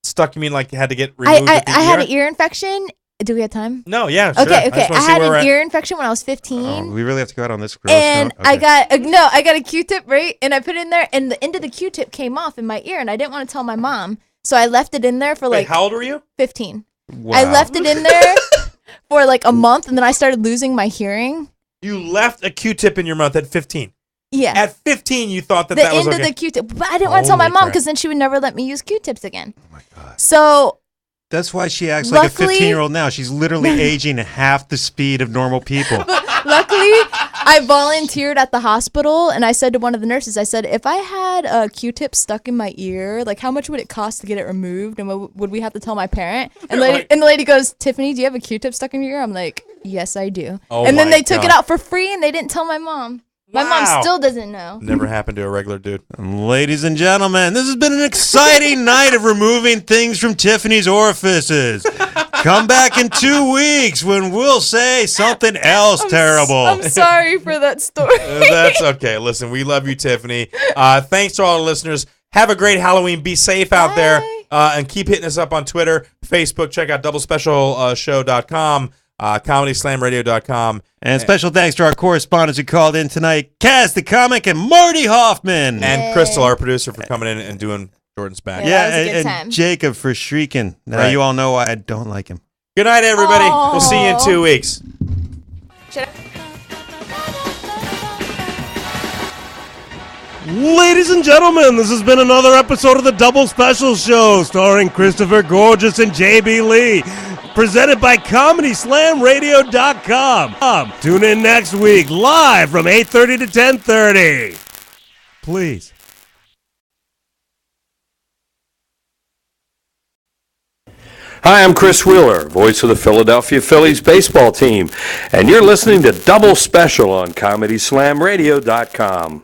Stuck? You mean like you had to get removed? I had an ear infection. Do we have time? No, yeah, sure. Okay. I had an an ear infection when I was 15. Oh, we really have to go out on this. And Okay. I got a Q-tip, right? And I put it in there, and the end of the Q-tip came off in my ear, and I didn't want to tell my mom, so I left it in there for Wait, how old were you? 15. Wow. I left it in there for a month, and then I started losing my hearing. You left a Q-tip in your mouth at 15. Yeah. At 15, you thought that the was end okay. of the Q-tip. But I didn't want to tell my Holy mom crap. because then she would never let me use Q-tips again. Oh my god. So That's why she acts like a Luckily- 15-year-old now. She's literally aging at half the speed of normal people. luckily, I volunteered at the hospital, and I said to one of the nurses, I said, if I had a Q-tip stuck in my ear, like how much would it cost to get it removed, and would we have to tell my parent? And the lady goes, Tiffany, do you have a Q-tip stuck in your ear? I'm like, yes, I do. Oh and then my they took God. it out for free, and they didn't tell my mom. My mom Wow. still doesn't know. Never happened to a regular dude. Ladies and gentlemen, this has been an exciting night of removing things from Tiffany's orifices. Come back in 2 weeks when we'll say something else terrible. I'm sorry for that story. That's okay. Listen, we love you, Tiffany. Thanks to all the listeners. Have a great Halloween. Be safe out there. And keep hitting us up on Twitter, Facebook. Check out doublespecialshow.com, comedyslamradio.com. And special thanks to our correspondents who called in tonight, Kaz the comic and Marty Hoffman. And Crystal, our producer, for coming in and doing Jordan's back. Yeah, that was a good and time. Jacob for shrieking. Now Right. you all know why I don't like him. Good night, everybody. We'll see you in 2 weeks. Ladies and gentlemen, this has been another episode of the Double Special Show starring Christopher Gorges and JB Lee, presented by ComedySlamRadio.com. Tune in next week, live from 8:30 to 10:30. Please. Hi, I'm Chris Wheeler, voice of the Philadelphia Phillies baseball team, and you're listening to Double Special on ComedySlamRadio.com.